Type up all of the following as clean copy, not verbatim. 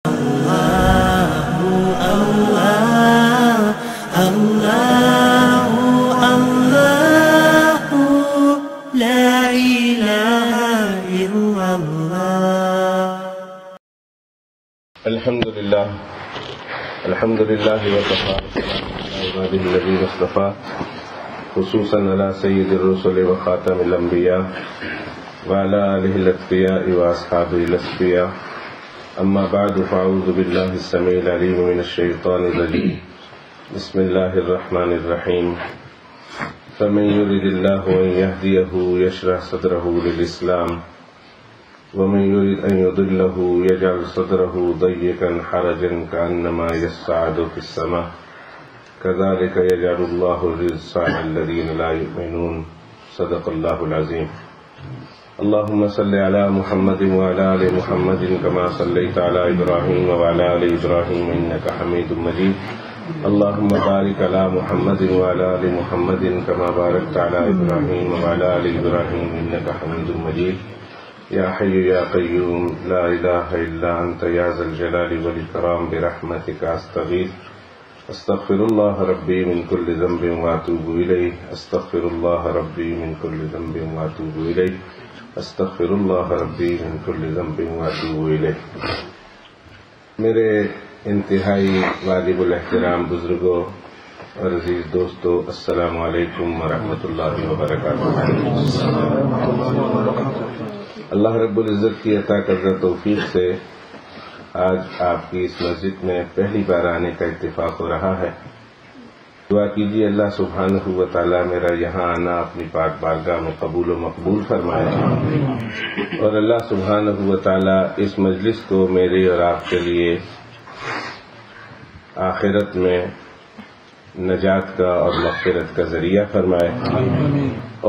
الحمد لله وكفى عباده الذين اصطفى خصوصا على سيد الرسل وخاتم الانبياء وعلى آله الاتقياء واصحابه الاسفياء اما بعد فاعوذ بالله السميع العليم من الشيطان الرجيم بسم الله الرحمن الرحيم فمن يرد الله ان يهديه يشرح صدره للاسلام ومن يريد أن يضله يجعل صدره ضيقا حرجا كأنما يصعد في السماء كذلك يجعل الله الرجس على الذين لا يؤمنون صدق الله العظيم. اللهم صل على محمد وعلى آل محمد كما صليت على إبراهيم وعلى آل إبراهيم إنك حميد مجيد. اللهم بارك على محمد وعلى آل محمد كما باركت على إبراهيم وعلى آل إبراهيم إنك حميد مجيد. یا حی یا قیوم لا الہ الا انت یا ذا الجلال والاکرام برحمتک استغیث استغفر اللہ ربی من کل ذنب واتوب الیہ استغفر اللہ ربی من کل ذنب واتوب الیہ استغفر اللہ ربی من کل ذنب واتوب الیہ. میرے انتہائی واجب الاحترام بزرگوں اور عزیز دوستو، السلام علیکم ورحمۃ اللہ وبرکاتہ. اللہ رب العزت کی عطا کردہ توفیق سے آج آپ کی اس مسجد میں پہلی بار آنے کا اتفاق ہو رہا ہے. دعا کیجیے اللہ سبحانہ و تعالیٰ میرا یہاں آنا اپنی پاک بارگاہ میں قبول و مقبول فرمائے، اور اللہ سبحانہ و تعالیٰ اس مجلس کو میرے اور آپ کے لیے آخرت میں نجات کا اور مغفرت کا ذریعہ فرمائے،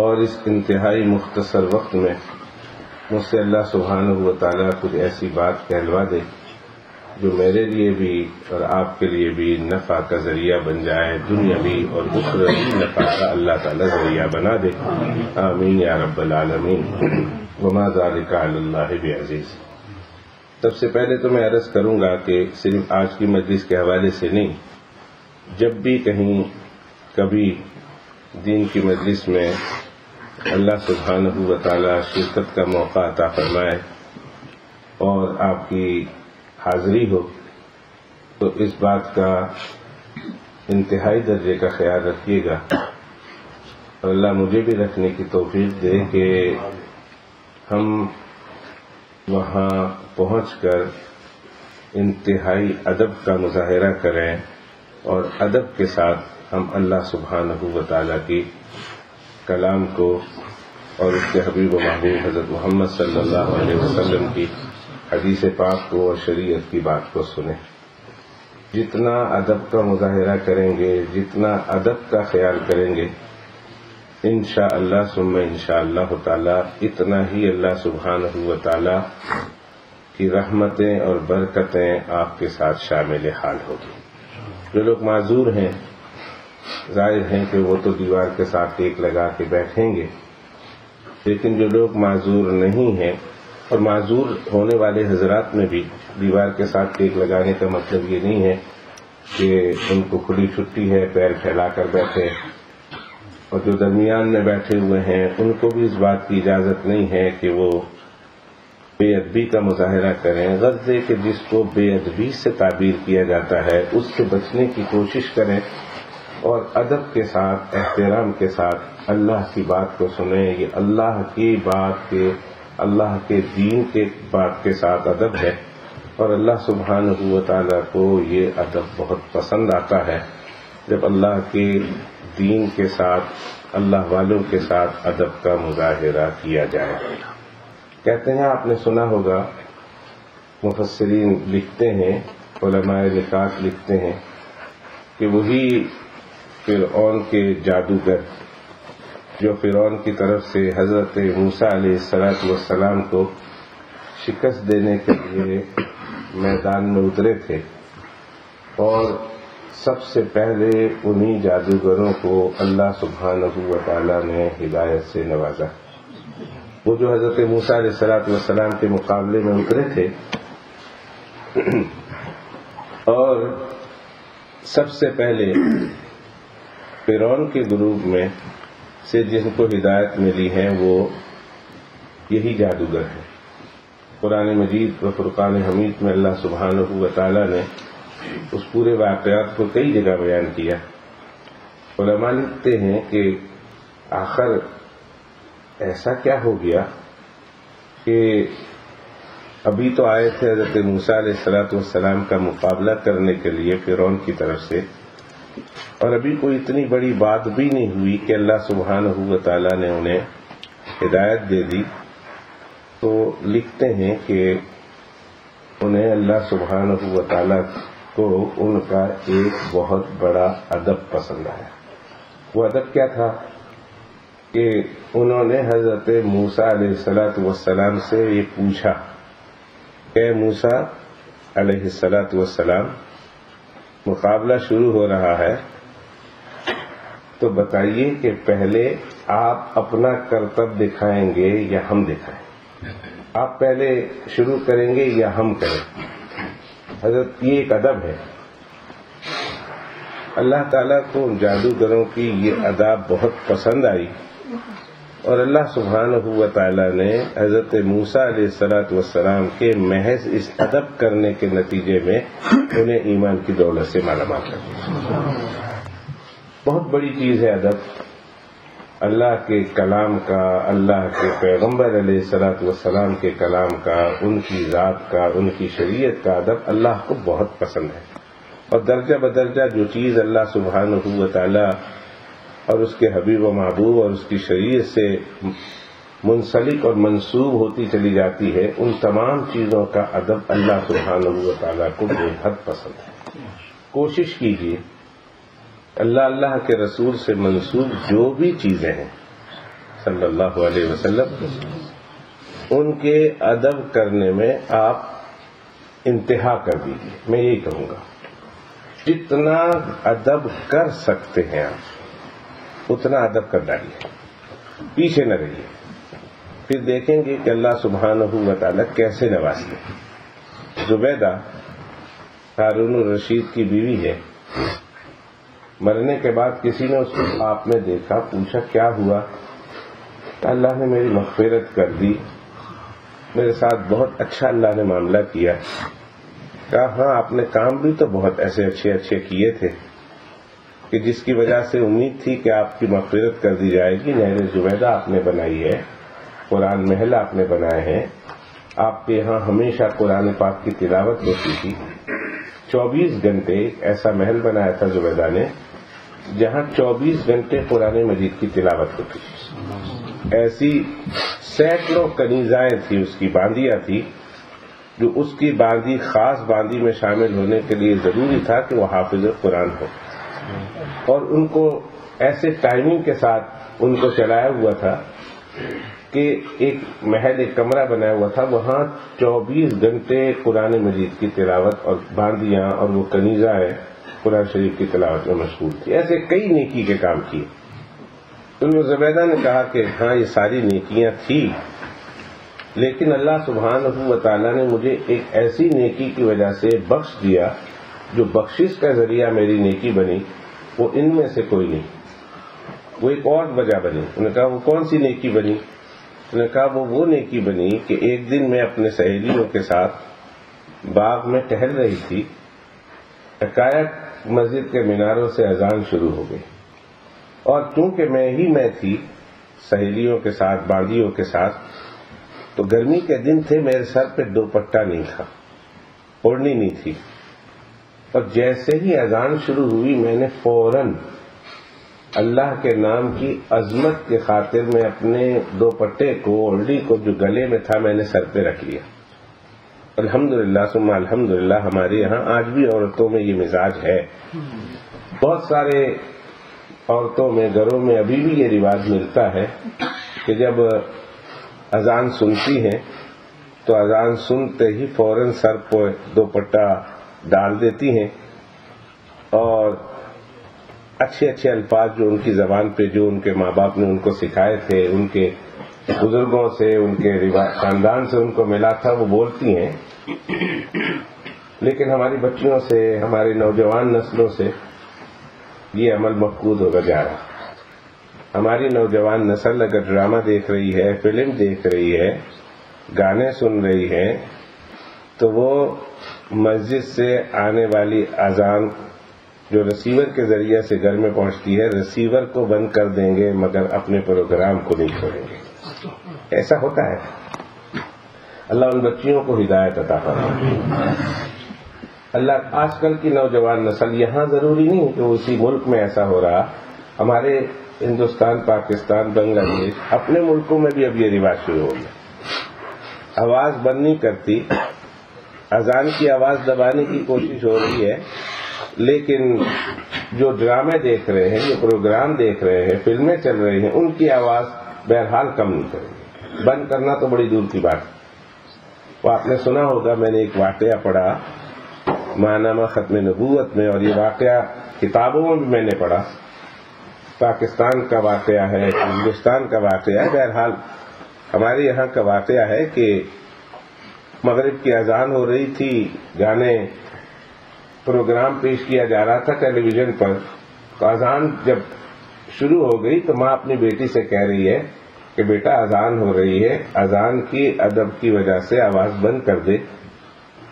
اور اس انتہائی مختصر وقت میں مجھ سے اللہ سبحانہ و تعالیٰ کچھ ایسی بات کہلوا دے جو میرے لیے بھی اور آپ کے لیے بھی نفع کا ذریعہ بن جائے، دنیاوی اور اخروی نفع کا اللہ تعالیٰ ذریعہ بنا دے. آمین یا رب العالمین. وما ذلک علی اللہ بعزیز. سب سے پہلے تو میں عرض کروں گا کہ صرف آج کی مجلس کے حوالے سے نہیں، جب بھی کہیں کبھی دین کی مجلس میں اللہ سبحانہ و تعالیٰ شرکت کا موقع عطا فرمائے اور آپ کی حاضری ہو تو اس بات کا انتہائی درجے کا خیال رکھیے گا، اور اللہ مجھے بھی رکھنے کی توفیق دے کہ ہم وہاں پہنچ کر انتہائی ادب کا مظاہرہ کریں اور ادب کے ساتھ ہم اللہ سبحانہ و تعالیٰ کی کلام کو اور اس کے حبیب و محبوب حضرت محمد صلی اللہ علیہ وسلم کی حدیث پاک کو اور شریعت کی بات کو سنیں. جتنا ادب کا مظاہرہ کریں گے، جتنا ادب کا خیال کریں گے، انشاءاللہ ثم انشاءاللہ تعالی اتنا ہی اللہ سبحانہ و تعالی کی رحمتیں اور برکتیں آپ کے ساتھ شامل حال ہوگی. جو لوگ معذور ہیں، ظاہر ہیں کہ وہ تو دیوار کے ساتھ ٹیک لگا کے بیٹھیں گے، لیکن جو لوگ معذور نہیں ہیں، اور معذور ہونے والے حضرات میں بھی دیوار کے ساتھ ٹیک لگانے کا مطلب یہ نہیں ہے کہ ان کو کھلی چھٹی ہے پیر پھیلا کر بیٹھے، اور جو درمیان میں بیٹھے ہوئے ہیں ان کو بھی اس بات کی اجازت نہیں ہے کہ وہ بے ادبی کا مظاہرہ کریں. غرض ہے کہ جس کو بے ادبی سے تعبیر کیا جاتا ہے اس سے بچنے کی کوشش کریں، اور ادب کے ساتھ، احترام کے ساتھ اللہ کی بات کو سنیں. یہ اللہ کی بات کے، اللہ کے دین کے بات کے ساتھ ادب ہے، اور اللہ سبحانہ و تعالیٰ کو یہ ادب بہت پسند آتا ہے جب اللہ کے دین کے ساتھ، اللہ والوں کے ساتھ ادب کا مظاہرہ کیا جائے. کہتے ہیں، آپ نے سنا ہوگا، مفسرین لکھتے ہیں، علماء نکات لکھتے ہیں کہ وہی فرعون کے جادوگر جو فرعون کی طرف سے حضرت موسیٰ علیہ السلام کو شکست دینے کے لیے میدان میں اترے تھے، اور سب سے پہلے انہی جادوگروں کو اللہ سبحانہ و تعالیٰ نے ہدایت سے نوازا. وہ جو حضرت موسیٰ علیہ السلام کے مقابلے میں اترے تھے اور سب سے پہلے فرعون کے گروپ میں سے جن کو ہدایت ملی ہے وہ یہی جادوگر ہے۔ قرآن مجید و فرقان حمید میں اللہ سبحانہ و تعالی نے اس پورے واقعات کو کئی جگہ بیان کیا۔ علماء لکھتے ہیں کہ آخر ایسا کیا ہو گیا کہ ابھی تو آئے تھے حضرت موسیٰ علیہ السلام کا مقابلہ کرنے کے لیے فرعون کی طرف سے، اور ابھی کوئی اتنی بڑی بات بھی نہیں ہوئی کہ اللہ سبحانہ و تعالی نے انہیں ہدایت دے دی۔ تو لکھتے ہیں کہ انہیں اللہ سبحانہ و تعالی کو ان کا ایک بہت بڑا ادب پسند آیا۔ وہ ادب کیا تھا کہ انہوں نے حضرت موسیٰ علیہ السلام سے یہ پوچھا کہ موسیٰ علیہ السلام، مقابلہ شروع ہو رہا ہے تو بتائیے کہ پہلے آپ اپنا کرتب دکھائیں گے یا ہم دکھائیں؟ آپ پہلے شروع کریں گے یا ہم کریں؟ حضرت یہ ایک ادب ہے۔ اللہ تعالیٰ کو جادوگروں کی یہ ادب بہت پسند آئی، اور اللہ سبحانہ و تعالیٰ نے حضرت موسیٰ علیہ السلام کے محض اس ادب کرنے کے نتیجے میں انہیں ایمان کی دولت سے مالا مال کر دیا۔ بہت بڑی چیز ہے ادب۔ اللہ کے کلام کا، اللہ کے پیغمبر علیہ السلام کے کلام کا، ان کی ذات کا، ان کی شریعت کا ادب اللہ کو بہت پسند ہے، اور درجہ بدرجہ جو چیز اللہ سبحانہ و تعالیٰ اور اس کے حبیب و محبوب اور اس کی شریعت سے منسلک اور منسوب ہوتی چلی جاتی ہے، ان تمام چیزوں کا ادب اللہ سبحانہ و تعالیٰ کو بے حد پسند ہے۔ کوشش کیجیے اللہ کے رسول سے منسوب جو بھی چیزیں ہیں صلی اللہ علیہ وسلم، ان کے ادب کرنے میں آپ انتہا کر دیجیے۔ میں یہی کہوں گا، جتنا ادب کر سکتے ہیں آپ اتنا ادب کر ڈالیے، پیچھے نہ رہیے، پھر دیکھیں گے کہ اللہ سبحانہ و تعالیٰ کیسے نوازتے ہیں۔ زبیدہ ہارون الرشید کی بیوی ہے، مرنے کے بعد کسی نے اس کو خواب میں دیکھا، پوچھا کیا ہوا؟ اللہ نے میری مغفرت کر دی، میرے ساتھ بہت اچھا اللہ نے معاملہ کیا۔ کہا ہاں، آپ نے کام بھی تو بہت ایسے اچھے کیے تھے کہ جس کی وجہ سے امید تھی کہ آپ کی مغفرت کر دی جائے گی۔ نہر زبیدہ آپ نے بنائی ہے، قرآن محل آپ نے بنائے ہیں، آپ کے یہاں ہمیشہ قرآن پاک کی تلاوت ہوتی تھی۔ 24 گھنٹے ایسا محل بنایا تھا زبیدہ نے جہاں 24 گھنٹے قرآن مجید کی تلاوت ہوتی تھی۔ ایسی سینکڑوں کنیزائیں تھی، اس کی باندیاں تھی، جو اس کی باندی خاص باندی میں شامل ہونے کے لیے ضروری تھا کہ وہ حافظ قرآن ہو، اور ان کو ایسے ٹائمنگ کے ساتھ ان کو چلایا ہوا تھا کہ ایک محل، ایک کمرہ بنایا ہوا تھا، وہاں 24 گھنٹے قرآن مجید کی تلاوت، اور باندیاں اور وہ کنیزائیں قرآن شریف کی تلاوت میں مشغول تھی۔ ایسے کئی نیکی کے کام کیے۔ تو زبیدہ نے کہا کہ ہاں یہ ساری نیکیاں تھی، لیکن اللہ سبحانہ و تعالیٰ نے مجھے ایک ایسی نیکی کی وجہ سے بخش دیا جو بخشش کا ذریعہ میری نیکی بنی، وہ ان میں سے کوئی نہیں، وہ ایک اور وجہ بنی۔ انہوں نے کہا وہ کون سی نیکی بنی؟ انہوں نے کہا وہ نیکی بنی کہ ایک دن میں اپنے سہیلیوں کے ساتھ باغ میں ٹہل رہی تھی، یکایک مسجد کے میناروں سے اذان شروع ہو گئی، اور چونکہ میں تھی سہیلیوں کے ساتھ، باندیوں کے ساتھ، تو گرمی کے دن تھے، میرے سر پہ دوپٹہ نہیں تھا، اوڑھنی نہیں تھی، اور جیسے ہی اذان شروع ہوئی میں نے فوراً اللہ کے نام کی عظمت کے خاطر میں اپنے دوپٹے کو، اوڑھنی کو جو گلے میں تھا، میں نے سر پہ رکھ لیا۔ الحمدللہ ثم الحمدللہ ہمارے یہاں آج بھی عورتوں میں یہ مزاج ہے۔ بہت سارے عورتوں میں، گھروں میں ابھی بھی یہ رواج ملتا ہے کہ جب اذان سنتی ہیں تو اذان سنتے ہی فوراً سر پر دوپٹہ ڈال دیتی ہیں، اور اچھے الفاظ جو ان کی زبان پہ، جو ان کے ماں باپ نے ان کو سکھائے تھے، ان کے بزرگوں سے، ان کے خاندان سے ان کو ملا تھا، وہ بولتی ہیں۔ لیکن ہماری بچیوں سے، ہماری نوجوان نسلوں سے یہ عمل مفقود ہوتا جا رہا۔ ہماری نوجوان نسل اگر ڈرامہ دیکھ رہی ہے، فلم دیکھ رہی ہے، گانے سن رہی ہے، تو وہ مسجد سے آنے والی اذان جو ریسیور کے ذریعے سے گھر میں پہنچتی ہے، ریسیور کو بند کر دیں گے مگر اپنے پروگرام کو نہیں چھوڑیں گے۔ ایسا ہوتا ہے۔ اللہ ان بچیوں کو ہدایت عطا فرمائے۔ اللہ آج کل کی نوجوان نسل، یہاں ضروری نہیں کہ اسی ملک میں ایسا ہو رہا، ہمارے ہندوستان، پاکستان، بنگلہ دیش، اپنے ملکوں میں بھی اب یہ رواج شروع ہو گیا۔ آواز بند نہیں کرتی، اذان کی آواز دبانے کی کوشش ہو رہی ہے، لیکن جو ڈرامے دیکھ رہے ہیں، جو پروگرام دیکھ رہے ہیں، فلمیں چل رہی ہیں، ان کی آواز بہرحال کم نہیں کریں گے۔ بند کرنا تو بڑی دور کی بات۔ وہ آپ نے سنا ہوگا، میں نے ایک واقعہ پڑھا ماہنامہ ختم نبوت میں، اور یہ واقعہ کتابوں میں بھی میں نے پڑھا۔ پاکستان کا واقعہ ہے، ہندوستان کا واقعہ ہے، بہرحال ہمارے یہاں کا واقعہ ہے کہ مغرب کی اذان ہو رہی تھی، گانے پروگرام پیش کیا جا رہا تھا ٹیلی ویژن پر، تو اذان جب شروع ہو گئی تو ماں اپنی بیٹی سے کہہ رہی ہے کہ بیٹا اذان ہو رہی ہے، اذان کی ادب کی وجہ سے آواز بند کر دے۔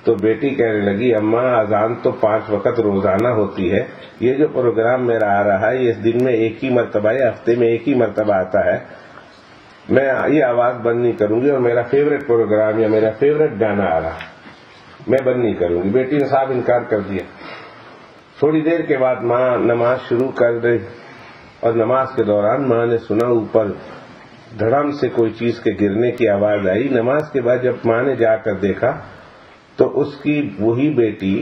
تو بیٹی کہنے لگی اماں اذان تو 5 وقت روزانہ ہوتی ہے، یہ جو پروگرام میرا آ رہا ہے یہ دن میں ایک ہی مرتبہ ہے، ہفتے میں ایک ہی مرتبہ آتا ہے، میں یہ آواز بند نہیں کروں گی، اور میرا فیوریٹ پروگرام یا میرا فیوریٹ گانا آ رہا میں بند نہیں کروں گی۔ بیٹی نے صاحب انکار کر دیا۔ تھوڑی دیر کے بعد ماں نماز شروع کر رہی، اور نماز کے دوران ماں نے سنا اوپر دھڑم سے کوئی چیز کے گرنے کی آواز آئی۔ نماز کے بعد جب ماں نے جا کر دیکھا تو اس کی وہی بیٹی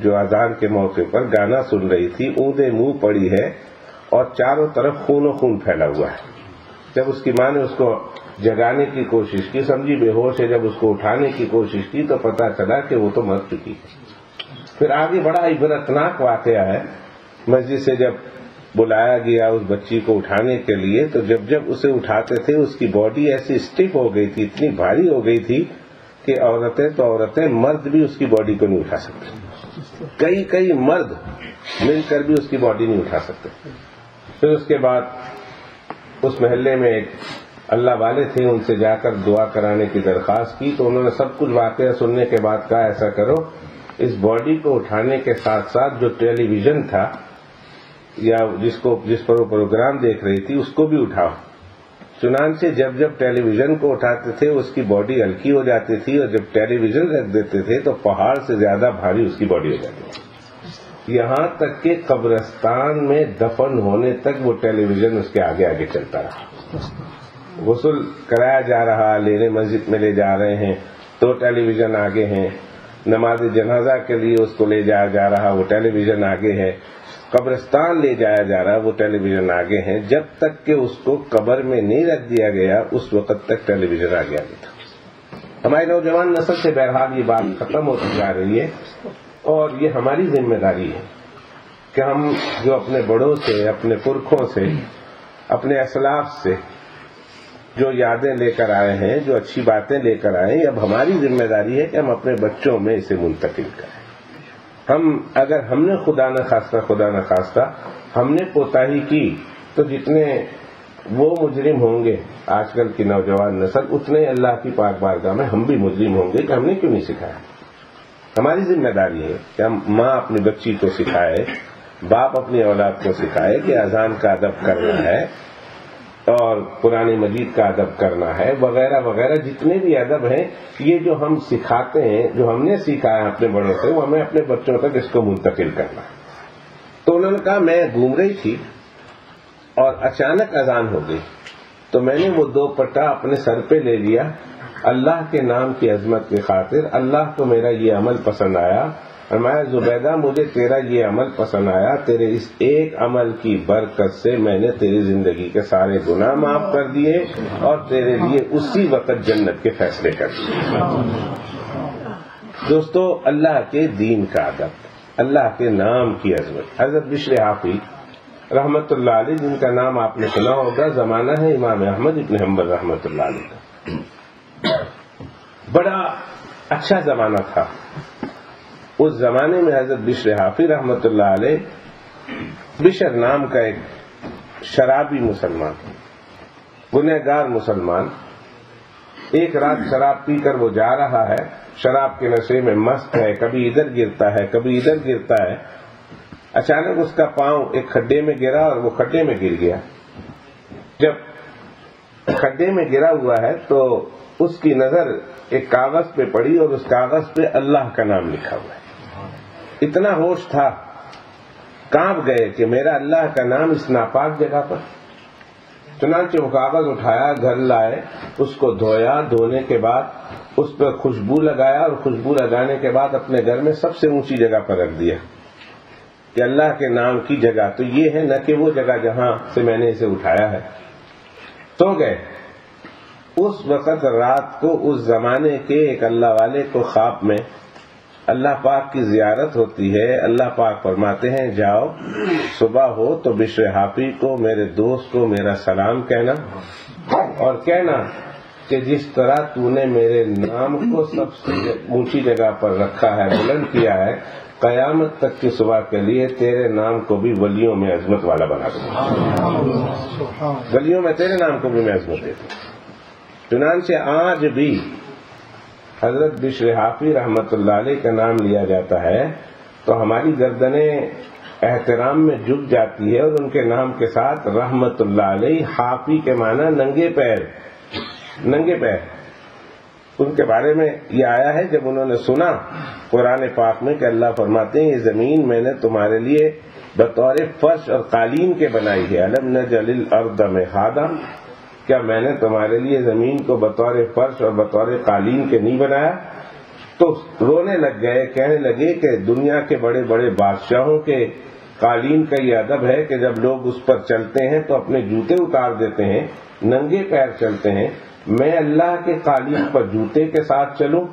جو اذان کے موقع پر گانا سن رہی تھی اوندا منہ پڑی ہے اور چاروں طرف خون و خون پھیلا ہوا ہے۔ جب اس کی ماں نے اس کو جگانے کی کوشش کی، سمجھی بے ہوش ہے، جب اس کو اٹھانے کی کوشش کی تو پتہ چلا کہ وہ تو مر چکی ہے۔ پھر آگے بڑا عبرتناک واقعہ ہے۔ مسجد سے جب بلایا گیا اس بچی کو اٹھانے کے لیے، تو جب اسے اٹھاتے تھے اس کی باڈی ایسی اسٹف ہو گئی تھی، اتنی بھاری ہو گئی تھی کہ عورتیں مرد بھی اس کی باڈی کو نہیں اٹھا سکتے، کئی مرد مل کر بھی اس کی باڈی نہیں اٹھا سکتے۔ پھر اس کے بعد اس محلے میں ایک اللہ والے تھے، ان سے جا کر دعا کرانے کی درخواست کی، تو انہوں نے سب کچھ واقعہ سننے کے بعد کہا ایسا کرو، اس باڈی کو اٹھانے کے ساتھ ساتھ جو ٹیلی ویژن تھا یا جس پر وہ پروگرام دیکھ رہی تھی اس کو بھی اٹھاؤ۔ چنانچہ جب ٹیلی ویژن کو اٹھاتے تھے اس کی باڈی ہلکی ہو جاتی تھی، اور جب ٹیلی ویژن رکھ دیتے تھے تو پہاڑ سے زیادہ بھاری اس کی باڈی ہو جاتی تھی، یہاں تک کہ قبرستان میں دفن ہونے تک وہ ٹیلی ویژن اس کے آگے آگے چلتا رہا۔ غسل کرایا جا رہا، لینے مسجد میں لے جا رہے ہیں تو ٹیلی ویژن آگے ہیں، نماز جنازہ کے لیے اس کو لے جایا جا رہا وہ ٹیلی ویژن آگے ہے، قبرستان لے جایا جا رہا وہ ٹیلی ویژن آگے ہیں، جب تک کہ اس کو قبر میں نہیں رکھ دیا گیا اس وقت تک ٹیلی ویژن آگے تھا۔ ہماری نوجوان نسل سے بہرحال یہ بات ختم ہوتی جا رہی ہے، اور یہ ہماری ذمہ داری ہے کہ ہم جو اپنے بڑوں سے، اپنے پرکھوں سے، اپنے اسلاف سے جو یادیں لے کر آئے ہیں، جو اچھی باتیں لے کر آئے ہیں، اب ہماری ذمہ داری ہے کہ ہم اپنے بچوں میں اسے منتقل کریں۔ اگر ہم نے خدا نہ خواستہ ہم نے کوتاہی کی تو جتنے وہ مجرم ہوں گے آج کل کی نوجوان نسل، اتنے اللہ کی پاک بارگاہ میں ہم بھی مجرم ہوں گے کہ ہم نے کیوں نہیں سکھایا۔ ہماری ذمہ داری ہے کہ ہم ماں اپنی بچی کو سکھائے، باپ اپنی اولاد کو سکھائے کہ اذان کا ادب کرنا ہے اور قرآن مجید کا ادب کرنا ہے، وغیرہ وغیرہ جتنے بھی ادب ہیں، یہ جو ہم سکھاتے ہیں، جو ہم نے سیکھا ہے اپنے بڑوں سے، وہ ہمیں اپنے بچوں تک اس کو منتقل کرنا ہے۔ تو انہوں نے کہا میں گھوم رہی تھی اور اچانک اذان ہو گئی تو میں نے وہ 2 پٹا اپنے سر پہ لے لیا، اللہ کے نام کی عظمت کی خاطر، اللہ کو میرا یہ عمل پسند آیا، فرمایا زبیدہ مجھے تیرا یہ عمل پسند آیا، تیرے اس ایک عمل کی برکت سے میں نے تیری زندگی کے سارے گناہ معاف کر دیے اور تیرے لیے اسی وقت جنت کے فیصلے کر دیے۔ دوستو، اللہ کے دین کا ادب، اللہ کے نام کی عظمت۔ حضرت بشر حافی رحمت اللہ علیہ، جن کا نام آپ نے سنا ہوگا، زمانہ ہے امام احمد ابن حنبل رحمت اللہ علیہ کا، بڑا اچھا زمانہ تھا۔ اس زمانے میں حضرت بشر حافی رحمۃ اللہ علیہ، بشر نام کا ایک شرابی مسلمان، گنہگار مسلمان، ایک رات شراب پی کر وہ جا رہا ہے، شراب کے نشے میں مست ہے، کبھی ادھر گرتا ہے کبھی ادھر گرتا ہے، اچانک اس کا پاؤں ایک کھڈے میں گرا اور وہ کھڈے میں گر گیا۔ جب کھڈے میں گرا ہوا ہے تو اس کی نظر ایک کاغذ پہ پڑی اور اس کاغذ پہ اللہ کا نام لکھا ہوا ہے۔ اتنا ہوش تھا، کانپ گئے کہ میرا اللہ کا نام اس ناپاک جگہ پر۔ چنانچہ وہ کاغذ اٹھایا، گھر لائے، اس کو دھویا، دھونے کے بعد اس پر خوشبو لگایا اور خوشبو لگانے کے بعد اپنے گھر میں سب سے اونچی جگہ پر رکھ دیا کہ اللہ کے نام کی جگہ تو یہ ہے، نہ کہ وہ جگہ جہاں سے میں نے اسے اٹھایا ہے۔ سو گئے۔ اس وقت رات کو اس زمانے کے ایک اللہ والے کو خواب میں اللہ پاک کی زیارت ہوتی ہے۔ اللہ پاک فرماتے ہیں جاؤ، صبح ہو تو بشر حافی کو، میرے دوست کو میرا سلام کہنا اور کہنا کہ جس طرح تو نے میرے نام کو سب سے اونچی جگہ پر رکھا ہے، بلند کیا ہے، قیامت تک کی صبح کے لیے تیرے نام کو بھی ولیوں میں عظمت والا بنا دوں گا، ولیوں میں تیرے نام کو بھی میں عظمت دے دوں۔ چنانچہ آج بھی حضرت بشر حافی رحمۃ اللہ علیہ کا نام لیا جاتا ہے تو ہماری گردنیں احترام میں جھک جاتی ہے، اور ان کے نام کے ساتھ رحمۃ اللہ علیہ، حافی کے معنی ننگے پیر، ننگے پیر۔ ان کے بارے میں یہ آیا ہے جب انہوں نے سنا قرآن پاک میں کہ اللہ فرماتے ہیں یہ زمین میں نے تمہارے لیے بطور فرش اور قالین کے بنائی ہے، الم نجعل الارض مہادا، کیا میں نے تمہارے لیے زمین کو بطور فرش اور بطور قالین کے نہیں بنایا؟ تو رونے لگ گئے، کہنے لگے کہ دنیا کے بڑے بڑے بادشاہوں کے قالین کا یہ ادب ہے کہ جب لوگ اس پر چلتے ہیں تو اپنے جوتے اتار دیتے ہیں، ننگے پیر چلتے ہیں، میں اللہ کے قالین پر جوتے کے ساتھ چلوں؟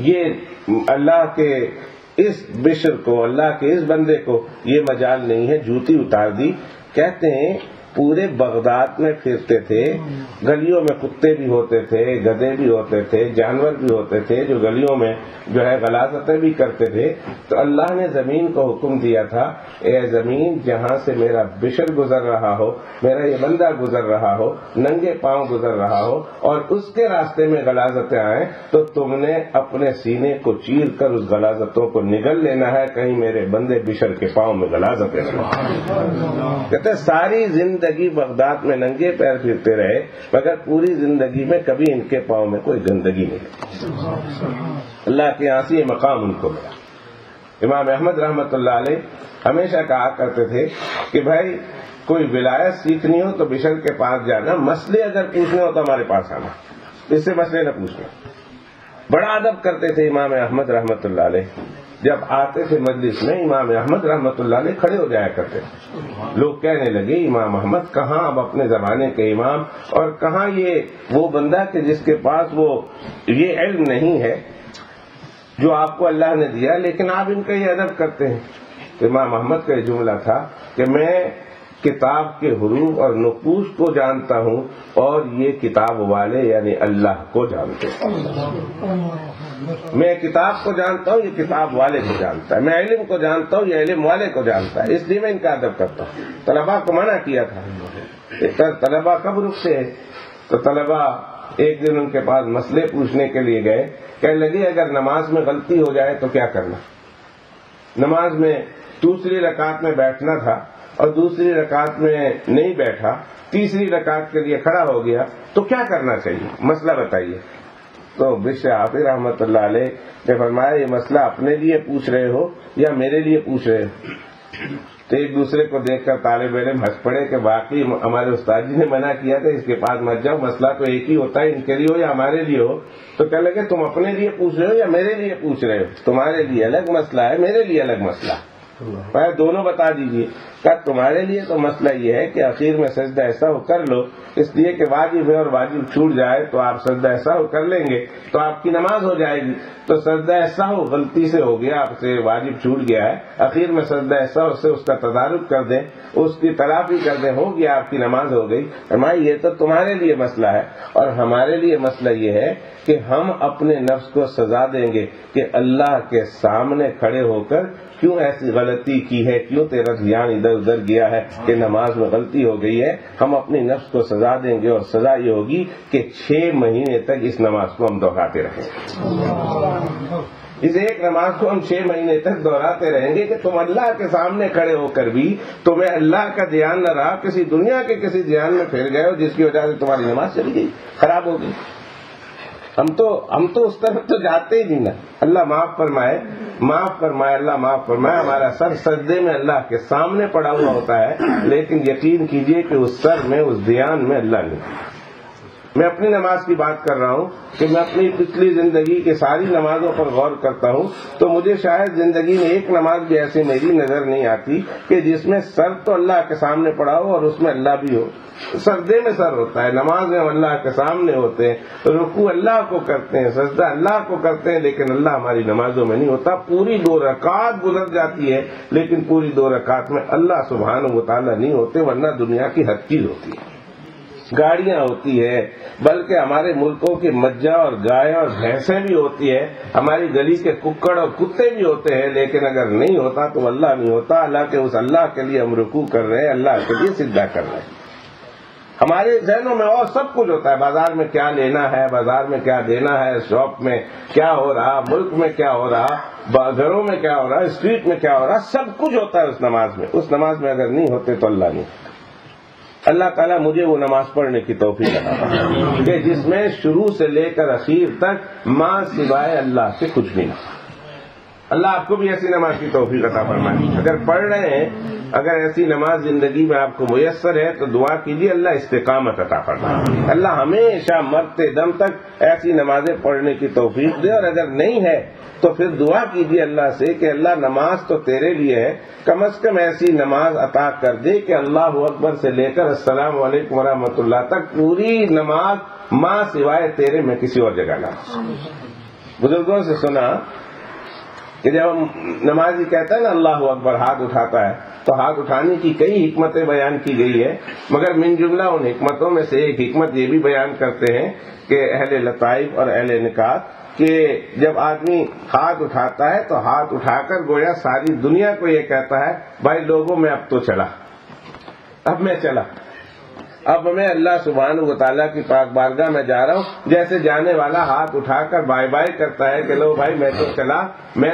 یہ اللہ کے اس بشر کو، اللہ کے اس بندے کو یہ مجال نہیں ہے، جوتی اتار دی۔ کہتے ہیں پورے بغداد میں پھرتے تھے، گلیوں میں کتے بھی ہوتے تھے، گدھے بھی ہوتے تھے، جانور بھی ہوتے تھے جو گلیوں میں جو ہے غلاظتیں بھی کرتے تھے، تو اللہ نے زمین کو حکم دیا تھا اے زمین جہاں سے میرا بشر گزر رہا ہو، میرا یہ بندہ گزر رہا ہو، ننگے پاؤں گزر رہا ہو اور اس کے راستے میں غلاظتیں آئیں تو تم نے اپنے سینے کو چیر کر اس غلاظتوں کو نگل لینا ہے، کہیں میرے بندے بشر کے پاؤں میں غلاظتیں نہ۔ کہتے ساری زندگی بغداد میں ننگے پیر پھرتے رہے مگر پوری زندگی میں کبھی ان کے پاؤں میں کوئی گندگی نہیں، اللہ کے یہاں سے یہ مقام ان کو ملا۔ امام احمد رحمۃ اللہ علیہ ہمیشہ کہا کرتے تھے کہ بھائی کوئی ولایت سیکھنی ہو تو بشر کے پاس جانا، مسئلے اگر پوچھنے ہو تو ہمارے پاس آنا، اس سے مسئلے نہ پوچھنا۔ بڑا ادب کرتے تھے امام احمد رحمۃ اللہ علیہ، جب آتے تھے مجلس میں امام احمد رحمۃ اللہ علیہ کھڑے ہو جایا کرتے تھے۔ لوگ کہنے لگے امام احمد کہاں اب اپنے زمانے کے امام، اور کہاں یہ وہ بندہ کہ جس کے پاس وہ یہ علم نہیں ہے جو آپ کو اللہ نے دیا، لیکن آپ ان کا یہ ادب کرتے ہیں۔ امام احمد کا یہ جملہ تھا کہ میں کتاب کے حروف اور نقوش کو جانتا ہوں اور یہ کتاب والے یعنی اللہ کو جانتے ہیں۔ میں کتاب کو جانتا ہوں، یہ کتاب والے کو جانتا ہے، میں علم کو جانتا ہوں، یہ علم والے کو جانتا ہے، اس لیے میں ان کا ادب کرتا ہوں۔ طلباء کو منع کیا تھا، طلباء کب رکتے ہیں؟ تو طلباء ایک دن ان کے پاس مسئلے پوچھنے کے لیے گئے، کہنے لگے اگر نماز میں غلطی ہو جائے تو کیا کرنا؟ نماز میں دوسری رکعت میں بیٹھنا تھا اور دوسری رکعت میں نہیں بیٹھا، تیسری رکعت کے لیے کھڑا ہو گیا تو کیا کرنا چاہیے؟ مسئلہ بتائیے۔ تو بشر حافی رحمۃ اللہ علیہ نے فرمایا یہ مسئلہ اپنے لیے پوچھ رہے ہو یا میرے لیے پوچھ رہے ہو؟ تو ایک دوسرے کو دیکھ کر طالب علم ہنس پڑے کہ واقعی ہمارے استاد جی نے منع کیا تھا اس کے پاس مت جاؤ، مسئلہ تو ایک ہی ہوتا ہے، ان کے لیے ہو یا ہمارے لیے ہو۔ تو کہنے لگے تم اپنے لیے پوچھ رہے ہو یا میرے لیے پوچھ رہے ہو؟ تمہارے لیے الگ مسئلہ ہے، میرے لیے الگ مسئلہ۔ دونوں بتا دیجئے کہ تمہارے لیے تو مسئلہ یہ ہے کہ آخر میں سجدہ ایسا ہو کر لو، اس لیے کہ واجب ہے اور واجب چھوٹ جائے تو آپ سجدہ ایسا ہو کر لیں گے تو آپ کی نماز ہو جائے گی، تو سجدہ ایسا ہو غلطی سے ہو گیا، آپ سے واجب چھوٹ گیا ہے، آخر میں سجدہ ایسا ہو سے اس کا تدارک کر دیں، اس کی تلافی کر دیں، ہو گیا، آپ کی نماز ہو گئی۔ فرمایا یہ تو تمہارے لیے مسئلہ ہے، اور ہمارے لیے مسئلہ یہ ہے کہ ہم اپنے نفس کو سزا دیں گے کہ اللہ کے سامنے کھڑے ہو کر کیوں ایسی غلطی کی ہے، کیوں تیرا دھیان ادھر ادھر گیا ہے کہ نماز میں غلطی ہو گئی ہے۔ ہم اپنی نفس کو سزا دیں گے، اور سزا یہ ہوگی کہ 6 مہینے تک اس نماز کو ہم دہراتے رہیں گے۔ اس ایک نماز کو ہم 6 مہینے تک دہراتے رہیں گے کہ تم اللہ کے سامنے کھڑے ہو کر بھی تمہیں اللہ کا دھیان نہ رہا، کسی دنیا کے کسی دھیان میں پھر گئے ہو جس کی وجہ سے تمہاری نماز چلی گئی، خراب ہو گئی۔ ہم تو اس طرف تو جاتے ہی نہیں نا۔ اللہ معاف فرمائے، اللہ معاف فرمائے۔ ہمارا سر سجدے میں اللہ کے سامنے پڑا ہوا ہوتا ہے، لیکن یقین کیجئے کہ اس سر میں، اس دھیان میں اللہ نہیں۔ میں اپنی نماز کی بات کر رہا ہوں کہ میں اپنی پچھلی زندگی کی ساری نمازوں پر غور کرتا ہوں تو مجھے شاید زندگی میں ایک نماز بھی ایسی میری نظر نہیں آتی کہ جس میں سر تو اللہ کے سامنے پڑا ہو اور اس میں اللہ بھی ہو۔ سجدے میں سر ہوتا ہے، نماز میں ہم اللہ کے سامنے ہوتے ہیں، رکوع اللہ کو کرتے ہیں، سجدہ اللہ کو کرتے ہیں، لیکن اللہ ہماری نمازوں میں نہیں ہوتا۔ پوری 2 رکعت گزر جاتی ہے لیکن پوری 2 رکعت میں اللہ سبحانہ و تعالیٰ نہیں ہوتے، ورنہ دنیا کی ہر چیز ہوتی ہے، گاڑیاں ہوتی ہے، بلکہ ہمارے ملکوں کی مجھا اور گائے اور بھینسیں بھی ہوتی ہے، ہماری گلی کے ککڑ اور کتے بھی ہوتے ہیں، لیکن اگر نہیں ہوتا تو اللہ نہیں ہوتا۔ اللہ کے اس اللہ کے لیے ہم رکوع کر رہے ہیں، اللہ کے لیے سجدہ کر رہے ہیں۔ ہمارے ذہنوں میں اور سب کچھ ہوتا ہے، بازار میں کیا لینا ہے، بازار میں کیا دینا ہے، شاپ میں کیا ہو رہا، ملک میں کیا ہو رہا، گھروں میں کیا ہو رہا، اسٹریٹ میں کیا ہو رہا، سب کچھ ہوتا ہے اس نماز میں۔ اس نماز میں اگر نہیں ہوتے تو اللہ نہیں۔ اللہ تعالیٰ مجھے وہ نماز پڑھنے کی توفیق عطا فرمائے کہ جس میں شروع سے لے کر اخیر تک ماں سوائے اللہ سے کچھ نہیں ہو۔ اللہ آپ کو بھی ایسی نماز کی توفیق عطا فرمائے۔ اگر پڑھ رہے ہیں، اگر ایسی نماز زندگی میں آپ کو میسر ہے تو دعا کیجیے اللہ استقامت عطا فرمائے، اللہ ہمیشہ مرتے دم تک ایسی نمازیں پڑھنے کی توفیق دے، اور اگر نہیں ہے تو پھر دعا کیجیے اللہ سے کہ اللہ نماز تو تیرے لیے ہے، کم از کم ایسی نماز عطا کر دے کہ اللہ اکبر سے لے کر السلام علیکم ورحمۃ اللہ تک پوری نماز ماں سوائے تیرے میں کسی اور جگہ نہ ہو۔ بزرگوں سے سنا کہ جب نمازی کہتا ہے نا اللہ اکبر، ہاتھ اٹھاتا ہے، تو ہاتھ اٹھانے کی کئی حکمتیں بیان کی گئی ہے، مگر من جملہ ان حکمتوں میں سے ایک حکمت یہ بھی بیان کرتے ہیں کہ اہل لطائف اور اہل نکات کہ جب آدمی ہاتھ اٹھاتا ہے تو ہاتھ اٹھا کر گویا ساری دنیا کو یہ کہتا ہے بھائی لوگوں میں اب تو چلا، اب میں چلا، اب میں اللہ سبحانہ و تعالیٰ کی پاک بارگاہ میں جا رہا ہوں، جیسے جانے والا ہاتھ اٹھا کر بائے بائے کرتا ہے کہ لو بھائی میں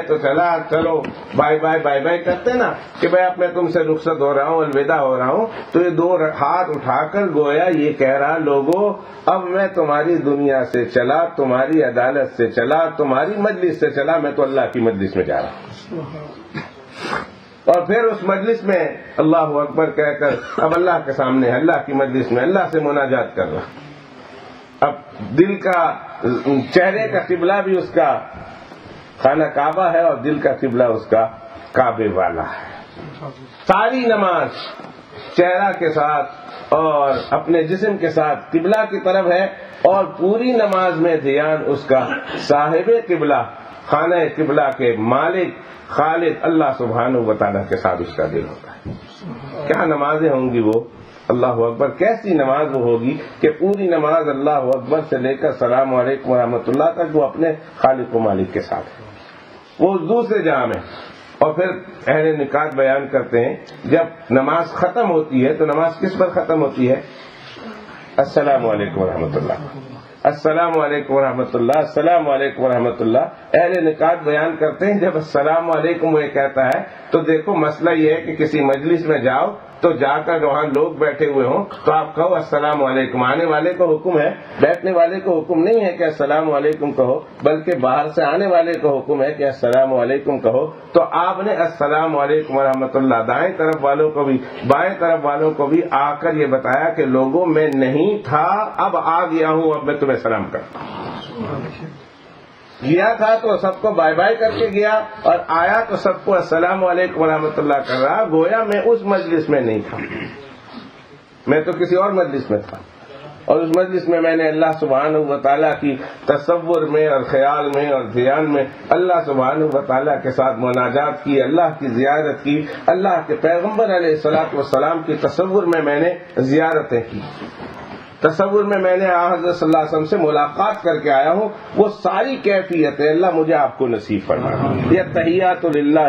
تو چلا، چلو بائے بائے بائے بائے کرتے نا کہ بھائی اب میں تم سے رخصت ہو رہا ہوں، الوداع ہو رہا ہوں، تو یہ 2 ہاتھ اٹھا کر گویا یہ کہہ رہا لوگوں اب میں تمہاری دنیا سے چلا، تمہاری عدالت سے چلا، تمہاری مجلس سے چلا، میں تو اللہ کی مجلس میں جا رہا ہوں۔ اور پھر اس مجلس میں اللہ اکبر کہہ کر اب اللہ کے سامنے، اللہ کی مجلس میں اللہ سے مناجات کر رہا۔ اب دل کا، چہرے کا قبلہ بھی اس کا خانہ کعبہ ہے اور دل کا قبلہ اس کا کعبے والا ہے۔ ساری نماز چہرہ کے ساتھ اور اپنے جسم کے ساتھ قبلہ کی طرف ہے، اور پوری نماز میں دھیان اس کا صاحب قبلہ، خانہ قبلہ کے مالک خالق اللہ سبحانہ و تعالیٰ کے ساتھ اس کا دل ہوتا ہے۔ کیا نمازیں ہوں گی وہ، اللہ اکبر، کیسی نماز وہ ہوگی کہ پوری نماز اللہ اکبر سے لے کر السلام علیکم ورحمۃ اللہ تک وہ اپنے خالق و مالک کے ساتھ ہے، وہ دوسرے جہاں میں۔ اور پھر اہل نکات بیان کرتے ہیں جب نماز ختم ہوتی ہے تو نماز کس پر ختم ہوتی ہے؟ السلام علیکم ورحمۃ اللہ، السلام علیکم ورحمۃ اللہ، السلام علیکم ورحمۃ اللہ۔ اہل نکات بیان کرتے ہیں جب السلام علیکم وہ کہتا ہے تو دیکھو مسئلہ یہ ہے کہ کسی مجلس میں جاؤ تو جا کر وہاں لوگ بیٹھے ہوئے ہوں تو آپ کہو السلام علیکم، آنے والے کو حکم ہے، بیٹھنے والے کو حکم نہیں ہے کہ السلام علیکم کہو، بلکہ باہر سے آنے والے کو حکم ہے کہ السلام علیکم کہو۔ تو آپ نے السلام علیکم ورحمۃ اللہ دائیں طرف والوں کو بھی بائیں طرف والوں کو بھی آ کر یہ بتایا کہ لوگوں میں نہیں تھا، اب آ گیا ہوں، اب میں تمہیں سلام کرتا ہوں۔ گیا تھا تو سب کو بائے بائے کر کے گیا، اور آیا تو سب کو السلام علیکم ورحمۃ اللہ کر رہا، گویا میں اس مجلس میں نہیں تھا، میں تو کسی اور مجلس میں تھا، اور اس مجلس میں نے اللہ سبحانہ و تعالیٰ کی تصور میں اور خیال میں اور دھیان میں اللہ سبحانہ و تعالیٰ کے ساتھ مناجات کی، اللہ کی زیارت کی، اللہ کے پیغمبر علیہ الصلوۃ والسلام کی تصور میں نے زیارتیں کی، تصور میں نے حضرت صلی اللہ علیہ وسلم سے ملاقات کر کے آیا ہوں، وہ ساری کیفیتیں اللہ مجھے آپ کو نصیب فرمائے۔ یہ تحیات للہ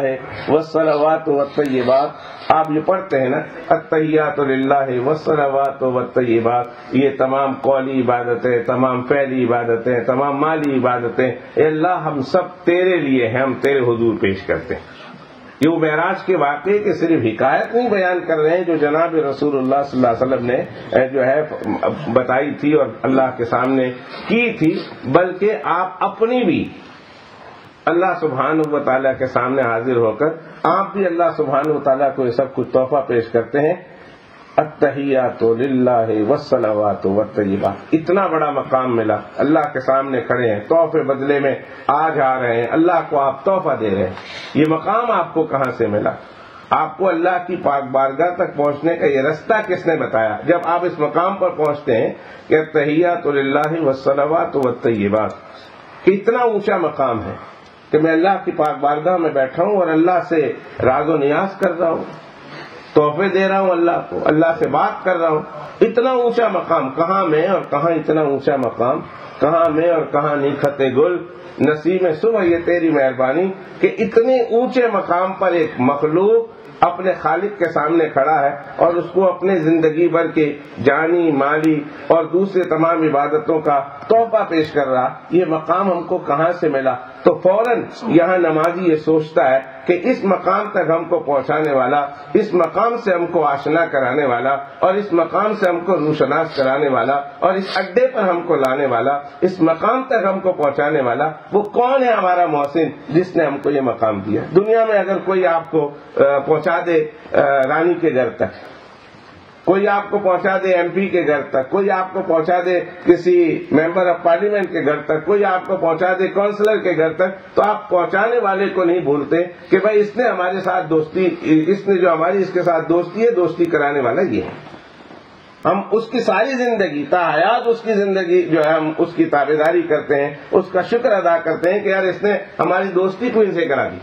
والصلوات والطیبات، آپ یہ پڑھتے ہیں نا، التحیات للہ والصلوات والطیبات، یہ تمام قولی عبادتیں، تمام فعلی عبادتیں، تمام مالی عبادتیں، اے اللہ ہم سب تیرے لیے ہیں، ہم تیرے حضور پیش کرتے ہیں۔ یہ وہ معراج کے واقعے کی صرف حکایت نہیں بیان کر رہے ہیں جو جناب رسول اللہ صلی اللہ علیہ وسلم نے جو ہے بتائی تھی اور اللہ کے سامنے کی تھی، بلکہ آپ اپنی بھی اللہ سبحانہ و تعالیٰ کے سامنے حاضر ہو کر آپ بھی اللہ سبحانہ و تعالیٰ کو یہ سب کچھ تحفہ پیش کرتے ہیں۔ التحیات للہ والصلوات والطیبات، اتنا بڑا مقام ملا، اللہ کے سامنے کھڑے ہیں، تحفے بدلے میں آج آ رہے ہیں، اللہ کو آپ تحفہ دے رہے ہیں۔ یہ مقام آپ کو کہاں سے ملا؟ آپ کو اللہ کی پاک بارگاہ تک پہنچنے کا یہ رستہ کس نے بتایا؟ جب آپ اس مقام پر پہنچتے ہیں کہ التحیات للہ والصلوات والطیبات، اتنا اونچا مقام ہے کہ میں اللہ کی پاک بارگاہ میں بیٹھا ہوں اور اللہ سے راز و نیاز کر رہا ہوں، تحفے دے رہا ہوں اللہ کو، اللہ سے بات کر رہا ہوں۔ اتنا اونچا مقام کہاں میں اور کہاں اتنا اونچا مقام، کہاں میں اور کہاں نیخت گل، نسیم صبح یہ تیری مہربانی، کہ اتنے اونچے مقام پر ایک مخلوق اپنے خالق کے سامنے کھڑا ہے اور اس کو اپنے زندگی بھر کے جانی، مالی اور دوسرے تمام عبادتوں کا تحفہ پیش کر رہا۔ یہ مقام ہم کو کہاں سے ملا؟ تو فوراً یہاں نمازی یہ سوچتا ہے کہ اس مقام تک ہم کو پہنچانے والا، اس مقام سے ہم کو آشنا کرانے والا، اور اس مقام سے ہم کو روشناس کرانے والا، اور اس اڈے پر ہم کو لانے والا، اس مقام تک ہم کو پہنچانے والا، وہ کون ہے؟ ہمارا محسن جس نے ہم کو یہ مقام دیا۔ دنیا میں اگر کوئی آپ کو پہنچا دے رانی کے گھر تک، کوئی آپ کو پہنچا دے ایم پی کے گھر تک، کوئی آپ کو پہنچا دے کسی ممبر آف پارلیمنٹ کے گھر تک، کوئی آپ کو پہنچا دے کونسلر کے گھر تک، تو آپ پہنچانے والے کو نہیں بھولتے کہ بھائی اس نے ہمارے ساتھ دوستی، اس نے جو ہماری اس کے ساتھ دوستی ہے، دوستی کرانے والا یہ ہے۔ ہم اس کی ساری زندگی تا حیات اس کی زندگی جو ہے ہم اس کی تابعداری کرتے ہیں، اس کا شکر ادا کرتے ہیں کہ یار اس نے ہماری دوستی کو ان سے کرا دی،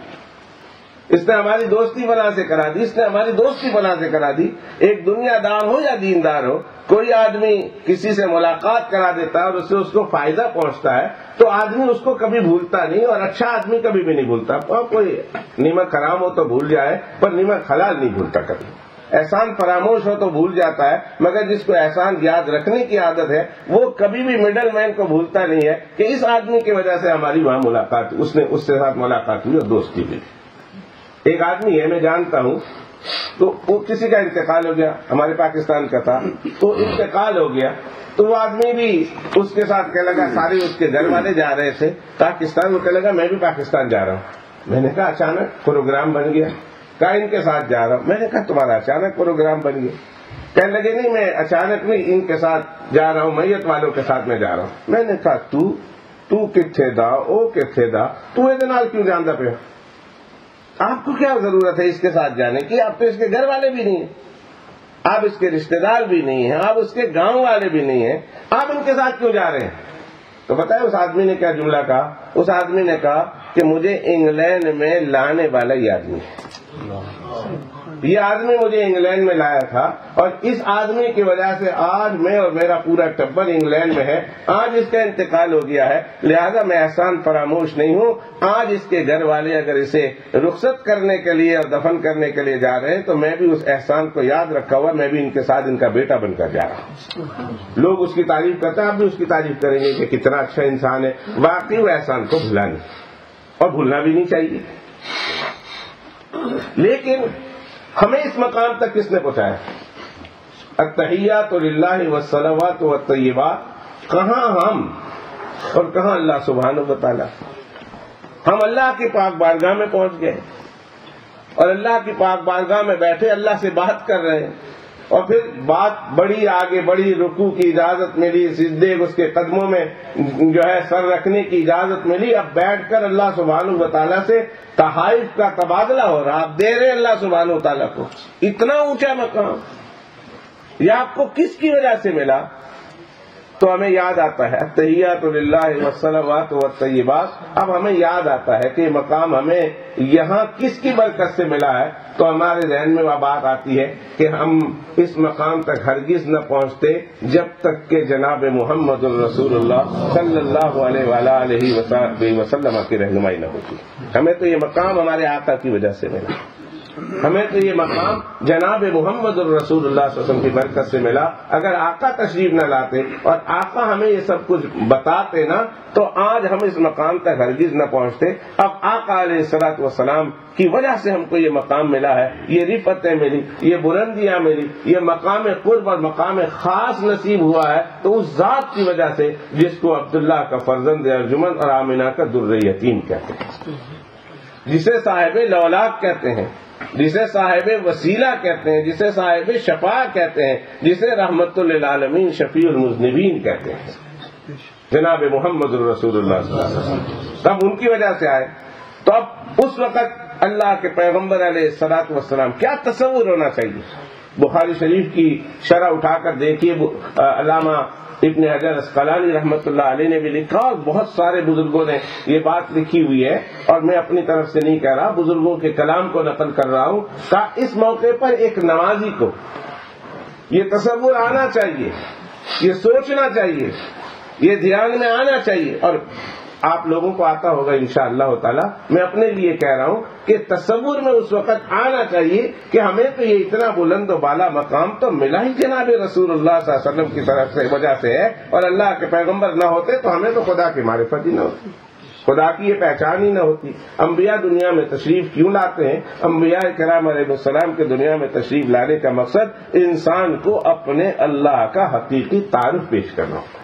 اس نے ہماری دوستی فلاں سے کرا دی، اس نے ہماری دوستی فلاں سے کرا دی۔ ایک دنیا دار ہو یا دیندار ہو، کوئی آدمی کسی سے ملاقات کرا دیتا ہے اور اس سے اس کو فائدہ پہنچتا ہے تو آدمی اس کو کبھی بھولتا نہیں، اور اچھا آدمی کبھی بھی نہیں بھولتا۔ کوئی نمک حرام ہو تو بھول جائے پر نمک حلال نہیں بھولتا کبھی۔ احسان فراموش ہو تو بھول جاتا ہے، مگر جس کو احسان یاد رکھنے کی عادت ہے وہ کبھی بھی مڈل مین کو بھولتا نہیں ہے کہ اس آدمی کی وجہ سے ہماری وہاں ملاقات، اس نے اس کے ساتھ ملاقات ہوئی اور دوستی بھی۔ ایک آدمی ہے میں جانتا ہوں، تو وہ کسی کا انتقال ہو گیا، ہمارے پاکستان کا تھا، تو انتقال ہو گیا تو وہ آدمی بھی اس کے ساتھ کہنے لگا، سارے اس کے گھر والے جا رہے تھے پاکستان، وہ کہنے لگا میں بھی پاکستان جا رہا ہوں۔ میں نے کہا اچانک پروگرام بن گیا؟ کہا ان کے ساتھ جا رہا ہوں۔ میں نے کہا تمہارا اچانک پروگرام بن گیا؟ کہنے لگے نہیں میں اچانک نہیں، ان کے ساتھ جا رہا ہوں، میت والوں کے ساتھ میں جا رہا ہوں۔ میں نے کہا تو کتھے دا او کتھے دا، تو یہ نال کیوں جاندا پیا؟ آپ کو کیا ضرورت ہے اس کے ساتھ جانے کی؟ آپ تو اس کے گھر والے بھی نہیں ہیں، آپ اس کے رشتہ دار بھی نہیں ہیں، آپ اس کے گاؤں والے بھی نہیں ہیں، آپ ان کے ساتھ کیوں جا رہے ہیں؟ تو بتائیں اس آدمی نے کیا جملہ کہا؟ اس آدمی نے کہا کہ مجھے انگلینڈ میں لانے والا یہ آدمی ہے، یہ آدمی مجھے انگلینڈ میں لایا تھا، اور اس آدمی کی وجہ سے آج میں اور میرا پورا ٹبر انگلینڈ میں ہے، آج اس کا انتقال ہو گیا ہے، لہذا میں احسان فراموش نہیں ہوں۔ آج اس کے گھر والے اگر اسے رخصت کرنے کے لیے اور دفن کرنے کے لیے جا رہے ہیں تو میں بھی اس احسان کو یاد رکھا ہوا، میں بھی ان کے ساتھ ان کا بیٹا بن کر جا رہا ہوں۔ لوگ اس کی تعریف کرتے ہیں، آپ بھی اس کی تعریف کریں گے کہ کتنا اچھا انسان ہے۔ واقعی وہ احسان کو بھلا نہیں، اور بھولنا بھی نہیں چاہیے۔ لیکن ہمیں اس مقام تک کس نے پہنچایا؟ التحیات للہ والصلوات والطیبات۔ کہاں ہم اور کہاں اللہ سبحانہ و تعالیٰ؟ ہم اللہ کی پاک بارگاہ میں پہنچ گئے اور اللہ کی پاک بارگاہ میں بیٹھے اللہ سے بات کر رہے ہیں، اور پھر بات بڑی آگے بڑی، رکوع کی اجازت ملی، سجدے اس کے قدموں میں جو ہے سر رکھنے کی اجازت ملی، اب بیٹھ کر اللہ سبحانہ و تعالیٰ سے تحائف کا تبادلہ ہو رہا، آپ دے رہے اللہ سبحانہ و تعالیٰ کو اتنا اونچا مقام، یہ آپ کو کس کی وجہ سے ملا؟ تو ہمیں یاد آتا ہے التحیات للہ والصلوات والطیبات، اب ہمیں یاد آتا ہے کہ یہ مقام ہمیں یہاں کس کی برکت سے ملا ہے، تو ہمارے ذہن میں وہ بات آتی ہے کہ ہم اس مقام تک ہرگز نہ پہنچتے جب تک کہ جناب محمد الرسول اللہ صلی اللہ علیہ وسلم کی رہنمائی نہ ہوتی۔ ہمیں تو یہ مقام ہمارے آقا کی وجہ سے ملا، ہمیں تو یہ مقام جناب محمد الرسول اللہ صلی اللہ علیہ وسلم کی برکت سے ملا۔ اگر آقا تشریف نہ لاتے اور آقا ہمیں یہ سب کچھ بتاتے نا، تو آج ہم اس مقام تک ہرگز نہ پہنچتے۔ اب آقا علیہ الصلوۃ والسلام کی وجہ سے ہم کو یہ مقام ملا ہے، یہ رفعتیں ملی، یہ بلندیاں ملی، یہ مقام قرب اور مقام خاص نصیب ہوا ہے، تو اس ذات کی وجہ سے جس کو عبداللہ کا فرزند ارجمند اور آمنہ کا در یتیم کہتے ہیں، جسے صاحب لولاک کہتے ہیں، جسے صاحب وسیلہ کہتے ہیں، جسے صاحب شفاعت کہتے ہیں، جسے رحمت للعالمین شفیع المذنبین کہتے ہیں، جناب محمد الرسول اللہ صلی اللہ علیہ وسلم۔ تب ان کی وجہ سے آئے، تو اب اس وقت اللہ کے پیغمبر علیہ الصلوۃ والسلام کیا تصور ہونا چاہیے؟ بخاری شریف کی شرح اٹھا کر دیکھیے، علامہ ابن حجر اسقلانی رحمۃ اللہ علیہ نے بھی لکھا، اور بہت سارے بزرگوں نے یہ بات لکھی ہوئی ہے، اور میں اپنی طرف سے نہیں کہہ رہا، بزرگوں کے کلام کو نقل کر رہا ہوں، کہ اس موقع پر ایک نمازی کو یہ تصور آنا چاہیے، یہ سوچنا چاہیے، یہ دھیان میں آنا چاہیے، اور آپ لوگوں کو آتا ہوگا انشاءاللہ تعالی، میں اپنے لیے کہہ رہا ہوں کہ تصور میں اس وقت آنا چاہیے کہ ہمیں تو یہ اتنا بلند و بالا مقام تو ملا ہی جناب رسول اللہ صلی اللہ علیہ وسلم کی طرف سے وجہ سے ہے، اور اللہ کے پیغمبر نہ ہوتے تو ہمیں تو خدا کی معرفت ہی نہ ہوتی، خدا کی یہ پہچان ہی نہ ہوتی۔ انبیاء دنیا میں تشریف کیوں لاتے ہیں؟ انبیاء کرام علیہ السلام کے دنیا میں تشریف لانے کا مقصد انسان کو اپنے اللہ کا حقیقی تعارف پیش کرنا ہوتا ہے،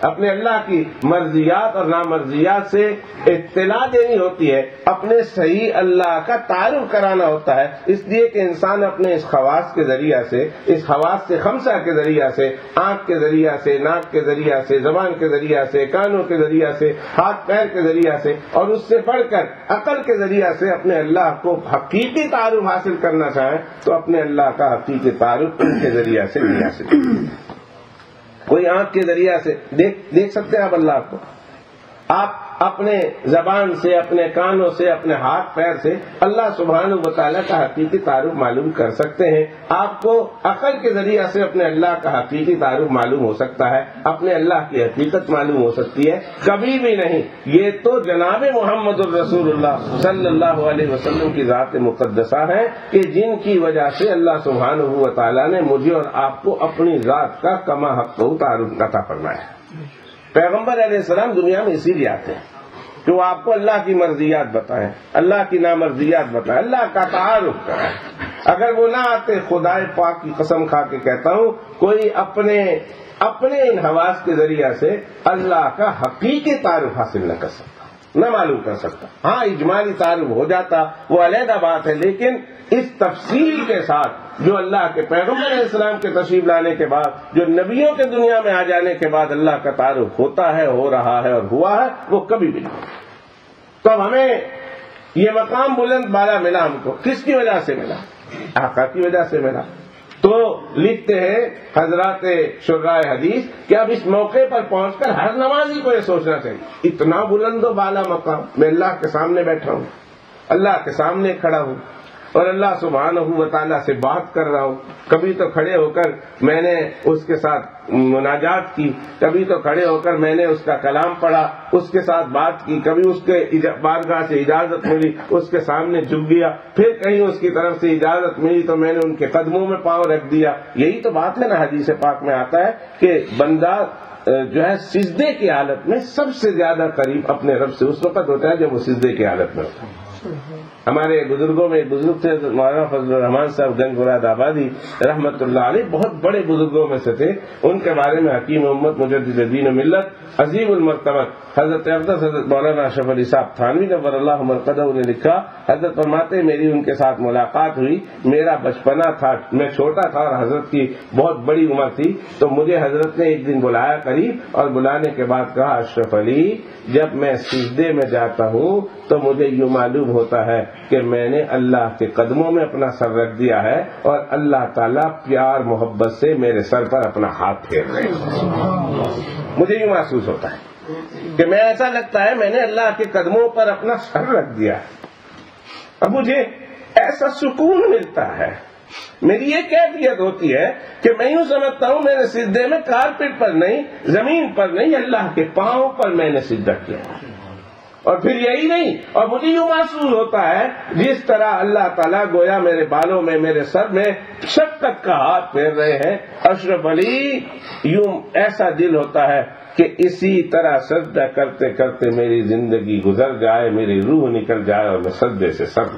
اپنے اللہ کی مرضیات اور نامرضیات سے اطلاع دینی ہوتی ہے، اپنے صحیح اللہ کا تعارف کرانا ہوتا ہے، اس لیے کہ انسان اپنے اس خواص کے ذریعہ سے، اس حواس سے خمسہ کے ذریعہ سے، آنکھ کے ذریعہ سے، ناک کے ذریعہ سے، زبان کے ذریعہ سے، کانوں کے ذریعہ سے، ہاتھ پیر کے ذریعہ سے، اور اس سے بڑھ کر عقل کے ذریعہ سے اپنے اللہ کو حقیقی تعارف حاصل کرنا چاہیں تو اپنے اللہ کا حقیقی تعارف ان کے ذریعہ سے نہیں حاصل۔ کوئی آنکھ کے ذریعہ سے دیکھ سکتے ہیں آپ اللہ کو، آپ اپنے زبان سے، اپنے کانوں سے، اپنے ہاتھ پیر سے اللہ سبحانہ و تعالیٰ کا حقیقی تعارف معلوم کر سکتے ہیں۔ آپ کو عقل کے ذریعہ سے اپنے اللہ کا حقیقی تعارف معلوم ہو سکتا ہے، اپنے اللہ کی حقیقت معلوم ہو سکتی ہے، کبھی بھی نہیں۔ یہ تو جناب محمد الرسول اللہ صلی اللہ علیہ وسلم کی ذات مقدسہ ہے کہ جن کی وجہ سے اللہ سبحانہ و تعالیٰ نے مجھے اور آپ کو اپنی ذات کا کما حق تعارف عطا فرمایا۔ پیغمبر علیہ السلام دنیا میں اسی لیے آتے ہیں کہ وہ آپ کو اللہ کی مرضیات بتائیں، اللہ کی نامرضیات بتائیں، اللہ کا تعارف کرائیں۔ اگر وہ نہ آتے، خدائے پاک کی قسم کھا کے کہتا ہوں، کوئی اپنے ان حواس کے ذریعہ سے اللہ کا حقیقی تعارف حاصل نہ کر سکتا، نہ معلوم کر سکتا۔ ہاں اجمالی تعارف ہو جاتا، وہ علیحدہ بات ہے، لیکن اس تفصیل کے ساتھ جو اللہ کے پیغمبر علیہ السلام کے تشریف لانے کے بعد، جو نبیوں کے دنیا میں آ جانے کے بعد اللہ کا تعارف ہوتا ہے، ہو رہا ہے اور ہوا ہے، وہ کبھی بھی نہیں۔ تو اب ہمیں یہ مقام بلند بالا ملا، ہم کو کس کی وجہ سے ملا؟ آقا کی وجہ سے ملا۔ تو لکھتے ہیں حضرات شراء حدیث کہ اب اس موقع پر پہنچ کر ہر نمازی کو یہ سوچنا چاہیے، اتنا بلند و بالا مقام، میں اللہ کے سامنے بیٹھا ہوں، اللہ کے سامنے کھڑا ہوں، اور اللہ سبحانہ و تعالیٰ سے بات کر رہا ہوں۔ کبھی تو کھڑے ہو کر میں نے اس کے ساتھ مناجات کی، کبھی تو کھڑے ہو کر میں نے اس کا کلام پڑھا، اس کے ساتھ بات کی، کبھی اس کے بارگاہ سے اجازت ملی اس کے سامنے جھک گیا، پھر کہیں اس کی طرف سے اجازت ملی تو میں نے ان کے قدموں میں پاؤں رکھ دیا۔ یہی تو بات ہے نا، حدیث پاک میں آتا ہے کہ بندہ جو ہے سجدے کی حالت میں سب سے زیادہ قریب اپنے رب سے اس وقت ہوتا ہے جب وہ سجدے کی حالت میں ہوتا ہے۔ ہمارے بزرگوں میں بزرگ تھے مولانا فضل الرحمان صاحب گنج مراد آبادی رحمۃ اللہ علیہ، بہت بڑے بزرگوں میں سے تھے. ان کے بارے میں حکیم امت مجدد دین و ملت عظیم المرتبت حضرت اقدس حضرت مولانا اشرف علی صاحب تھانوی نور اللہ مرقدہ نے لکھا، حضرت فرماتے میری ان کے ساتھ ملاقات ہوئی، میرا بچپنا تھا، میں چھوٹا تھا اور حضرت کی بہت بڑی عمر تھی، تو مجھے حضرت نے ایک دن بلایا قریب اور بلانے کے بعد کہا اشرف علی جب میں سجدے میں جاتا ہوں تو مجھے یوں معلوم ہوتا ہے کہ میں نے اللہ کے قدموں میں اپنا سر رکھ دیا ہے اور اللہ تعالیٰ پیار محبت سے میرے سر پر اپنا ہاتھ پھیر رہے ہیں. مجھے یوں محسوس ہوتا ہے کہ میں ایسا لگتا ہے میں نے اللہ کے قدموں پر اپنا سر رکھ دیا. اب مجھے ایسا سکون ملتا ہے، میری یہ کیفیت ہوتی ہے کہ میں یوں سمجھتا ہوں میرے سجدے میں کارپیٹ پر نہیں، زمین پر نہیں، اللہ کے پاؤں پر میں نے سجدہ کیا. اور پھر یہی نہیں، اور مجھے یوں محسوس ہوتا ہے جس طرح اللہ تعالیٰ گویا میرے بالوں میں، میرے سر میں شفقت کا ہاتھ پھیر رہے ہیں. اشرف علی یوں ایسا دل ہوتا ہے کہ اسی طرح سجدہ کرتے کرتے میری زندگی گزر جائے، میری روح نکل جائے اور میں سجدے سے سر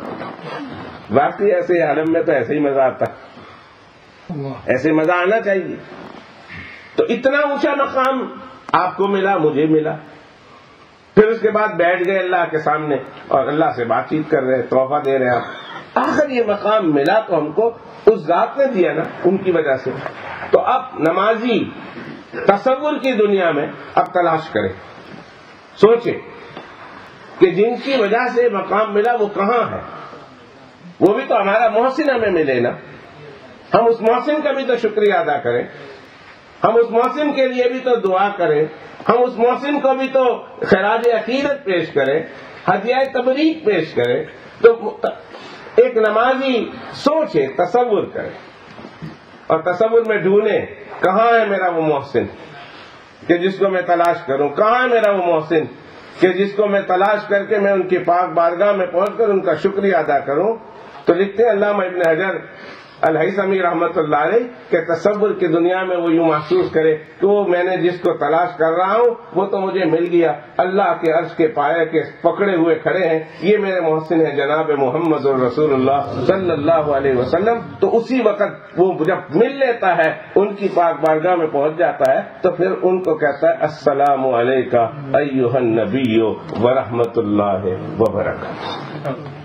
واقعی ایسے عالم میں تو ایسے ہی مزہ آتا، ایسے مزہ آنا چاہیے. تو اتنا اونچا مقام آپ کو ملا، مجھے ملا. پھر اس کے بعد بیٹھ گئے اللہ کے سامنے اور اللہ سے بات چیت کر رہے، تحفہ دے رہے. آپ آخر یہ مقام ملا تو ہم کو اس ذات نے دیا نا، ان کی وجہ سے. تو اب نمازی تصور کی دنیا میں اب تلاش کرے، سوچے کہ جن کی وجہ سے مقام ملا وہ کہاں ہے. وہ بھی تو ہمارا محسن ہمیں ملے نا، ہم اس محسن کا بھی تو شکریہ ادا کریں، ہم اس محسن کے لیے بھی تو دعا کریں، ہم اس محسن کو بھی تو خراج عقیدت پیش کریں، ہدیہ تبریک پیش کریں. تو ایک نمازی سوچے، تصور کرے اور تصور میں ڈھونڈے کہاں ہے میرا وہ محسن کہ جس کو میں تلاش کروں، کہاں ہے میرا وہ محسن کہ جس کو میں تلاش کر کے میں ان کی پاک بارگاہ میں پہنچ کر ان کا شکریہ ادا کروں. تو لکھتے ہیں علامہ ابن حجر الہیثمی رحمۃ اللہ علیہ کہ تصور کی دنیا میں وہ یوں محسوس کرے کہ وہ میں نے جس کو تلاش کر رہا ہوں وہ تو مجھے مل گیا، اللہ کے عرش کے پائے کے پکڑے ہوئے کھڑے ہیں، یہ میرے محسن ہیں جناب محمد رسول اللہ صلی اللہ علیہ وسلم. تو اسی وقت وہ جب مل لیتا ہے، ان کی پاک بارگاہ میں پہنچ جاتا ہے، تو پھر ان کو کہتا ہے السلام علیکہ ایھا النبی ورحمۃ اللہ وبرکاتہ.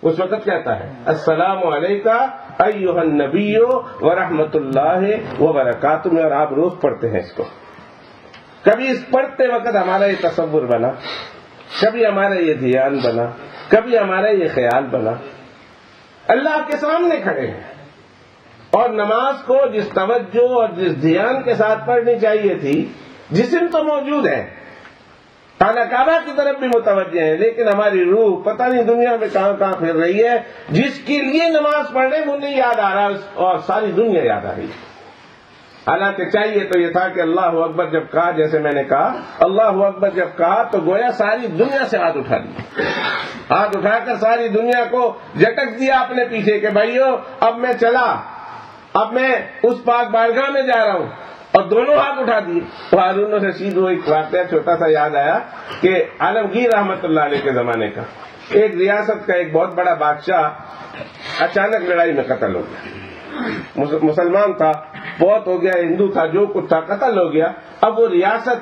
اس وقت کہتا ہے السلام علیکہ ایھا النبی ورحمۃ اللہ وبرکاتہ. اور آپ روز پڑھتے ہیں اس کو. کبھی اس پڑھتے وقت ہمارا یہ تصور بنا، کبھی ہمارا یہ دھیان بنا، کبھی ہمارا یہ خیال بنا. اللہ کے سامنے کھڑے ہیں اور نماز کو جس توجہ اور جس دھیان کے ساتھ پڑھنی چاہیے تھی، جسم تو موجود ہے، خانہ کعبہ کی طرف بھی متوجہ ہیں، لیکن ہماری روح پتہ نہیں دنیا میں کہاں کہاں پھر رہی ہے. جس کے لیے نماز پڑھنے وہ نہیں یاد آ رہا اور ساری دنیا یاد آ رہی ہے. حالانکہ چاہیے تو یہ تھا کہ اللہ اکبر جب کہا، جیسے میں نے کہا اللہ اکبر جب کہا تو گویا ساری دنیا سے ہاتھ اٹھا لیا، ہاتھ اٹھا کر ساری دنیا کو جھٹک دیا اپنے پیچھے کہ بھائیو اب میں چلا، اب میں اس پاک بارگاہ میں جا رہا ہوں. اور دونوں ہاتھ اٹھا دیے. تو ہارون الرشید وہ ایک واقعہ چھوٹا سا یاد آیا کہ عالمگیر رحمت اللہ علیہ کے زمانے کا ایک ریاست کا ایک بہت بڑا بادشاہ اچانک لڑائی میں قتل ہو گیا. مسلمان تھا، بہت ہو گیا، ہندو تھا، جو کچھ تھا قتل ہو گیا. اب وہ ریاست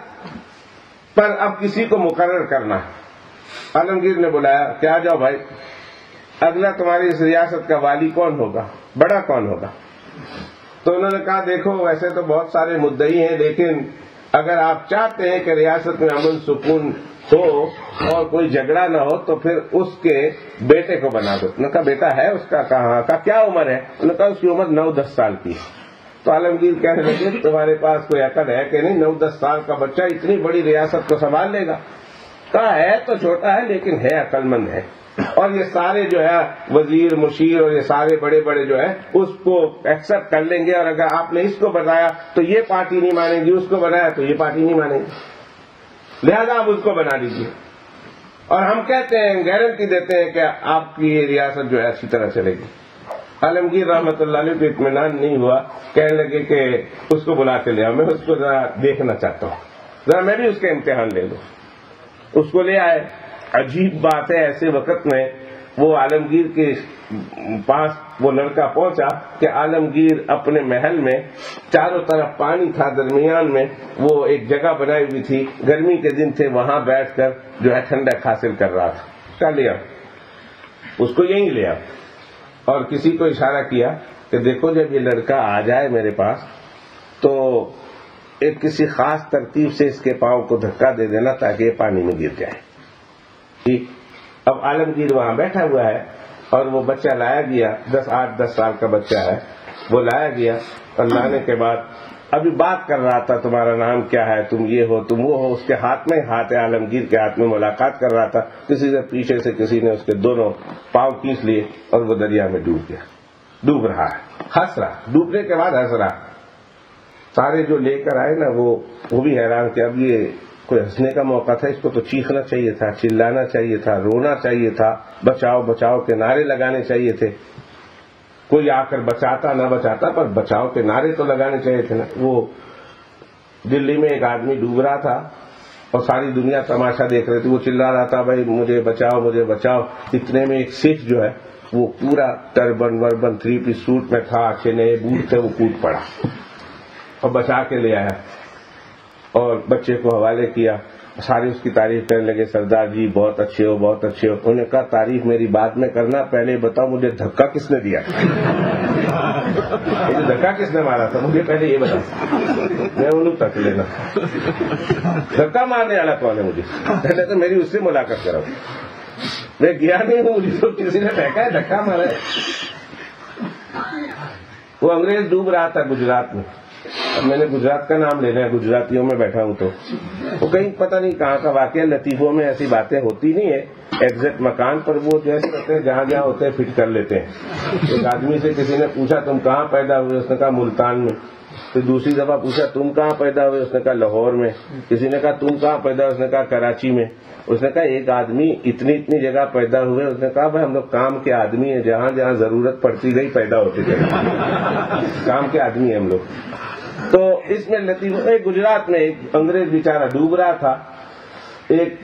پر اب کسی کو مقرر کرنا ہے. عالمگیر نے بلایا کہ آ جاؤ بھائی، اگلا تمہاری اس ریاست کا والی کون ہوگا، بڑا کون ہوگا. تو انہوں نے کہا دیکھو ویسے تو بہت سارے مدعی ہیں، لیکن اگر آپ چاہتے ہیں کہ ریاست میں امن سکون ہو اور کوئی جھگڑا نہ ہو تو پھر اس کے بیٹے کو بنا دو. انہوں نے کہا بیٹا ہے اس کا؟ کہاں کا کیا عمر ہے؟ انہوں نے کہا اس کی عمر 9-10 سال کی. تو عالمگیر کہنے لگے تمہارے پاس کوئی عقل ہے کہ نہیں، 9-10 سال کا بچہ اتنی بڑی ریاست کو سنبھال لے گا؟ کہا ہے تو چھوٹا ہے لیکن ہے عقل مند ہے، اور یہ سارے جو ہے وزیر مشیر اور یہ سارے بڑے بڑے جو ہے اس کو ایکسپٹ کر لیں گے، اور اگر آپ نے اس کو بتایا تو یہ پارٹی نہیں مانے گی، اس کو بنایا تو یہ پارٹی نہیں مانے گی، لہذا آپ اس کو بنا دیجیے. اور ہم کہتے ہیں، گارنٹی دیتے ہیں کہ آپ کی یہ ریاست جو ہے اچھی طرح چلے گی. عالمگیر رحمت اللہ علیہ کو اطمینان نہیں ہوا، کہنے لگے کہ اس کو بلا کے لے آؤ، میں اس کو ذرا دیکھنا چاہتا ہوں، ذرا میں بھی اس کا امتحان لے لوں. اس کو لے آئے. عجیب بات ہے ایسے وقت میں وہ عالمگیر کے پاس وہ لڑکا پہنچا کہ عالمگیر اپنے محل میں چاروں طرف پانی تھا، درمیان میں وہ ایک جگہ بنائی ہوئی تھی، گرمی کے دن تھے، وہاں بیٹھ کر جو ہے ٹھنڈک حاصل کر رہا تھا. کیا لیا اس کو یہیں لیا اور کسی کو اشارہ کیا کہ دیکھو جب یہ لڑکا آ جائے میرے پاس تو ایک کسی خاص ترتیب سے اس کے پاؤں کو دھکا دے دینا تاکہ یہ پانی میں گر جائے. ٹھیک. اب عالمگیر وہاں بیٹھا ہوا ہے اور وہ بچہ لایا گیا، 8-10 سال کا بچہ ہے، وہ لایا گیا اور لانے کے بعد ابھی بات کر رہا تھا تمہارا نام کیا ہے، تم یہ ہو تم وہ ہو. اس کے ہاتھ میں عالمگیر کے ہاتھ میں ملاقات کر رہا تھا. کسی سے پیچھے سے کسی نے اس کے دونوں پاؤں کھینچ لیے اور وہ دریا میں ڈوب گیا. ڈوب رہا ہے، ہنس رہا، ڈوبنے کے بعد ہنس رہا. سارے جو لے کر آئے نا وہ بھی حیران کہ اب یہ کوئی ہنسنے کا موقع تھا، اس کو تو چیخنا چاہیے تھا، چلانا چاہیے تھا، رونا چاہیے تھا، بچاؤ بچاؤ کے نعرے لگانے چاہیے تھے. کوئی آ کر بچاتا نہ بچاتا پر بچاؤ کے نعرے تو لگانے چاہیے تھے نا. وہ دلی میں ایک آدمی ڈوب رہا تھا اور ساری دنیا تماشا دیکھ رہی تھی. وہ چلا رہا تھا بھائی مجھے بچاؤ مجھے بچاؤ. اتنے میں ایک سکھ جو ہے وہ پورا ٹربن وربن 3 پیس سوٹ میں تھا، اچھے نئے بوٹ تھے، وہ کود پڑا اور بچا کے لے آیا اور بچے کو حوالے کیا. سارے اس کی تعریف کرنے لگے، سردار جی بہت اچھے ہو بہت اچھے ہو. انہوں نے کہا تعریف میری بعد میں کرنا، پہلے بتاؤ مجھے دھکا کس نے دیا، مجھے دھکا کس نے مارا تھا، مجھے پہلے یہ بتا، میں انہوں تک لینا. دھکا مارنے والا کون ہے؟ مجھے پہلے تو میری اس سے ملاقات کراؤ. میں گیا نہیں ہوں، مجھے تو کسی نے پھینکا ہے، دھکا مارا ہے. وہ انگریز ڈوب رہا تھا گجرات میں. اب میں نے گجرات کا نام لینا ہے، گجراتیوں میں بیٹھا ہوں تو وہ کہیں پتہ نہیں کہاں کا واقعہ. لطیفوں میں ایسی باتیں ہوتی نہیں ہے ایگزیکٹ مکان پر، وہ جیسے ہوتے ہیں جہاں جہاں ہوتے ہیں فٹ کر لیتے ہیں. ایک آدمی سے کسی نے پوچھا تم کہاں پیدا ہوئے، اس نے کہا ملتان میں. پھر دوسری دفعہ پوچھا تم کہاں پیدا ہوئے، اس نے کہا لاہور میں. کسی نے کہا تم کہاں پیدا ہوئے، اس نے کہا کراچی میں. اس نے کہا ایک آدمی اتنی جگہ پیدا ہوئے. اس نے کہا بھائی ہم لوگ کام کے آدمی ہیں، جہاں جہاں ضرورت پڑتی گئی پیدا ہوتے گئے، کام کے آدمی ہیں ہم لوگ. تو اس میں لطیف گجرات میں ایک انگریز بیچارہ ڈوب رہا تھا. ایک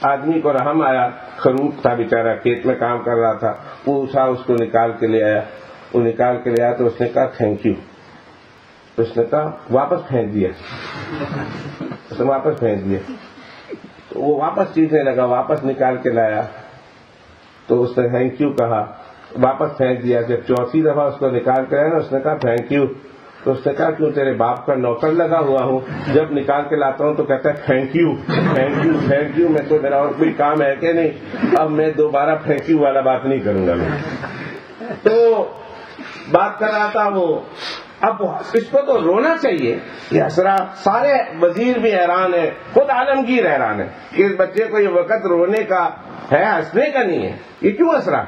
آدمی کو رحم آیا، خروٹ تھا بیچارہ، کھیت میں کام کر رہا تھا. وہ اٹھا اس کو نکال کے لے آیا. وہ نکال کے لے آیا تو اس نے کہا تھینک یو. اس نے کہا واپس پھینک دیا. اس نے واپس پھینک دیا. وہ واپس چیخنے لگا، واپس نکال کے لایا تو اس نے تھینک یو کہا، واپس پھینک دیا. جب چوتھی دفعہ اس کو نکال کے لایا نا، اس نے کہا تھینک یو. تو اس نے کہا کیوں تیرے باپ کا نوکر لگا ہوا ہوں، جب نکال کے لاتا ہوں تو کہتا ہے thank you thank you thank you. میں تو میرا اور کوئی کام ہے کہ نہیں، اب میں دوبارہ تھینک یو والا بات نہیں کروں گا. میں تو بات کر رہا تھا وہ. اب اس کو تو رونا چاہیے. یہ ہنسرا، سارے وزیر بھی حیران ہیں، خود عالمگیر حیران ہے کہ اس بچے کو یہ وقت رونے کا ہے، ہنسنے کا نہیں ہے. یہ کیوں ہنس رہا؟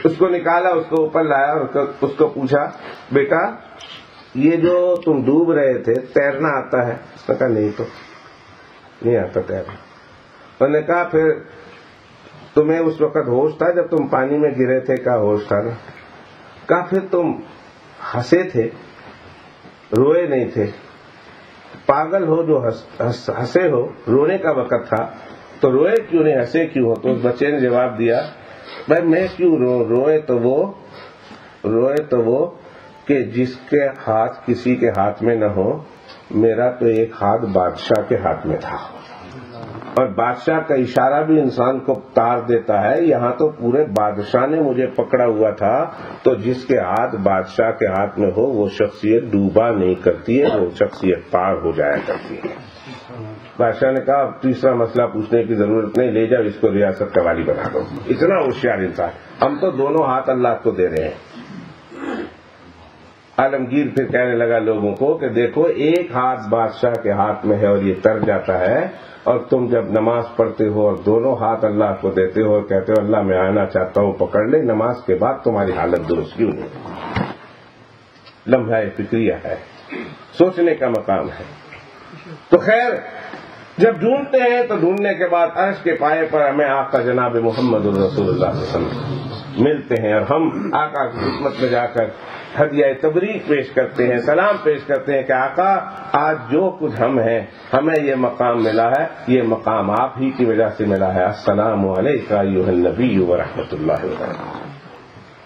اس کو نکالا، اس کو اوپر لایا اور اس کو پوچھا بیٹا یہ جو تم ڈوب رہے تھے تیرنا آتا ہے؟ اس نے کہا نہیں تو نہیں آتا تیرنا. انہوں نے کہا پھر تمہیں اس وقت ہوش تھا جب تم پانی میں گرے تھے؟ کہا ہوش تھا نا. کہا پھر تم ہنسے تھے، روئے نہیں تھے؟ پاگل ہو جو ہنسے ہو، رونے کا وقت تھا تو روئے کیوں نہیں، ہنسے کیوں ہو؟ تو اس بچے نے جواب دیا بھائی میں کیوں روئے تو وہ کہ جس کے ہاتھ کسی کے ہاتھ میں نہ ہو. میرا تو ایک ہاتھ بادشاہ کے ہاتھ میں تھا، اور بادشاہ کا اشارہ بھی انسان کو تار دیتا ہے. یہاں تو پورے بادشاہ نے مجھے پکڑا ہوا تھا. تو جس کے ہاتھ بادشاہ کے ہاتھ میں ہو وہ شخصیت ڈوبا نہیں کرتی ہے، وہ شخصیت پار ہو جایا کرتی ہے. بادشاہ نے کہا تیسرا مسئلہ پوچھنے کی ضرورت نہیں، لے جاؤ اس کو ریاست کا والی بنا دو. اتنا ہوشیار انسان. ہم تو دونوں ہاتھ اللہ کو دے رہے ہیں. عالمگیر پھر کہنے لگا لوگوں کو کہ دیکھو ایک ہاتھ بادشاہ کے ہاتھ میں ہے اور یہ تر جاتا ہے، اور تم جب نماز پڑھتے ہو اور دونوں ہاتھ اللہ کو دیتے ہو اور کہتے ہو اللہ میں آنا چاہتا ہوں پکڑ لے، نماز کے بعد تمہاری حالت درست کیوں نہیں؟ لمحہ فکریہ ہے، سوچنے کا مقام ہے. تو خیر جب ڈھونڈتے ہیں تو ڈھونڈنے کے بعد عرش کے پائے پر ہمیں آقا جناب محمد الرسول اللہ صلی اللہ علیہ وسلم ملتے ہیں، اور ہم آقا کی خدمت میں جا کر ہدیہ تبریک پیش کرتے ہیں، سلام پیش کرتے ہیں کہ آقا آج جو کچھ ہم ہیں، ہمیں یہ مقام ملا ہے، یہ مقام آپ ہی کی وجہ سے ملا ہے۔ السلام علیکم ایھا النبی ورحمۃ اللہ وبرکاتہ۔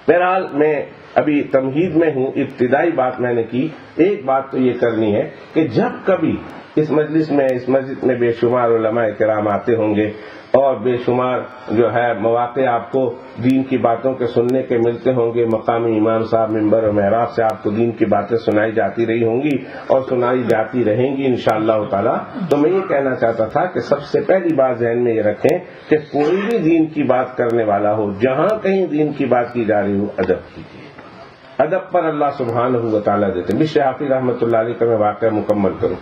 بہرحال میں ابھی تمہید میں ہوں، ابتدائی بات میں نے کی۔ ایک بات تو یہ کرنی ہے کہ جب کبھی اس مجلس میں، اس مسجد میں بے شمار علماء کرام آتے ہوں گے اور بے شمار جو ہے مواقع آپ کو دین کی باتوں کے سننے کے ملتے ہوں گے، مقامی امام صاحب منبر و محراب سے آپ کو دین کی باتیں سنائی جاتی رہی ہوں گی اور سنائی جاتی رہیں گی انشاءاللہ تعالی، تو میں یہ کہنا چاہتا تھا کہ سب سے پہلی بات ذہن میں یہ رکھیں کہ کوئی بھی دین کی بات کرنے والا ہو، جہاں کہیں دین کی بات کی جا رہی ہو، ادب کیجیے۔ ادب پر اللہ سبحانہ و تعالیٰ دیتے۔ بشر حافظ رحمۃ اللہ علیہ کا میں واقعہ مکمل کروں۔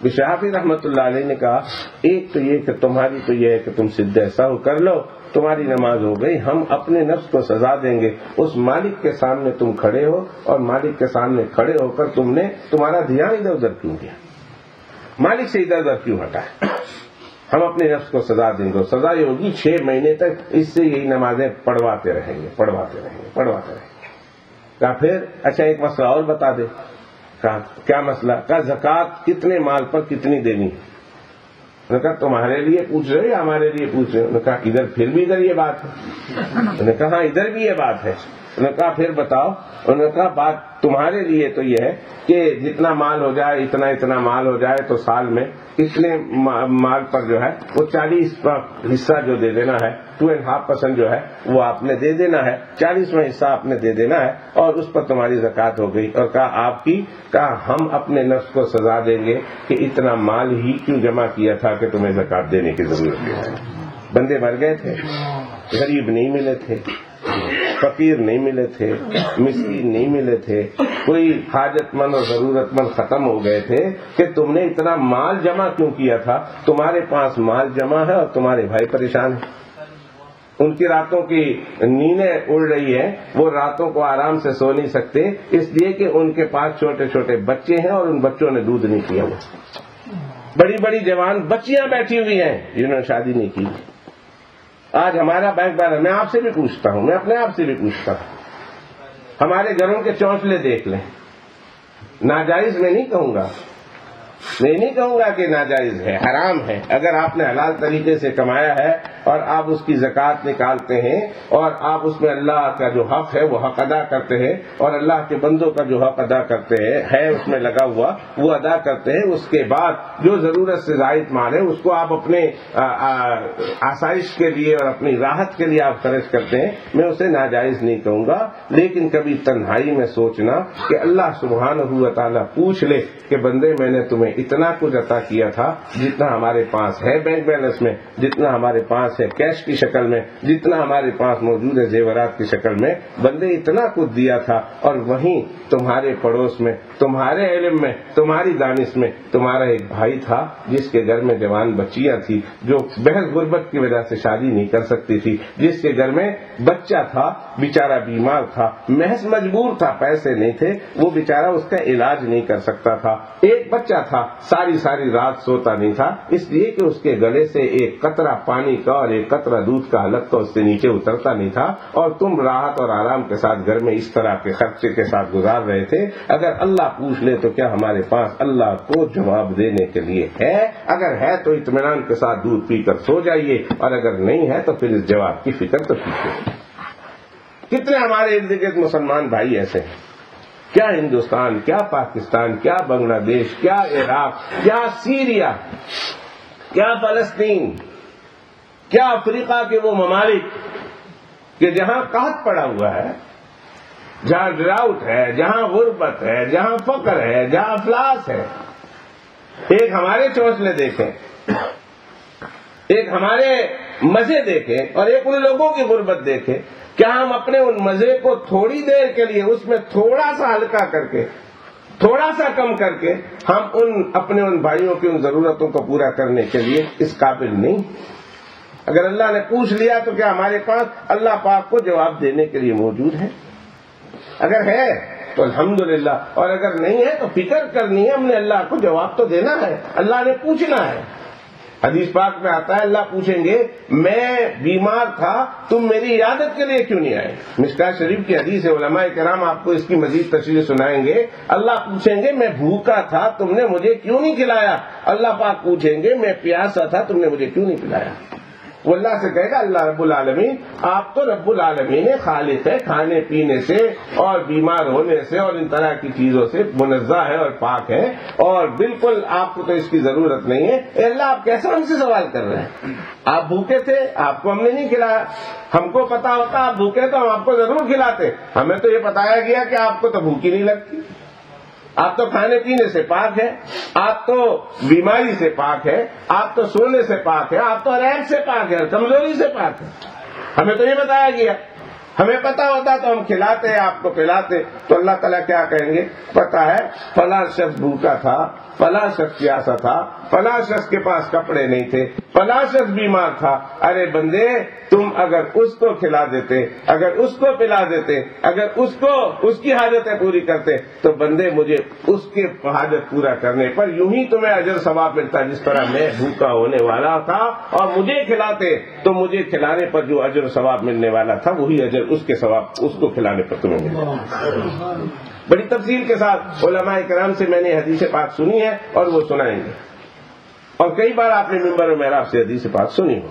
بشر حافظ رحمۃ اللہ علیہ نے کہا، ایک تو یہ کہ تمہاری تو یہ ہے کہ تم سجدہ سہو کر لو، تمہاری نماز ہو گئی، ہم اپنے نفس کو سزا دیں گے۔ اس مالک کے سامنے تم کھڑے ہو اور مالک کے سامنے کھڑے ہو کر تم نے تمہارا دھیان ادھر ادھر کیوں دیا، مالک سے ادھر ادھر کیوں ہٹائے؟ ہم اپنے نفس کو سزا دیں گے، سزا یہ ہوگی 6 مہینے تک اس سے یہی نمازیں پڑھواتے رہیں گے۔ کہا پھر اچھا ایک مسئلہ اور بتا دے۔ کہا کیا مسئلہ؟ کہا زکوٰۃ کتنے مال پر کتنی دینی؟ انہوں نے کہا تمہارے لیے پوچھ رہے ہو یا ہمارے لیے پوچھ رہے ہو؟ انہوں نے کہا ادھر پھر بھی ادھر یہ بات ہے۔ انہوں نے کہا ہاں ادھر بھی یہ بات ہے۔ انہوں نے کہا پھر بتاؤ۔ انہوں نے کہا بات تمہارے لیے تو یہ ہے کہ جتنا مال ہو جائے، اتنا مال ہو جائے تو سال میں اتنے مال پر جو ہے وہ 40 حصہ جو دے دینا ہے، 2.5% جو ہے وہ آپ نے دے دینا ہے، 40واں حصہ آپ نے دے دینا ہے، اور اس پر تمہاری زکوٰۃ ہو گئی۔ اور کہا آپ کی؟ کہا ہم اپنے نفس کو سزا دیں گے کہ اتنا مال ہی کیوں جمع کیا تھا کہ تمہیں زکوٰۃ دینے کی ضرورت ہے۔ بندے مر گئے تھے، غریب نہیں ملے تھے، فقیر نہیں ملے تھے، مسکین نہیں ملے تھے، کوئی حاجت مند اور ضرورت مند ختم ہو گئے تھے کہ تم نے اتنا مال جمع کیوں کیا تھا؟ تمہارے پاس مال جمع ہے اور تمہارے بھائی پریشان ہیں، ان کی راتوں کی نیندیں اڑ رہی ہیں، وہ راتوں کو آرام سے سو نہیں سکتے اس لیے کہ ان کے پاس چھوٹے چھوٹے بچے ہیں اور ان بچوں نے دودھ نہیں پیا ہوا، بڑی بڑی جوان بچیاں بیٹھی ہوئی ہیں جنہوں نے شادی نہیں کی۔ آج ہمارا بینک بیلنس، میں آپ سے بھی پوچھتا ہوں، میں اپنے آپ سے بھی پوچھتا ہوں، ہمارے گھروں کے چونچلے دیکھ لیں، ناجائز میں نہیں کہوں گا، میں نہیں کہوں گا کہ ناجائز ہے، حرام ہے۔ اگر آپ نے حلال طریقے سے کمایا ہے اور آپ اس کی زکوٰۃ نکالتے ہیں اور آپ اس میں اللہ کا جو حق ہے وہ حق ادا کرتے ہیں اور اللہ کے بندوں کا جو حق ادا کرتے ہیں ہے اس میں لگا ہوا وہ ادا کرتے ہیں، اس کے بعد جو ضرورت سے زائد مال ہے اس کو آپ اپنے آسائش کے لیے اور اپنی راحت کے لیے آپ خرچ کرتے ہیں، میں اسے ناجائز نہیں کہوں گا۔ لیکن کبھی تنہائی میں سوچنا کہ اللہ سبحانہ و تعالیٰ پوچھ لے کہ بندے میں نے تمہیں اتنا کچھ عطا کیا تھا، جتنا ہمارے پاس ہے بینک بیلنس میں، جتنا ہمارے پاس ہے کیش کی شکل میں، جتنا ہمارے پاس موجود ہے زیورات کی شکل میں، بندے اتنا کچھ دیا تھا، اور وہیں تمہارے پڑوس میں، تمہارے علم میں، تمہاری دانش میں تمہارا ایک بھائی تھا جس کے گھر میں جوان بچیاں تھی جو محض غربت کی وجہ سے شادی نہیں کر سکتی تھی، جس کے گھر میں بچہ تھا بیچارہ بیمار تھا، محض مجبور تھا، پیسے نہیں تھے، وہ بیچارہ اس کا علاج نہیں کر سکتا تھا، ایک بچہ تھا ساری رات سوتا نہیں تھا اس لیے کہ اس کے گلے سے ایک قطرہ پانی کا اور ایک قطرہ دودھ کا حلق کا اس سے نیچے اترتا نہیں تھا، اور تم راحت اور آرام کے ساتھ گھر میں اس طرح کے خرچے کے ساتھ گزار رہے تھے۔ اگر اللہ پوچھ لے تو کیا ہمارے پاس اللہ کو جواب دینے کے لیے ہے؟ اگر ہے تو اطمینان کے ساتھ دودھ پی کر سو جائیے، اور اگر نہیں ہے تو پھر اس جواب کی فکر تو کیجیے۔ کتنے ہمارے ارد گرد مسلمان بھائی ایسے ہیں، کیا ہندوستان، کیا پاکستان، کیا بنگلہ دیش، کیا عراق، کیا سیریا، کیا فلسطین، کیا افریقہ کے وہ ممالک کہ جہاں قحط پڑا ہوا ہے، جہاں ڈراؤٹ ہے، جہاں غربت ہے، جہاں فقر ہے، جہاں افلاس ہے۔ ایک ہمارے چونچلے دیکھیں، ایک ہمارے مزے دیکھیں، اور ایک ان لوگوں کی غربت دیکھیں۔ کیا ہم اپنے ان مزے کو تھوڑی دیر کے لیے اس میں تھوڑا سا ہلکا کر کے، تھوڑا سا کم کر کے، ہم اپنے ان بھائیوں کی ان ضرورتوں کو پورا کرنے کے لیے اس قابل نہیں؟ اگر اللہ نے پوچھ لیا تو کیا ہمارے پاس اللہ پاک کو جواب دینے کے لیے موجود ہے؟ اگر ہے تو الحمدللہ، اور اگر نہیں ہے تو فکر کرنی ہے، ہم نے اللہ کو جواب تو دینا ہے، اللہ نے پوچھنا ہے۔ حدیث پاک میں آتا ہے اللہ پوچھیں گے میں بیمار تھا تم میری عیادت کے لیے کیوں نہیں آئے؟ مشکاۃ شریف کی حدیث ہے، علماء کرام آپ کو اس کی مزید تشریح سنائیں گے۔ اللہ پوچھیں گے میں بھوکا تھا تم نے مجھے کیوں نہیں کھلایا؟ اللہ پاک پوچھیں گے میں پیاسا تھا تم نے مجھے کیوں نہیں پلایا؟ وہ اللہ سے کہے گا اللہ رب العالمین آپ تو رب العالمین خالق ہے، کھانے پینے سے اور بیمار ہونے سے اور ان طرح کی چیزوں سے منزہ ہے اور پاک ہے، اور بالکل آپ کو تو اس کی ضرورت نہیں ہے۔ اے اللہ آپ کیسا ہم سے سوال کر رہے ہیں؟ آپ بھوکے تھے، آپ کو ہم نے نہیں کھلایا، ہم کو پتا ہوتا آپ بھوکے تو ہم آپ کو ضرور کھلاتے، ہمیں تو یہ بتایا گیا کہ آپ کو تو بھوک ہی نہیں لگتی، آپ تو کھانے پینے سے پاک ہے، آپ تو بیماری سے پاک ہے، آپ تو سونے سے پاک ہے، آپ تو عیب سے پاک ہے، کمزوری سے پاک ہے، ہمیں تو یہ بتایا گیا۔ ہمیں پتا ہوتا تو ہم کھلاتے آپ کو پلاتے۔ تو اللہ تعالیٰ کیا کہیں گے؟ پتا ہے فلاں شخص بھوکا تھا، فلاں شخص پیاسا تھا، فلاں شخص کے پاس کپڑے نہیں تھے، فلاں شخص بیمار تھا، ارے بندے تم اگر اس کو کھلا دیتے، اگر اس کو پلا دیتے، اگر اس کی حاجتیں پوری کرتے تو بندے مجھے اس کے حاجت پورا کرنے پر یوں ہی تمہیں اجر ثواب ملتا، جس طرح میں بھوکا ہونے والا تھا اور مجھے کھلاتے تو مجھے کھلانے پر جو اجر ثواب ملنے والا تھا وہی اجر اس کے ثواب اس کو کھلانے پر تمہیں ملے۔ بڑی تفصیل کے ساتھ علماء کرام سے میں نے حدیث پاک سنی ہے اور وہ سنائیں گے، اور کئی بار آپ نے منبر و محراب سے حدیث پاک سنی ہو۔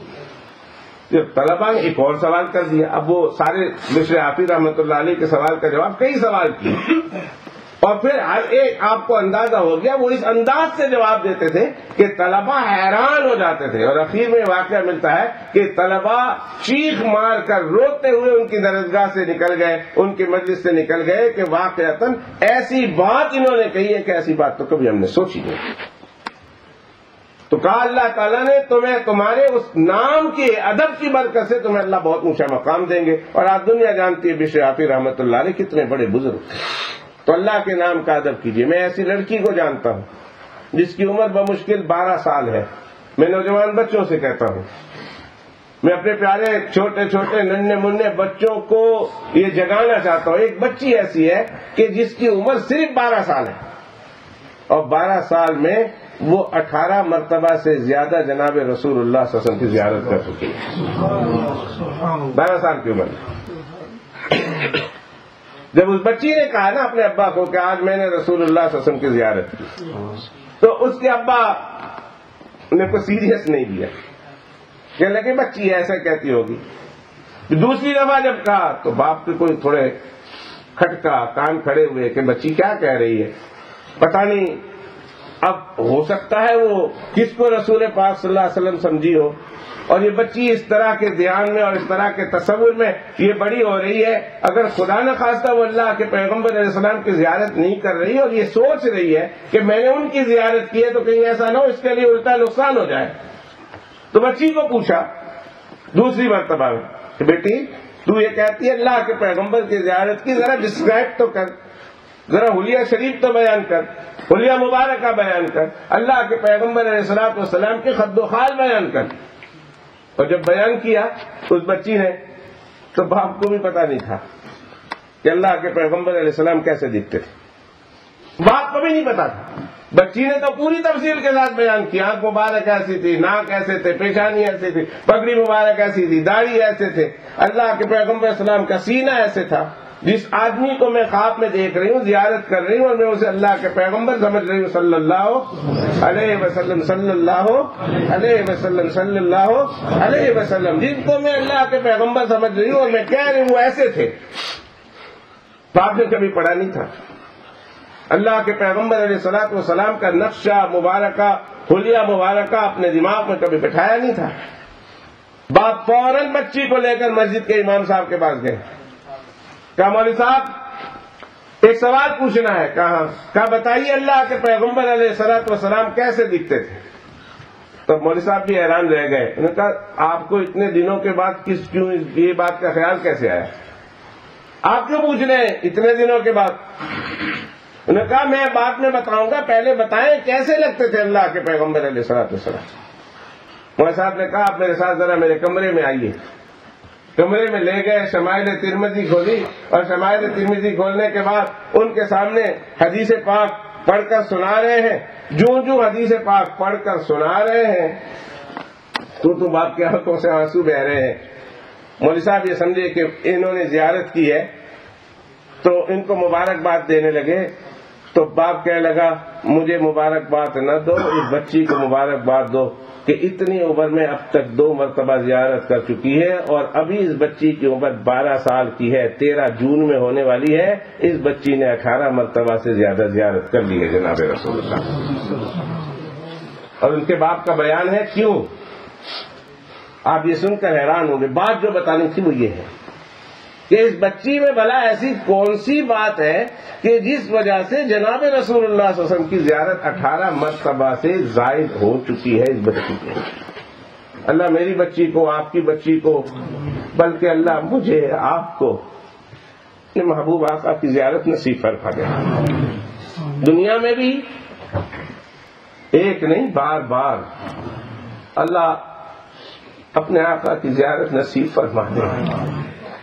جب طلباء نے ایک اور سوال کر دیا، اب وہ سارے مشر حافظ رحمۃ اللہ علیہ کے سوال کا جواب کئی سوال کیے، اور پھر ہر ایک آپ کو اندازہ ہو گیا وہ اس انداز سے جواب دیتے تھے کہ طلباء حیران ہو جاتے تھے، اور اخیر میں واقعہ ملتا ہے کہ طلباء چیخ مار کر روتے ہوئے ان کی درسگاہ سے نکل گئے، ان کی مجلس سے نکل گئے کہ واقعتاً ایسی بات انہوں نے کہی ہے کہ ایسی بات تو کبھی ہم نے سوچی نہیں۔ تو کہا اللہ تعالیٰ نے تمہیں تمہارے اس نام کے ادب کی برکت سے تمہیں اللہ بہت اونچا مقام دیں گے، اور آج دنیا جانتی ہے بشر حافظ رحمۃ اللہ علیہ کتنے بڑے بزرگ تھے۔ تو اللہ کے نام کا ادب کیجیے۔ میں ایسی لڑکی کو جانتا ہوں جس کی عمر بمشکل 12 سال ہے، میں نوجوان بچوں سے کہتا ہوں، میں اپنے پیارے چھوٹے چھوٹے ننھے منھے بچوں کو یہ جگانا چاہتا ہوں۔ ایک بچی ایسی ہے کہ جس کی عمر صرف 12 سال ہے، اور 12 سال میں وہ 18 مرتبہ سے زیادہ جناب رسول اللہ صلی اللہ علیہ وسلم کی زیارت کر چکی ہے 12 سال کی عمر میں۔ جب اس بچی نے کہا نا اپنے ابا کو کہ آج میں نے رسول اللہ صلی اللہ علیہ وسلم کی زیارت کی، تو اس کے ابا نے کوئی سیریس نہیں لیا، کہنے لگے بچی ایسا کہتی ہوگی۔ دوسری دفعہ جب کہا تو باپ کے کوئی تھوڑے کھٹکا، کان کھڑے ہوئے کہ بچی کیا کہہ رہی ہے، پتہ نہیں اب ہو سکتا ہے وہ کس کو رسول پاک صلی اللہ علیہ وسلم سمجھی ہو، اور یہ بچی اس طرح کے دھیان میں اور اس طرح کے تصور میں یہ بڑی ہو رہی ہے، اگر خدا نہ خواستہ وہ اللہ کے پیغمبر علیہ السلام کی زیارت نہیں کر رہی اور یہ سوچ رہی ہے کہ میں نے ان کی زیارت کی ہے تو کہیں ایسا نہ ہو اس کے لیے الٹا نقصان ہو جائے۔ تو بچی کو پوچھا دوسری مرتبہ میں کہ بیٹی تو یہ کہتی ہے اللہ کے پیغمبر کی زیارت کی، ذرا ڈسکرائب تو کر، ذرا حلیہ شریف تو بیان کر، حلیہ مبارکہ بیان کر، اللہ کے پیغمبر علیہ السلام کے خد و خال بیان کر۔ اور جب بیان کیا اس بچی نے تو باپ کو بھی پتا نہیں تھا کہ اللہ کے پیغمبر علیہ السلام کیسے دکھتے تھے، باپ کو بھی نہیں پتا تھا۔ بچی نے تو پوری تفصیل کے ساتھ بیان کیا، آنکھ مبارک ایسی تھی، ناک ایسے تھے، پیشانی ایسی تھی، پگڑی مبارک ایسی تھی، داڑھی ایسے تھے، اللہ کے پیغمبر علیہ السلام کا سینہ ایسے تھا۔ جس آدمی کو میں خواب میں دیکھ رہی ہوں، زیارت کر رہی ہوں، اور میں اسے اللہ کے پیغمبر سمجھ رہی ہوں صلی اللہ علیہ وسلم، صلی اللہ علیہ وسلم، صلی اللہ علیہ وسلم، جن کو میں اللہ کے پیغمبر سمجھ رہی ہوں اور میں کہہ رہی ہوں وہ ایسے تھے۔ باپ نے کبھی پڑھا نہیں تھا، اللہ کے پیغمبر علیہ الصلوۃ والسلام کا نقشہ مبارکہ، حلیہ مبارکہ اپنے دماغ میں کبھی بٹھایا نہیں تھا۔ باپ فوراً بچی کو لے کر مسجد کے امام صاحب کے پاس گئے، کہا مولوی صاحب ایک سوال پوچھنا ہے۔ کہا بتائیے اللہ کے پیغمبر علیہ الصلوۃ والسلام کیسے دکھتے تھے؟ تو مولوی صاحب بھی حیران رہ گئے، انہوں نے کہا آپ کو اتنے دنوں کے بعد کیوں یہ بات کا خیال کیسے آیا، آپ کیوں پوچھ رہے ہیں اتنے دنوں کے بعد؟ انہوں نے کہا میں بعد میں بتاؤں گا، پہلے بتائیں کیسے لگتے تھے اللہ کے پیغمبر علیہ الصلوۃ والسلام۔ مولوی صاحب نے کہا آپ میرے ساتھ ذرا میرے کمرے میں آئیے۔ کمرے میں لے گئے، شمائل ترمذی کھولی، اور شمائل ترمذی کھولنے کے بعد ان کے سامنے حدیث پاک پڑھ کر سنا رہے ہیں۔ جو حدیث پاک پڑھ کر سنا رہے ہیں تو باپ کے آنکھوں سے آنسو بہ رہے ہیں. مولوی صاحب یہ سمجھے کہ انہوں نے زیارت کی ہے تو ان کو مبارکباد دینے لگے. تو باپ کہنے لگا مجھے مبارکباد نہ دو، اس بچی کو مبارکباد دو کہ اتنی عمر میں اب تک 2 مرتبہ زیارت کر چکی ہے، اور ابھی اس بچی کی عمر 12 سال کی ہے، 13 جون میں ہونے والی ہے. اس بچی نے 18 مرتبہ سے زیادہ زیارت کر لی ہے جناب رسول اللہ. اور ان کے باپ کا بیان ہے کیوں. آپ یہ سن کر حیران ہوں گے. بات جو بتانی تھی وہ یہ ہے کہ اس بچی میں بھلا ایسی کون سی بات ہے کہ جس وجہ سے جناب رسول اللہ صلی اللہ علیہ وسلم کی زیارت 18 مرتبہ سے زائد ہو چکی ہے اس بچی کی. اللہ میری بچی کو، آپ کی بچی کو، بلکہ اللہ مجھے، آپ کو اپنے محبوب آقا کی زیارت نصیب فرما دے. دنیا میں بھی ایک نہیں بار بار اللہ اپنے آقا کی زیارت نصیب فرما دے.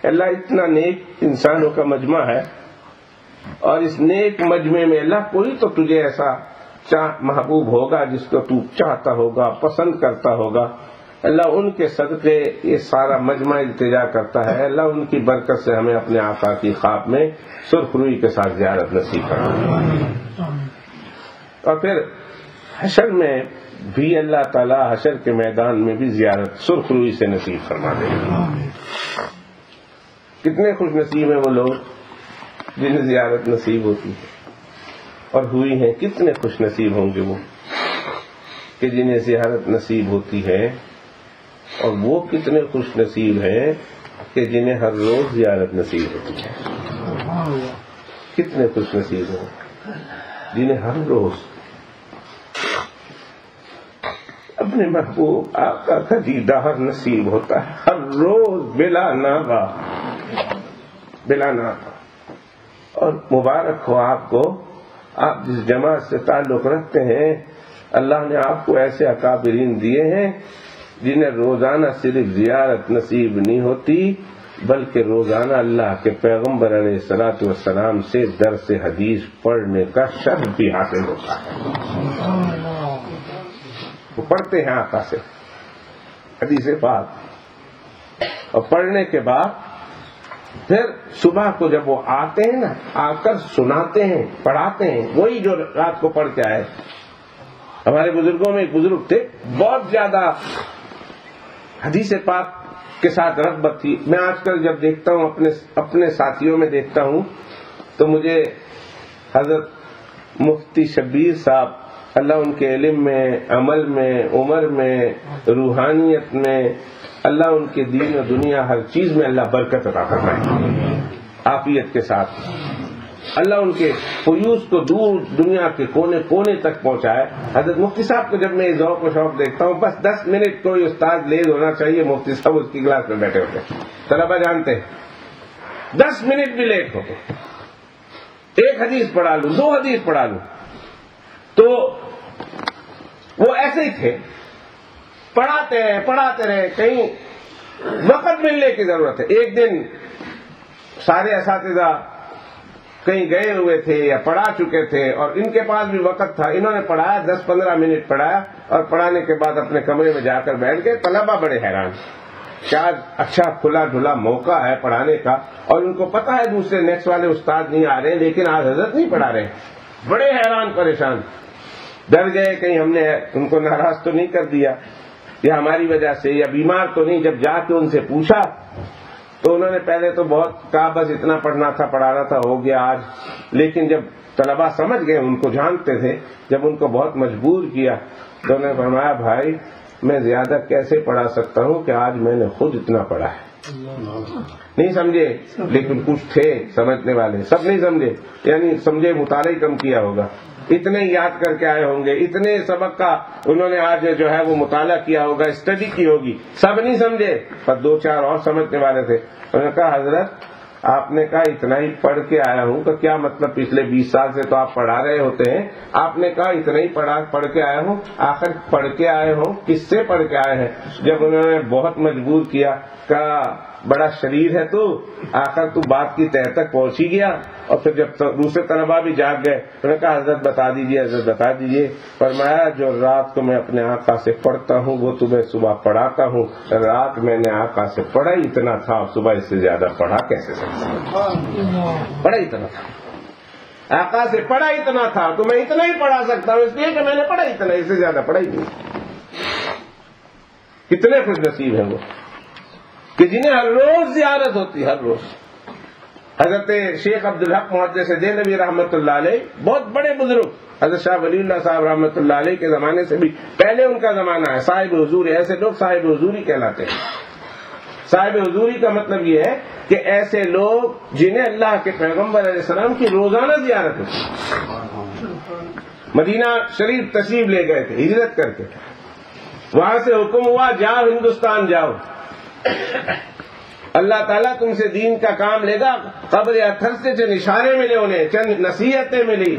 اللہ اتنا نیک انسانوں کا مجمع ہے، اور اس نیک مجمع میں اللہ کوئی تو تجھے ایسا محبوب ہوگا جس کو تو چاہتا ہوگا، پسند کرتا ہوگا. اللہ ان کے صدقے یہ سارا مجمع التجا کرتا ہے. اللہ ان کی برکت سے ہمیں اپنے آقا کی خواب میں سرخ روئی کے ساتھ زیارت نصیب فرما. اور پھر حشر میں بھی اللہ تعالی حشر کے میدان میں بھی زیارت سرخ روئی سے نصیب فرما دے. کتنے خوش نصیب ہیں وہ لوگ جنہیں زیارت نصیب ہوتی ہے اور ہوئی ہیں. کتنے خوش نصیب ہوں گے وہ کہ جنہیں زیارت نصیب ہوتی ہے، اور وہ کتنے خوش نصیب ہیں کہ جنہیں ہر روز زیارت نصیب ہوتی ہے. کتنے خوش نصیب ہیں جنہیں ہر روز اپنے محبوب آقا کا دیدار نصیب ہوتا ہے، ہر روز بلا ناغہ. اور مبارک ہو آپ کو، آپ جس جماعت سے تعلق رکھتے ہیں. اللہ نے آپ کو ایسے اکابرین دیے ہیں جنہیں روزانہ صرف زیارت نصیب نہیں ہوتی، بلکہ روزانہ اللہ کے پیغمبر علیہ الصلوۃ والسلام سے درس حدیث پڑھنے کا شرف بھی حاصل ہوتا ہے. وہ پڑھتے ہیں آقا سے حدیث پاک، اور پڑھنے کے بعد پھر صبح کو جب وہ آتے ہیں نا، آ کر سناتے ہیں، پڑھاتے ہیں وہی جو رات کو پڑھ کے آئے. ہمارے بزرگوں میں ایک بزرگ تھے، بہت زیادہ حدیث پاک کے ساتھ رغبت تھی. میں آج کل جب دیکھتا ہوں اپنے ساتھیوں میں دیکھتا ہوں تو مجھے حضرت مفتی شبیر صاحب، اللہ ان کے علم میں، عمل میں، عمر میں، روحانیت میں، اللہ ان کے دین و دنیا ہر چیز میں اللہ برکت عطا فرمائے عافیت کے ساتھ. اللہ ان کے فیوز کو دور دنیا کے کونے کونے تک پہنچائے. حضرت مفتی صاحب کو جب میں ذوق و شوق دیکھتا ہوں، بس 10 منٹ کوئی استاد لیز ہونا چاہیے، مفتی صاحب اس کی کلاس میں بیٹھے ہوتے. طلبہ جانتے ہیں 10 منٹ بھی لیٹ ہو تو 1 حدیث پڑھا لوں، 2 حدیث پڑھا لوں. تو وہ ایسے ہی تھے، پڑھاتے رہے. کہیں وقت ملنے کی ضرورت ہے. ایک دن سارے اساتذہ کہیں گئے ہوئے تھے یا پڑھا چکے تھے، اور ان کے پاس بھی وقت تھا. انہوں نے پڑھایا، 10-15 منٹ پڑھایا، اور پڑھانے کے بعد اپنے کمرے میں جا کر بیٹھ گئے. طلبہ بڑے حیران، کیا اچھا کھلا ڈھلا موقع ہے پڑھانے کا، اور ان کو پتا ہے دوسرے نیکسٹ والے استاد نہیں آ رہے، لیکن آج حضرت نہیں پڑھا رہے. بڑے حیران پریشان، ڈر گئے کہیں ہم نے ان کو ناراض تو نہیں کر دیا، یا ہماری وجہ سے، یا بیمار تو نہیں. جب جا کے ان سے پوچھا تو انہوں نے پہلے تو بہت کہا بس اتنا پڑھنا تھا، پڑھانا تھا، ہو گیا آج. لیکن جب طلبہ سمجھ گئے، ان کو جانتے تھے، جب ان کو بہت مجبور کیا تو انہوں نے فرمایا بھائی میں زیادہ کیسے پڑھا سکتا ہوں کہ آج میں نے خود اتنا پڑھا ہے. نہیں سمجھے، لیکن کچھ تھے سمجھنے والے، سب نہیں سمجھے، یعنی سمجھے مطالعہ کم کیا ہوگا، اتنے یاد کر کے آئے ہوں گے، اتنے سبق کا انہوں نے آج جو ہے وہ مطالعہ کیا ہوگا، اسٹڈی کی ہوگی، سب نہیں سمجھے. پر 2-4 اور سمجھنے والے تھے. انہوں نے کہا حضرت آپ نے کہا اتنا ہی پڑھ کے آیا ہوں، تو کیا مطلب پچھلے 20 سال سے تو آپ پڑھا رہے ہوتے ہیں، آپ نے کہا اتنا ہی پڑھ کے آیا ہوں. آخر پڑھ کے آئے ہوں، کس سے پڑھ کے آئے ہیں؟ جب انہوں نے بہت مجبور کیا، کہا بڑا شریر ہے تو آخر تو بات کی تہ تک پہنچ ہی گیا. اور پھر جب دوسرے طلباء بھی جاگ گئے تو نے کہا حضرت بتا دیجئے, حضرت بتا دیجئے. فرمایا جو رات کو میں اپنے آقا سے پڑھتا ہوں وہ تمہیں صبح پڑھاتا ہوں. رات میں نے آقا سے پڑھا اتنا تھا, اور صبح اس سے زیادہ پڑھا کیسے سکتا؟ پڑھا اتنا تھا, آقا سے پڑھا اتنا تھا تو میں اتنا ہی پڑھا سکتا ہوں, اس لیے کہ میں نے پڑھا اتنا, اس سے زیادہ پڑھا ہی نہیں. کتنے خوش نصیب ہیں وہ کہ جنہیں ہر روز زیارت ہوتی, ہر روز. حضرت شیخ عبدالحق محدث دہلوی رحمۃ اللہ علیہ, بہت بڑے بزرگ, حضرت شاہ ولی اللہ صاحب رحمۃ اللہ علیہ کے زمانے سے بھی پہلے ان کا زمانہ ہے, صاحب حضوری. ایسے لوگ صاحب حضوری کہلاتے ہیں. صاحب حضوری کا مطلب یہ ہے کہ ایسے لوگ جنہیں اللہ کے پیغمبر علیہ السلام کی روزانہ زیارت ہوتی. مدینہ شریف تشریف لے گئے تھے ہجرت کر کے, وہاں سے حکم ہوا جاؤ ہندوستان جاؤ, اللہ تعالیٰ تم سے دین کا کام لے گا. قبر اتھر سے چند اشارے ملے انہیں, چند نصیحتیں ملی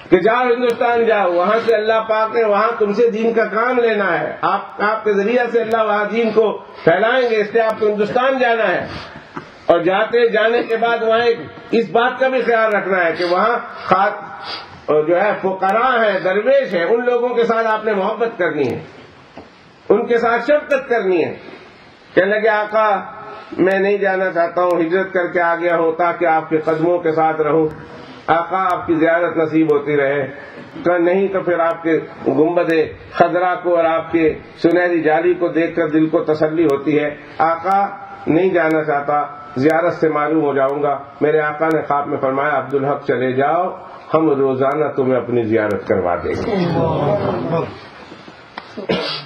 کہ جاؤ ہندوستان جاؤ, وہاں سے اللہ پاک نے وہاں تم سے دین کا کام لینا ہے, آپ کے ذریعے سے اللہ وہاں دین کو پھیلائیں گے, اس لیے آپ کو ہندوستان جانا ہے. اور جانے کے بعد وہاں اس بات کا بھی خیال رکھنا ہے کہ وہاں جو ہے فقراء ہیں, درویش ہیں, ان لوگوں کے ساتھ آپ نے محبت کرنی ہے, ان کے ساتھ شفقت کرنی ہے. کہنے لگے آقا میں نہیں جانا چاہتا ہوں, ہجرت کر کے آ گیا ہوں تاکہ آپ کے قدموں کے ساتھ رہوں. آقا آپ کی زیارت نصیب ہوتی رہے. کہ نہیں تو پھر آپ کے گنبد خضرا کو اور آپ کے سنہری جالی کو دیکھ کر دل کو تسلی ہوتی ہے. آقا نہیں جانا چاہتا, زیارت سے معلوم ہو جاؤں گا. میرے آقا نے خواب میں فرمایا عبدالحق چلے جاؤ, ہم روزانہ تمہیں اپنی زیارت کروا دیں گے.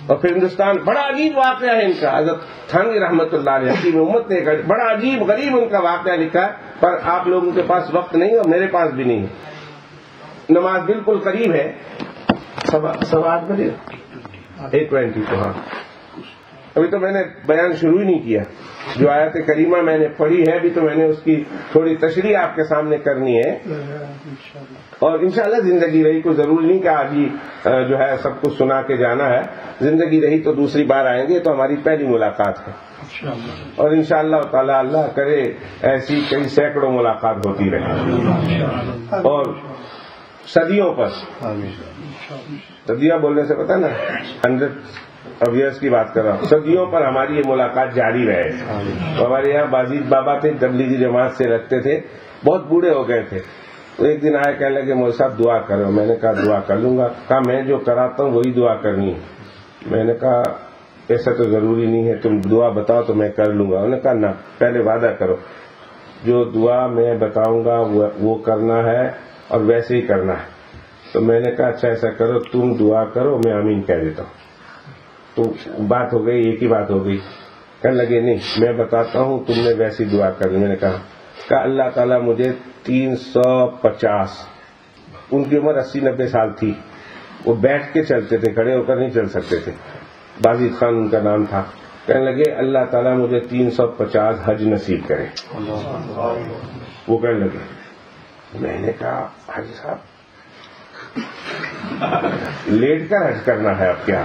اور پھر ہندوستان, بڑا عجیب واقعہ ہے ان کا. حضرت تھانوی رحمۃ اللہ علیہ حکیم امت نے بڑا عجیب غریب ان کا واقعہ لکھا ہے, پر آپ لوگوں کے پاس وقت نہیں اور میرے پاس بھی نہیں. نماز بالکل قریب ہے, 8:15 بجے 8:20 کو. ہاں ابھی تو میں نے بیان شروع ہی نہیں کیا. جو آیت کریمہ میں نے پڑھی ہے بھی تو میں نے اس کی تھوڑی تشریح آپ کے سامنے کرنی ہے. اور انشاءاللہ زندگی رہی کو ضروری نہیں کہ آج ہی جو ہے سب کچھ سنا کے جانا ہے. زندگی رہی تو دوسری بار آئیں گے, تو ہماری پہلی ملاقات ہے. اور انشاءاللہ تعالی اللہ کرے ایسی کئی سینکڑوں ملاقات ہوتی رہے. اور صدیوں پر, صدیاں بولنے سے پتہ نا 100 ایئرس کی بات کر رہا ہوں, صدیوں پر ہماری یہ ملاقات جاری رہے. ہمارے یہاں بازید بابا تھے, تبلیغی جماعت سے رکھتے تھے, بہت بوڑھے ہو گئے تھے. تو ایک دن آئے کہنے لگے مولوی صاحب دعا کرو. میں نے کہا دعا کر لوں گا. کہا میں جو کراتا ہوں وہی دعا کرنی ہے. میں نے کہا ایسا تو ضروری نہیں ہے, تم دعا بتاؤ تو میں کر لوں گا. انہوں نے کہا نہ, پہلے وعدہ کرو جو دعا میں بتاؤں گا وہ کرنا ہے اور ویسے ہی کرنا ہے. تو میں نے کہا اچھا ایسا کرو, تم دعا کرو میں آمین کہہ دیتا ہوں. تو بات ہو گئی, ایک ہی بات ہو گئی. کہنے لگے نہیں میں بتاتا ہوں, تم نے ویسی دعا کرنی. میں نے کہا اللہ تعالیٰ مجھے 350, ان کی عمر 80-90 سال تھی, وہ بیٹھ کے چلتے تھے, کھڑے ہو کر نہیں چل سکتے تھے. بازید خان ان کا نام تھا. کہنے لگے اللہ تعالیٰ مجھے 350 حج نصیب کرے. وہ کہنے لگے. میں نے کہا حاجی صاحب لیٹ کر حج کرنا ہے اب کیا؟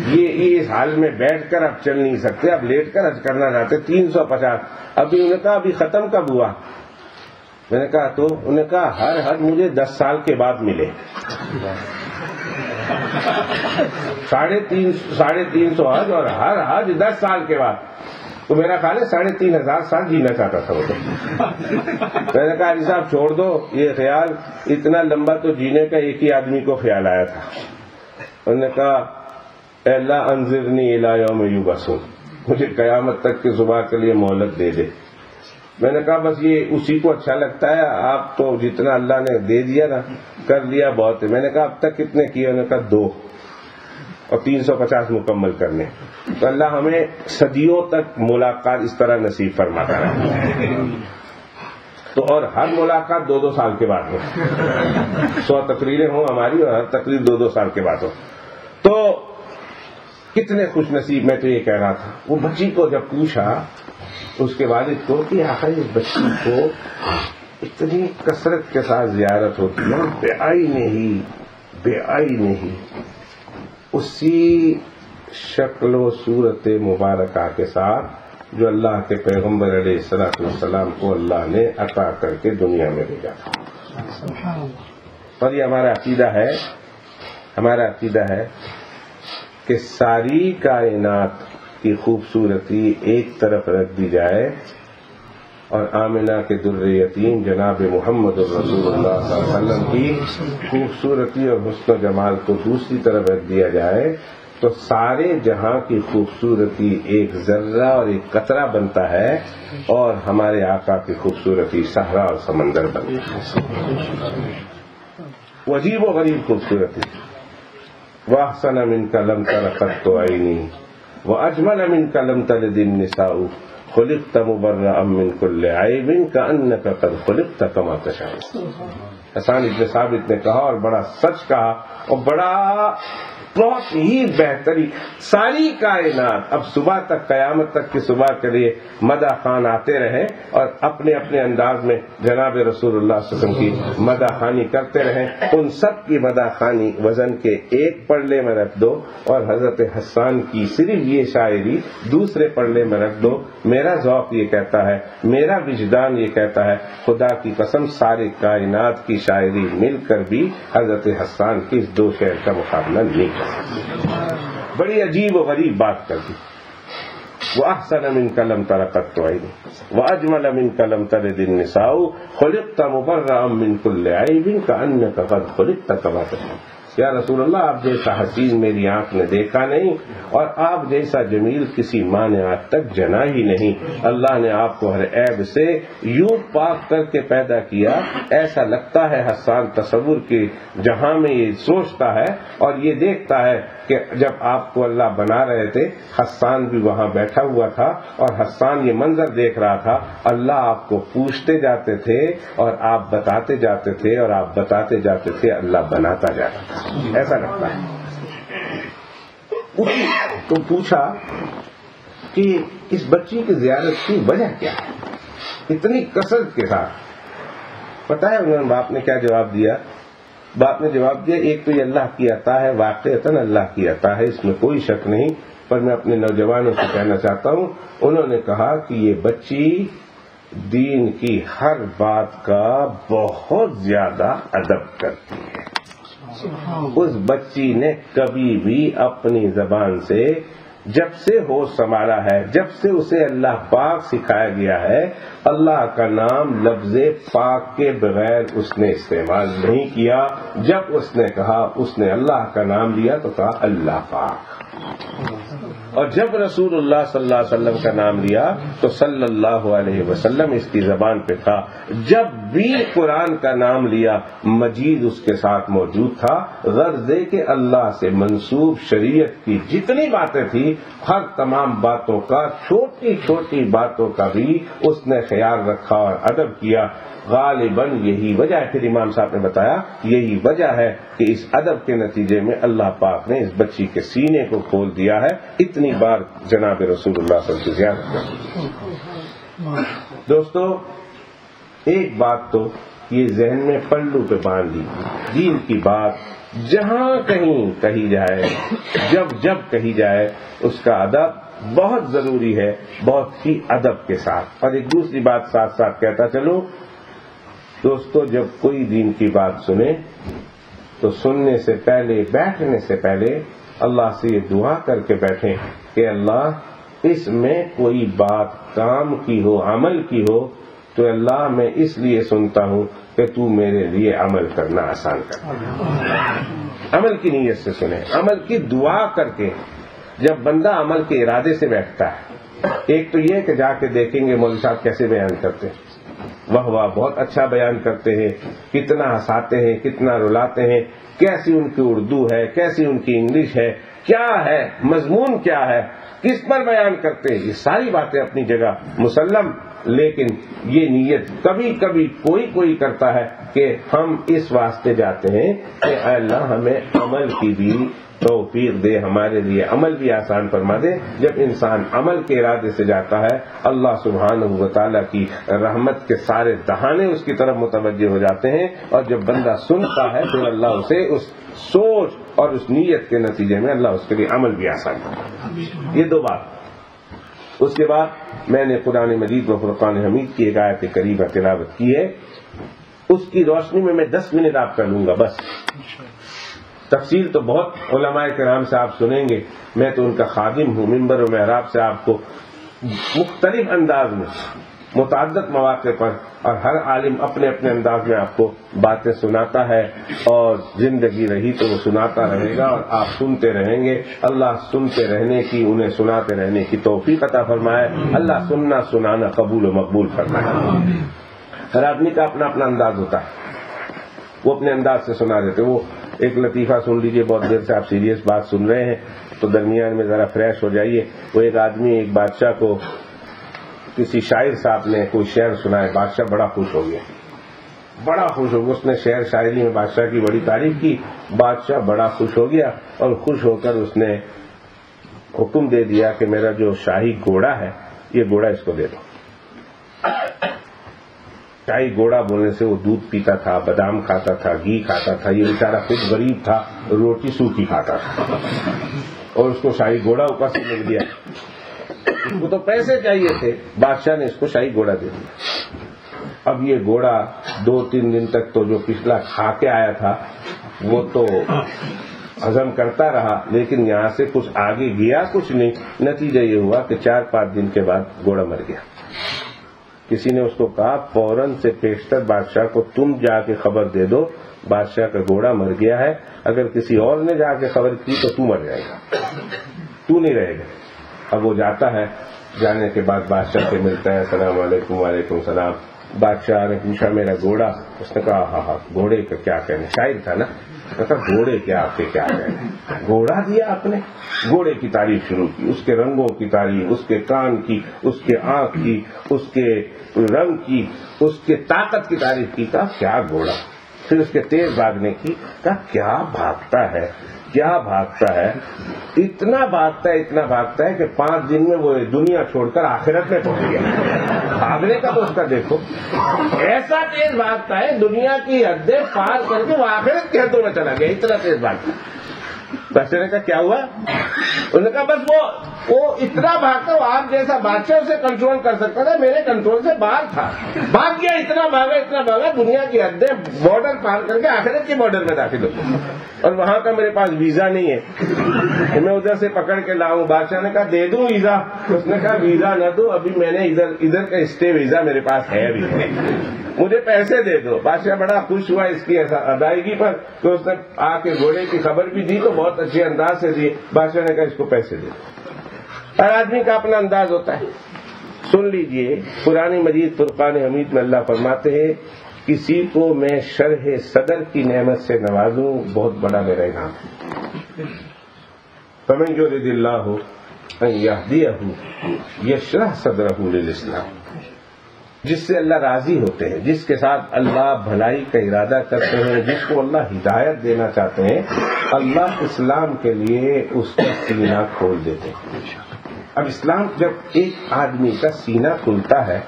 یہ اس حال میں بیٹھ کر اب چل نہیں سکتے, اب لیٹ کر حج کرنا چاہتے. 350 ابھی. انہوں نے کہا ابھی ختم کب ہوا؟ میں نے کہا تو انہوں نے کہا ہر حج مجھے 10 سال کے بعد ملے. 350 حج اور ہر حج 10 سال کے بعد. تو میرا خیال ہے 3500 سال جینا چاہتا تھا وہ. میں نے کہا علی صاحب چھوڑ دو یہ خیال, اتنا لمبا تو جینے کا ایک ہی آدمی کو خیال آیا تھا. انہوں نے کہا اے اللہ انذرنی الی یوم یبعثون, مجھے قیامت تک کی صبح کے لیے مہلت دے دے. میں نے کہا بس یہ اسی کو اچھا لگتا ہے, آپ تو جتنا اللہ نے دے دیا نا کر لیا بہت ہے. میں نے کہا اب تک کتنے کیے؟ انہوں نے کہا 2 اور 350 مکمل کرنے. تو اللہ ہمیں صدیوں تک ملاقات اس طرح نصیب فرماتا رہا. تو اور ہر ملاقات 2-2 سال کے بعد ہو, 100 تقریریں ہوں ہماری اور ہر تقریر 2-2 سال کے بعد ہو. تو کتنے خوش نصیب. میں تو یہ کہہ رہا تھا, وہ بچی کو جب پوچھا اس کے والد کو کہ آخر اس بچی کو اتنی کثرت کے ساتھ زیارت ہوتی ہے, بے آئی نہیں اسی شکل و صورت مبارکہ کے ساتھ جو اللہ کے پیغمبر علیہ الصلوۃ والسلام کو اللہ نے عطا کر کے دنیا میں بھیجا تھا. اور یہ ہمارا عقیدہ ہے کہ ساری کائنات کی خوبصورتی ایک طرف رکھ دی جائے اور آمنہ کے در یتیم جناب محمد رسول اللہ صلی اللہ علیہ وسلم کی خوبصورتی اور حسن و جمال کو دوسری طرف رکھ دیا جائے تو سارے جہاں کی خوبصورتی ایک ذرہ اور ایک قطرہ بنتا ہے اور ہمارے آقا کی خوبصورتی صحرا اور سمندر بنتی ہے. وہ عجیب و غریب خوبصورتی. وَأَحْسَنَ مِنْكَ لَمْ تَرَ قَطُّ عَيْنِي وَأَجْمَلَ مِنْكَ لَمْ تَلِدِ النِّسَاءُ خُلِقْتَ مُبَرَّأً مِنْ كُلِّ عَيْبٍ كَأَنَّكَ قَدْ خُلِقْتَ كَمَا تَشَاءُ. حسان ابن ثابت نے کہا اور بڑا سچ کہا اور بڑا بہت ہی بہترین. ساری کائنات اب صبح تک قیامت تک کی صبح کے لیے مدح خوان آتے رہیں اور اپنے اپنے انداز میں جناب رسول اللہ صلی اللہ علیہ وسلم کی مدح خوانی کرتے رہیں. ان سب کی مدح خوانی وزن کے ایک پلڑے میں رکھ دو اور حضرت حسان کی صرف یہ شاعری دوسرے پلڑے میں رکھ دو. میرا ذوق یہ کہتا ہے, میرا وجدان یہ کہتا ہے, خدا کی قسم سارے کائنات کی شاعری مل کر بھی حضرت حسان کی اس دو شعر کا مقابلہ نہیں کر سکتی. بڑی عجیب و غریب بات کر دی. وَأَحْسَنَ مِنْكَ لَمْ تَرَ قَطُّ عَيْنِي وَأَجْمَلَ مِنْكَ لَمْ تَلِدِ النِّسَاءُ خُلِقْتَ مُبَرَّأً مِنْ كُلِّ عَيْبٍ كَأَنَّكَ قَدْ خُلِقْتَ كَمَا تَشَاءُ. یا رسول اللہ, آپ جیسا حسین میری آنکھ نے دیکھا نہیں اور آپ جیسا جمیل کسی ماں نے آج تک جنا ہی نہیں. اللہ نے آپ کو ہر عیب سے یوں پاک کر کے پیدا کیا, ایسا لگتا ہے حسان تصور کے جہاں میں یہ سوچتا ہے اور یہ دیکھتا ہے کہ جب آپ کو اللہ بنا رہے تھے حسان بھی وہاں بیٹھا ہوا تھا اور حسان یہ منظر دیکھ رہا تھا. اللہ آپ کو پوچھتے جاتے تھے اور آپ بتاتے جاتے تھے اور آپ بتاتے جاتے تھے, اللہ بناتا جاتا تھا. ایسا لگتا ہے. تو پوچھا کہ اس بچی کی زیارت کی وجہ کیا ہے اتنی کثرت کے ساتھ. پتہ ہے انہوں نے باپ نے کیا جواب دیا؟ باپ نے جواب دیا, ایک تو یہ اللہ کی عطا ہے, واقعتاً اللہ کی عطا ہے, اس میں کوئی شک نہیں, پر میں اپنے نوجوانوں سے کہنا چاہتا ہوں. انہوں نے کہا کہ یہ بچی دین کی ہر بات کا بہت زیادہ ادب کرتی ہے. اس بچی نے کبھی بھی اپنی زبان سے جب سے ہوش سنبھالا ہے, جب سے اسے اللہ پاک سکھایا گیا ہے, اللہ کا نام لفظ پاک کے بغیر اس نے استعمال نہیں کیا. جب اس نے کہا, اس نے اللہ کا نام لیا تو کہا اللہ پاک, اور جب رسول اللہ صلی اللہ علیہ وسلم کا نام لیا تو صلی اللہ علیہ وسلم اس کی زبان پہ تھا. جب بھی قرآن کا نام لیا مجید اس کے ساتھ موجود تھا. غرض ہے کہ اللہ سے منسوب شریعت کی جتنی باتیں تھیں ہر تمام باتوں کا, چھوٹی چھوٹی باتوں کا بھی اس نے خیال رکھا اور ادب کیا. غالباً یہی وجہ ہے, پھر امام صاحب نے بتایا یہی وجہ ہے کہ اس ادب کے نتیجے میں اللہ پاک نے اس بچی کے سینے کو کھول دیا ہے. اتنی بار جناب رسول اللہ صلی اللہ علیہ وسلم کی زیارت کرتے. دوستو, ایک بات تو یہ ذہن میں پلو پہ باندھ لی, دین کی بات جہاں کہیں کہی جائے, جب کہی جائے, اس کا ادب بہت ضروری ہے, بہت ہی ادب کے ساتھ. اور ایک دوسری بات ساتھ ساتھ کہتا چلو دوستو, جب کوئی دین کی بات سنے تو سننے سے پہلے, بیٹھنے سے پہلے اللہ سے یہ دعا کر کے بیٹھیں کہ اللہ اس میں کوئی بات کام کی ہو, عمل کی ہو تو اللہ میں اس لیے سنتا ہوں کہ تو میرے لیے عمل کرنا آسان کر. عمل کی نیت سے سنیں, عمل کی دعا کر کے. جب بندہ عمل کے ارادے سے بیٹھتا ہے, ایک تو یہ کہ جا کے دیکھیں گے مولوی صاحب کیسے بیان کرتے ہیں, واہ واہ بہت اچھا بیان کرتے ہیں, کتنا ہنساتے ہیں, کتنا رلاتے ہیں, کیسی ان کی اردو ہے, کیسی ان کی انگلش ہے, کیا ہے مضمون, کیا ہے, کس پر بیان کرتے ہیں. یہ ساری باتیں اپنی جگہ مسلم, لیکن یہ نیت کبھی کبھی کوئی کرتا ہے کہ ہم اس واسطے جاتے ہیں کہ اے اللہ ہمیں عمل کی بھی توفیق دے, ہمارے لیے عمل بھی آسان فرما دے. جب انسان عمل کے ارادے سے جاتا ہے اللہ سبحانہ و تعالیٰ کی رحمت کے سارے دہانے اس کی طرف متوجہ ہو جاتے ہیں, اور جب بندہ سنتا ہے تو اللہ اسے اس سوچ اور اس نیت کے نتیجے میں اللہ اس کے لیے عمل بھی آسان کرتا ہے. یہ دو بات. اس کے بعد میں نے قرآن مجید و فرقان حمید کی ایک آیت کریمہ تلاوت کی ہے، اس کی روشنی میں 10 منٹ آپ کا لوں گا بس. تفصیل تو بہت علماء کرام سے آپ سنیں گے، میں تو ان کا خادم ہوں. منبر و محراب سے آپ کو مختلف انداز میں متعدد مواقع پر اور ہر عالم اپنے اپنے انداز میں آپ کو باتیں سناتا ہے، اور زندگی رہی تو وہ سناتا رہے گا اور آپ سنتے رہیں گے. اللہ سنتے رہنے کی، انہیں سناتے رہنے کی توفیق عطا فرمائے. اللہ سننا سنانا قبول و مقبول فرمائے. ہر آدمی کا اپنا اپنا انداز ہوتا ہے، وہ اپنے انداز سے سنا دیتے. وہ ایک لطیفہ سن لیجئے، بہت دیر سے آپ سیریس بات سن رہے ہیں تو درمیان میں ذرا فریش ہو جائیے. وہ ایک آدمی ایک بادشاہ کو کسی شاعر صاحب نے کوئی شعر سنائے، بادشاہ بڑا خوش ہو گیا، بڑا خوش ہو گیا. اس نے شعر شاعری میں بادشاہ کی بڑی تعریف کی. بادشاہ بڑا خوش ہو گیا اور خوش ہو کر اس نے حکم دے دیا کہ میرا جو شاہی گھوڑا ہے یہ گھوڑا اس کو دے دو. شاہی گھوڑا بولنے سے وہ دودھ پیتا تھا، بادام کھاتا تھا، گھی کھاتا تھا. یہ بیچارہ خود غریب تھا، روٹی سوکھی کھاتا تھا اور اس کو شاہی گھوڑا اوپر سے مل گیا. اس کو تو پیسے چاہیے تھے، بادشاہ نے اس کو شاہی گھوڑا دے دیا. اب یہ گھوڑا 2-3 دن تک تو جو پچھلا کھا کے آیا تھا وہ تو ہضم کرتا رہا، لیکن یہاں سے کچھ آگے گیا کچھ نہیں. نتیجہ یہ ہوا کہ 4-5 دن کے بعد گھوڑا مر گیا. کسی نے اس کو کہا فوراً سے پیشتر بادشاہ کو تم جا کے خبر دے دو بادشاہ کا گھوڑا مر گیا ہے. اگر کسی اور نے جا کے خبر کی تو تو مر جائے گا، تو نہیں رہے گا. اب وہ جاتا ہے، جانے کے بعد بادشاہ سے ملتا ہے. السلام علیکم. وعلیکم السلام. بادشاہ نے پوچھا میرا گھوڑا؟ اس نے کہا ہاں گھوڑے کا کیا کہنے، شاعر تھا نا. کہا گھوڑے کیا آپ کے کیا کہنے، گھوڑا دیا آپ نے. گھوڑے کی تعریف شروع کی، اس کے رنگوں کی تعریف، اس کے کان کی، اس کے آنکھ کی، اس کے رنگ کی، اس کے طاقت کی تعریف کی. کہا کیا گھوڑا. پھر اس کے تیز بھاگنے کی. کہا کیا بھاگتا ہے، کیا بھاگتا ہے. اتنا بھاگتا ہے کہ 5 دن میں وہ دنیا چھوڑ کر آخرت میں پہنچ گیا. بھاگنے کا تو اس کا دیکھو، ایسا تیز بھاگتا ہے دنیا کی حدیں پار کر کے وہ آخرت کی حدوں میں چلا گیا. اتنا تیز بھاگتا. بادشاہ نے کہا کیا ہوا؟ انہوں نے کہا بس وہ اتنا بھاگتا، وہ آپ جیسا بادشاہ اسے کنٹرول کر سکتا تھا، میرے کنٹرول سے باہر تھا. بھاگ گیا، اتنا بھاگا دنیا کی حدیں بارڈر پار کر کے آخرت کے بارڈر میں داخل ہو گیا. اور وہاں کا میرے پاس ویزا نہیں ہے، میں ادھر سے پکڑ کے لاؤں. بادشاہ نے کہا دے دوں ویزا. اس نے کہا ویزا نہ دو، ابھی میں نے ادھر کا اسٹے ویزا میرے پاس ہے ابھی، مجھے پیسے دے دو. بادشاہ بڑا خوش ہوا اس کی ادائیگی پر کہ اس نے آ کے گھوڑے کی خبر بھی دی تو بہت اچھے انداز سے دی. بادشاہ نے کہا اس کو پیسے دے دو. ہر آدمی کا اپنا انداز ہوتا ہے. سن لیجئے قرآن مجید فرقان حمید میں اللہ فرماتے ہیں کسی کو میں شرح صدر کی نعمت سے نوازوں بہت بڑا میرا انعام ہے. فمن یرد اللہ ان یہدیہ یشرح صدرہ للاسلام. جس سے اللہ راضی ہوتے ہیں، جس کے ساتھ اللہ بھلائی کا ارادہ کرتے ہیں، جس کو اللہ ہدایت دینا چاہتے ہیں، اللہ اسلام کے لیے اس کا سینہ کھول دیتے ہیں. اب اسلام جب ایک آدمی کا سینہ کھلتا ہے،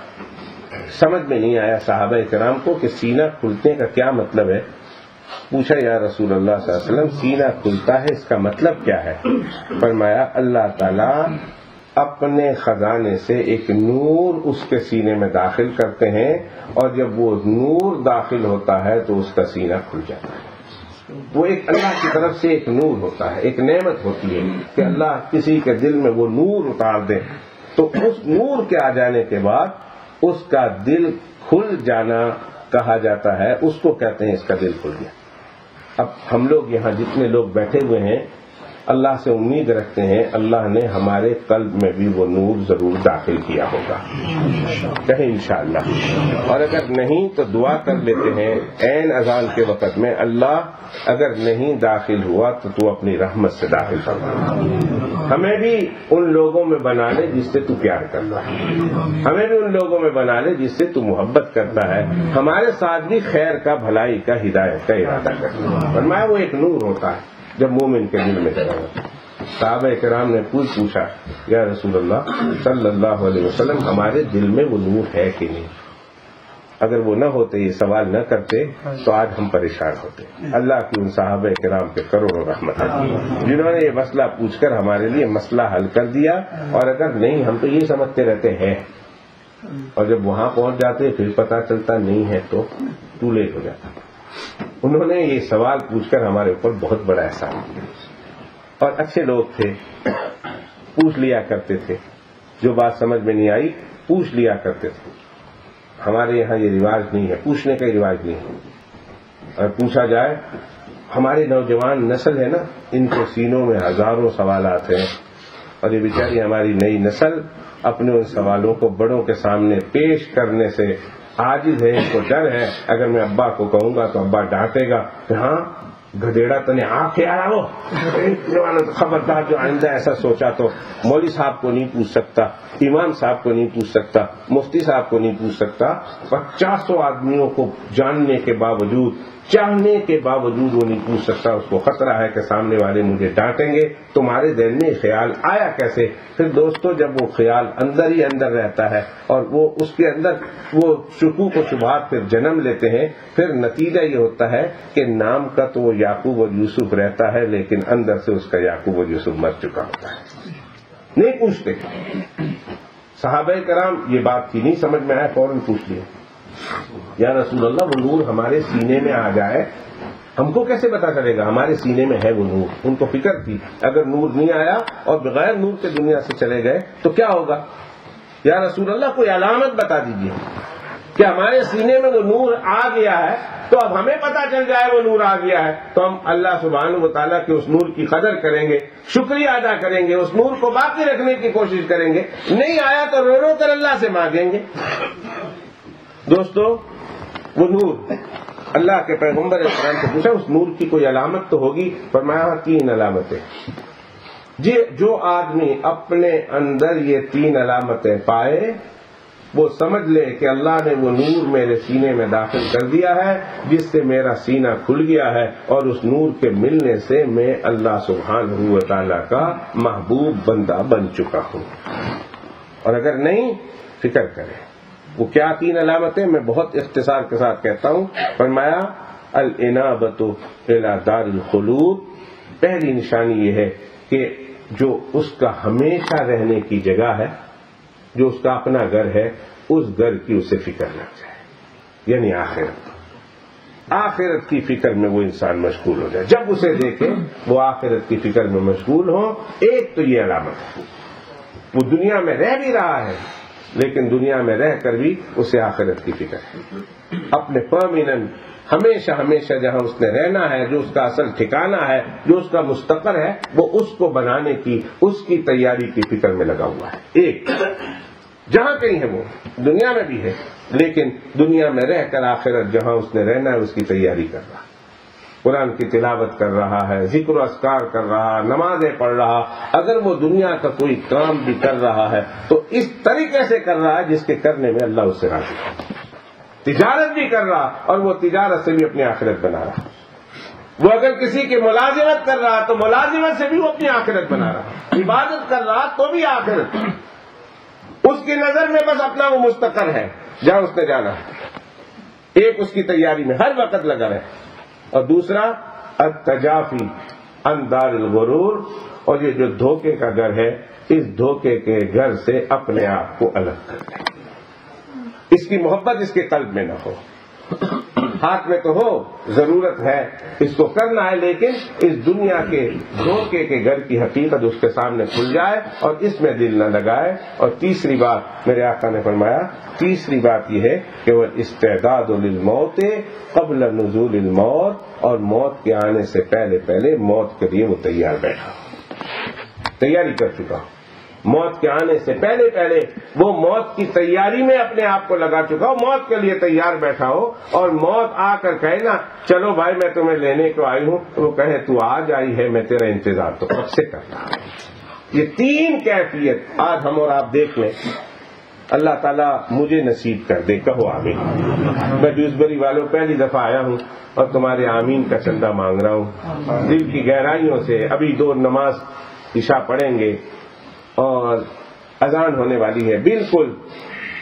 سمجھ میں نہیں آیا صحابہ کرام کو کہ سینہ کھلنے کا کیا مطلب ہے. پوچھا یا رسول اللہ صلی اللہ علیہ وسلم سینہ کھلتا ہے اس کا مطلب کیا ہے؟ فرمایا اللہ تعالیٰ اپنے خزانے سے ایک نور اس کے سینے میں داخل کرتے ہیں، اور جب وہ نور داخل ہوتا ہے تو اس کا سینہ کھل جاتا ہے. وہ ایک اللہ کی طرف سے ایک نور ہوتا ہے، ایک نعمت ہوتی ہے کہ اللہ کسی کے دل میں وہ نور اتار دے، تو اس نور کے آ جانے کے بعد اس کا دل کھل جانا کہا جاتا ہے. اس کو کہتے ہیں اس کا دل کھل گیا. اب ہم لوگ یہاں جتنے لوگ بیٹھے ہوئے ہیں اللہ سے امید رکھتے ہیں اللہ نے ہمارے قلب میں بھی وہ نور ضرور داخل کیا ہوگا، کہیں انشاءاللہ. اور اگر نہیں تو دعا کر لیتے ہیں عین اذان کے وقت میں، اللہ اگر نہیں داخل ہوا تو تو اپنی رحمت سے داخل فرما. ہمیں بھی ان لوگوں میں بنا لے جس سے تو پیار کرتا ہے، ہمیں بھی ان لوگوں میں بنا لے جس سے تو محبت کرتا ہے، ہمارے ساتھ بھی خیر کا، بھلائی کا، ہدایت کا ارادہ کرتا ہے. فرمایا وہ ایک نور ہوتا ہے جب مومن کے دل میں جگہ ہوتا ہے. صحابہ کرام نے پوچھا یا رسول اللہ صلی اللہ علیہ وسلم ہمارے دل میں وہ نور ہے کہ نہیں؟ اگر وہ نہ ہوتے، یہ سوال نہ کرتے تو آج ہم پریشان ہوتے. اللہ کی ان صحابہ کرام پہ کروڑوں رحمت ہے جنہوں نے یہ مسئلہ پوچھ کر ہمارے لیے مسئلہ حل کر دیا. اور اگر نہیں، ہم تو یہ سمجھتے رہتے ہیں، اور جب وہاں پہنچ جاتے پھر پتہ چلتا نہیں ہے تو ٹو لیٹ ہو جاتا. انہوں نے یہ سوال پوچھ کر ہمارے اوپر بہت بڑا احسان کیا. اور اچھے لوگ تھے، پوچھ لیا کرتے تھے، جو بات سمجھ میں نہیں آئی پوچھ لیا کرتے تھے. ہمارے یہاں یہ رواج نہیں ہے، پوچھنے کا رواج نہیں ہے. اور پوچھا جائے، ہمارے نوجوان نسل ہے نا، ان کے سینوں میں ہزاروں سوالات ہیں، اور یہ بیچاری ہماری نئی نسل اپنے ان سوالوں کو بڑوں کے سامنے پیش کرنے سے عاجز ہے. ان کو ڈر ہے اگر میں ابا کو کہوں گا تو ابا ڈانٹے گا کہ ہاں گدیڑا تنے آ کے آیا ہو، خبردار جو آئندہ ایسا سوچا تو مولوی صاحب کو نہیں پوچھ سکتا، امام صاحب کو نہیں پوچھ سکتا، مفتی صاحب کو نہیں پوچھ سکتا. 50 آدمیوں کو جاننے کے باوجود، چاہنے کے باوجود وہ نہیں پوچھ سکتا. اس کو خطرہ ہے کہ سامنے والے مجھے ڈانٹیں گے. تمہارے ذہن میں خیال آیا کیسے؟ پھر دوستو، جب وہ خیال اندر ہی اندر رہتا ہے اور وہ اس کے اندر وہ شکوک و شبہات پھر جنم لیتے ہیں، پھر نتیجہ یہ ہوتا ہے کہ نام کا تو وہ یعقوب اور یوسف رہتا ہے، لیکن اندر سے اس کا یعقوب اور یوسف مر چکا ہوتا ہے. نہیں پوچھتے. صحابہ کرام یہ بات کی نہیں سمجھ میں آیا، فوراً پوچھ لیا، یا رسول اللہ وہ نور ہمارے سینے میں آ جائے، ہم کو کیسے پتا چلے گا ہمارے سینے میں ہے وہ نور؟ ان کو فکر تھی اگر نور نہیں آیا اور بغیر نور کے دنیا سے چلے گئے تو کیا ہوگا؟ یا رسول اللہ کوئی علامت بتا دیجیے کہ ہمارے سینے میں وہ نور آ گیا ہے تو اب ہمیں پتا چل جائے وہ نور آ گیا ہے تو ہم اللہ سبحانہ و تعالیٰ کے اس نور کی قدر کریں گے، شکریہ ادا کریں گے، اس نور کو باقی رکھنے کی کوشش کریں گے. نہیں آیا تو رو رو کر اللہ سے مانگیں گے. دوستو، وہ نور، اللہ کے پیغمبر اسلام سے پوچھا اس نور کی کوئی علامت تو ہوگی؟ فرمایا 3 علامتیں. جو آدمی اپنے اندر یہ 3 علامتیں پائے وہ سمجھ لے کہ اللہ نے وہ نور میرے سینے میں داخل کر دیا ہے جس سے میرا سینہ کھل گیا ہے، اور اس نور کے ملنے سے میں اللہ سبحانہ و تعالیٰ کا محبوب بندہ بن چکا ہوں. اور اگر نہیں، فکر کریں وہ کیا 3 علامتیں. میں بہت اختصار کے ساتھ کہتا ہوں. فرمایا الانابۃ الی دار الخلود. پہلی نشانی یہ ہے کہ جو اس کا ہمیشہ رہنے کی جگہ ہے، جو اس کا اپنا گھر ہے، اس گھر کی اسے فکر لگ جائے، یعنی آخرت کی فکر میں وہ انسان مشغول ہو جائے. جب اسے دیکھے وہ آخرت کی فکر میں مشغول ہو. ایک تو یہ علامت ہے، وہ دنیا میں رہ بھی رہا ہے لیکن دنیا میں رہ کر بھی اسے آخرت کی فکر ہے. اپنے پرماننٹ ہمیشہ جہاں اس نے رہنا ہے، جو اس کا اصل ٹھکانہ ہے، جو اس کا مستقر ہے، وہ اس کو بنانے کی، اس کی تیاری کی فکر میں لگا ہوا ہے. ایک جہاں کہیں ہے وہ دنیا میں بھی ہے لیکن دنیا میں رہ کر آخرت جہاں اس نے رہنا ہے اس کی تیاری کر رہا ہے. قرآن کی تلاوت کر رہا ہے، ذکر و اذکار کر رہا، نمازیں پڑھ رہا. اگر وہ دنیا کا کوئی کام بھی کر رہا ہے تو اس طریقے سے کر رہا ہے جس کے کرنے میں اللہ اس سے راضی ہے. تجارت بھی کر رہا اور وہ تجارت سے بھی اپنی آخرت بنا رہا. وہ اگر کسی کی ملازمت کر رہا تو ملازمت سے بھی وہ اپنی آخرت بنا رہا. عبادت کر رہا تو بھی آخرت. اس کی نظر میں بس اپنا وہ مستقر ہے جہاں اس نے جانا ہے. ایک اس کی تیاری میں ہر وقت لگا رہے. اور دوسرا التجافی عن دار الغرور. اور یہ جو دھوکے کا گھر ہے، اس دھوکے کے گھر سے اپنے آپ کو الگ کر لیں. اس کی محبت اس کے قلب میں نہ ہو. ہاتھ میں تو ہو، ضرورت ہے، اس کو کرنا ہے، لیکن اس دنیا کے دھوکے کے گھر کی حقیقت اس کے سامنے کھل جائے اور اس میں دل نہ لگائے. اور تیسری بات میرے آقا نے فرمایا، تیسری بات یہ ہے کہ وہ استعداد للموت قبل نزول الموت. اور موت کے آنے سے پہلے موت کے لیے وہ تیار بیٹھا، تیاری کر چکا. موت کے آنے سے پہلے وہ موت کی تیاری میں اپنے آپ کو لگا چکا ہو، موت کے لیے تیار بیٹھا ہو. اور موت آ کر کہے نا چلو بھائی میں تمہیں لینے کو آئی ہوں، تو وہ کہے تو آج آئی ہے، میں تیرا انتظار تو کب سے کر رہا ہوں. یہ 3 کیفیت آج ہم اور آپ دیکھ لیں. اللہ تعالیٰ مجھے نصیب کر دے، کہو آمین. میں ڈیوزبری والوں پہلی دفعہ آیا ہوں اور تمہارے آمین کا چندہ مانگ رہا ہوں دل کی گہرائیوں سے. ابھی 2 نماز عشاء پڑھیں گے اور اذان ہونے والی ہے. بالکل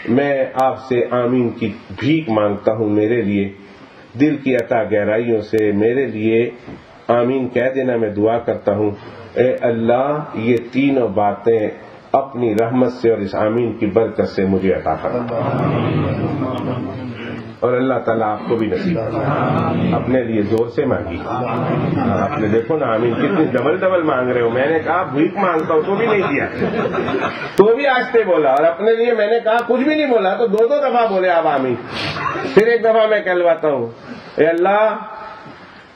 میں آپ سے آمین کی بھیک مانگتا ہوں میرے لیے، دل کی عطا گہرائیوں سے میرے لیے آمین کہہ دینا میں دعا کرتا ہوں۔ اے اللہ یہ تینوں باتیں اپنی رحمت سے اور اس آمین کی برکت سے مجھے عطا فرما، اور اللہ تعالیٰ آپ کو بھی نصیب فرمائے۔ اپنے لیے زور سے مانگی، آپ نے دیکھو نا آمین کتنی ڈبل مانگ رہے ہو۔ میں نے کہا بھیک مانگتا ہوں تو بھی نہیں دیا، تو بھی آہستہ بولا، اور اپنے لیے میں نے کہا کچھ بھی نہیں بولا تو دو دفعہ بولے آپ آمین۔ پھر ایک دفعہ میں کہلواتا ہوں، اے اللہ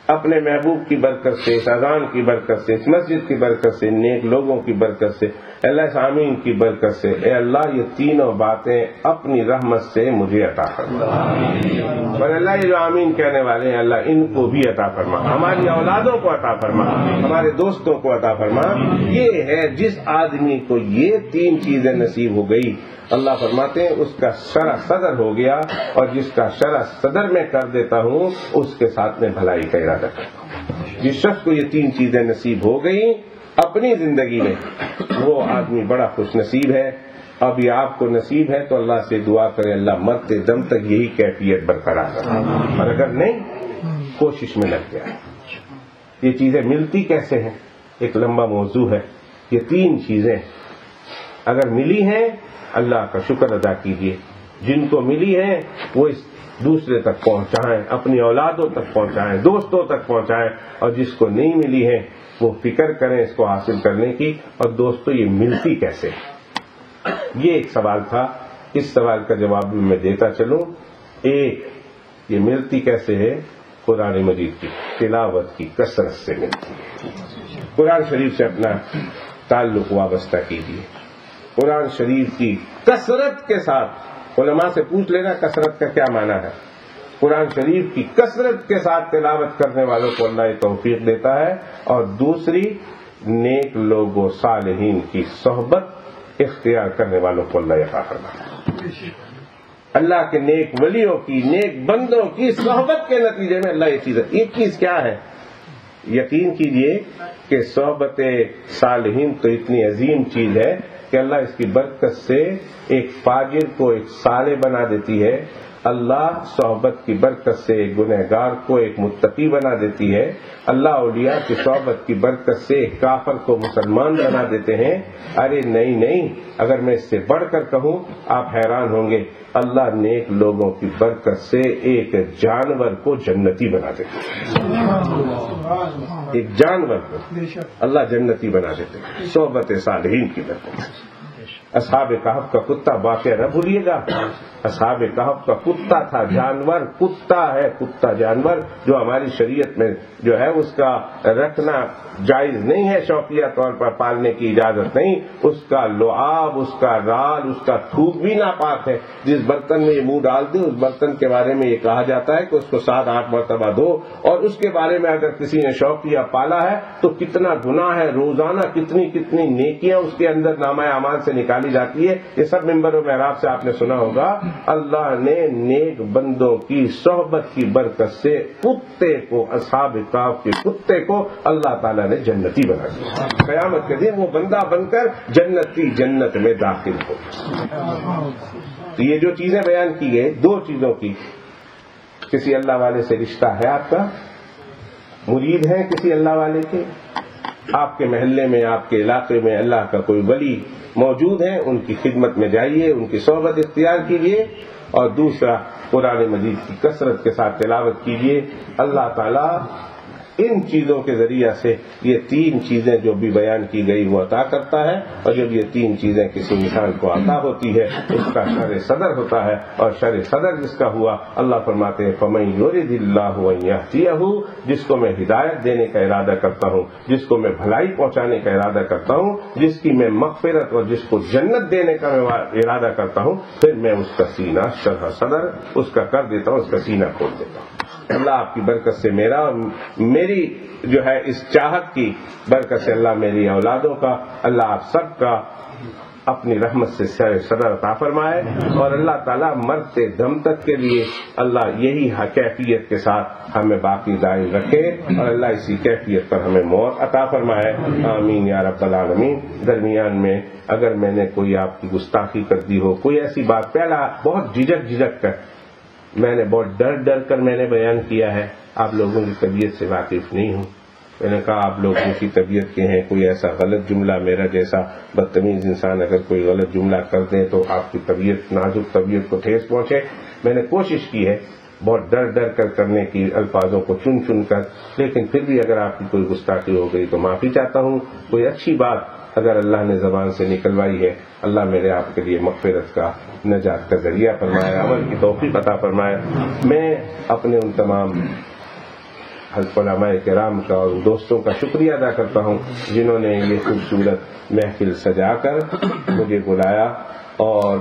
اپنے محبوب کی برکت سے، اس اذان کی برکت سے، اس مسجد کی برکت سے، نیک لوگوں کی برکت سے، اللہ اس آمین کی برکت سے، اے اللہ یہ تینوں باتیں اپنی رحمت سے مجھے عطا فرما، اور اللہ یہ جو آمین کہنے والے ہیں اللہ ان کو بھی عطا فرما، ہماری اولادوں کو عطا فرما، ہمارے دوستوں کو عطا فرما۔ یہ ہے جس آدمی کو یہ تین چیزیں نصیب ہو گئی، اللہ فرماتے ہیں اس کا شرح صدر ہو گیا، اور جس کا شرح صدر میں کر دیتا ہوں اس کے ساتھ میں بھلائی کا ارادہ کرتا ہوں۔ جس شخص کو یہ تین چیزیں نصیب ہو گئی اپنی زندگی میں، وہ آدمی بڑا خوش نصیب ہے۔ اب یہ آپ کو نصیب ہے تو اللہ سے دعا کرے اللہ مرتے دم تک یہی کیفیت برقرار رہے، اور اگر نہیں کوشش میں لگ جائے۔ یہ چیزیں ملتی کیسے ہیں ایک لمبا موضوع ہے۔ یہ تین چیزیں اگر ملی ہیں اللہ کا شکر ادا کیجیے، جن کو ملی ہے وہ اس دوسرے تک پہنچائیں، اپنی اولادوں تک پہنچائیں، دوستوں تک پہنچائیں، اور جس کو نہیں ملی ہے وہ فکر کریں اس کو حاصل کرنے کی۔ اور دوستو یہ ملتی کیسے؟ یہ ایک سوال تھا، اس سوال کا جواب بھی میں دیتا چلوں۔ ایک، یہ ملتی کیسے ہے؟ قرآن مجید کی تلاوت کی کثرت سے ملتی ہے۔ قرآن شریف سے اپنا تعلق وابستہ کیجیے، قرآن شریف کی کثرت کے ساتھ، علماء سے پوچھ لینا کثرت کا کیا معنی ہے۔ قرآن شریف کی کثرت کے ساتھ تلاوت کرنے والوں کو اللہ توفیق دیتا ہے، اور دوسری نیک لوگوں صالحین کی صحبت اختیار کرنے والوں کو اللہ عطا فرماتا ہے۔ اللہ کے نیک ولیوں کی، نیک بندوں کی صحبت کے نتیجے میں اللہ یہ چیز، ایک چیز کیا ہے؟ یقین کیجئے کہ صحبت صالحین تو اتنی عظیم چیز ہے کہ اللہ اس کی برکت سے ایک فاجر کو ایک صالح بنا دیتی ہے، اللہ صحبت کی برکت سے ایک گنہگار کو ایک متقی بنا دیتی ہے، اللہ اولیاء کی صحبت کی برکت سے ایک کافر کو مسلمان بنا دیتے ہیں۔ ارے نہیں، اگر میں اس سے بڑھ کر کہوں آپ حیران ہوں گے، اللہ نیک لوگوں کی برکت سے ایک جانور کو جنتی بنا دیتے ہیں، ایک جانور کو اللہ جنتی بنا دیتے ہیں صحبت صالحین کی برکت سے۔ اصحاب کہف کا کتا واقعہ نہ بھولیے گا، اصحاب کہف کا کتا تھا، جانور کتا ہے، کتا جانور جو ہماری شریعت میں جو ہے اس کا رکھنا جائز نہیں ہے، شوقیہ طور پر پالنے کی اجازت نہیں، اس کا لعاب، اس کا رال، اس کا تھوک بھی ناپاک ہے۔ جس برتن میں یہ منہ ڈال دے اس برتن کے بارے میں یہ کہا جاتا ہے کہ اس کو 7-8 مرتبہ دھو، اور اس کے بارے میں اگر کسی نے شوقیہ پالا ہے تو کتنا گناہ ہے، روزانہ کتنی نیکیاں اس کے اندر نامہ اعمال سے نکالی جاتی ہے۔ یہ سب منبر و محراب سے آپ نے سنا ہوگا۔ اللہ نے نیک بندوں کی صحبت کی برکت سے کتے کو، اصحاب کہف کے کتے کو اللہ تعالیٰ نے جنتی بنا دیا۔ قیامت کے دن وہ بندہ بن کر جنت میں داخل ہو۔ تو یہ جو چیزیں بیان کی گئی، دو چیزوں کی، کسی اللہ والے سے رشتہ ہے آپ کا، مرید ہیں کسی اللہ والے کے، آپ کے محلے میں، آپ کے علاقے میں اللہ کا کوئی ولی موجود ہے، ان کی خدمت میں جائیے، ان کی صحبت اختیار کیجیے، اور دوسرا قرآن مجید کی کثرت کے ساتھ تلاوت کیجیے۔ اللہ تعالیٰ ان چیزوں کے ذریعہ سے یہ تین چیزیں جو بھی بیان کی گئی وہ عطا کرتا ہے، اور جب یہ تین چیزیں کسی انسان کو عطا ہوتی ہے اس کا شر صدر ہوتا ہے، اور شر صدر جس کا ہوا اللہ فرماتے ہیں فَمَن يُرِدِ اللَّهُ أَن يَهْدِيَهُ، جس کو میں ہدایت دینے کا ارادہ کرتا ہوں، جس کو میں بھلائی پہنچانے کا ارادہ کرتا ہوں، جس کی میں مغفرت اور جس کو جنت دینے کا میں ارادہ کرتا ہوں، پھر میں اس کا سینہ شرح صدر اس کا کر دیتا ہوں، اس کا سینہ کھول دیتا ہوں۔ اللہ آپ کی برکت سے میرا اور میری جو ہے اس چاہت کی برکت سے اللہ میری اولادوں کا، اللہ آپ سب کا اپنی رحمت سے صدر عطا فرمائے، اور اللہ تعالیٰ مرتے دم تک کے لیے اللہ یہی کیفیت کے ساتھ ہمیں باقی دائم رکھے، اور اللہ اسی کیفیت پر ہمیں موت عطا فرمائے، آمین یا رب العالمین۔ درمیان میں اگر میں نے کوئی آپ کی گستاخی کر دی ہو، کوئی ایسی بات، پہلا بہت جھجک کر میں نے بہت ڈر کر میں نے بیان کیا ہے، آپ لوگوں کی طبیعت سے واقف نہیں ہوں، میں نے کہا آپ لوگوں کی طبیعت کے ہیں، کوئی ایسا غلط جملہ، میرا جیسا بدتمیز انسان اگر کوئی غلط جملہ کر دے تو آپ کی طبیعت، نازک طبیعت کو ٹھیس پہنچے۔ میں نے کوشش کی ہے بہت ڈر کر کرنے کی، الفاظوں کو چن کر، لیکن پھر بھی اگر آپ کی کوئی گستاخی ہو گئی تو معافی چاہتا ہوں۔ کوئی اچھی بات اگر اللہ نے زبان سے نکلوائی ہے، اللہ میرے آپ کے لیے مغفرت کا، نجات کا ذریعہ فرمائے، عمل کی توفیق عطا فرمائے۔ میں اپنے ان تمام علماء کرام کا اور دوستوں کا شکریہ ادا کرتا ہوں جنہوں نے یہ خوبصورت محفل سجا کر مجھے بلایا اور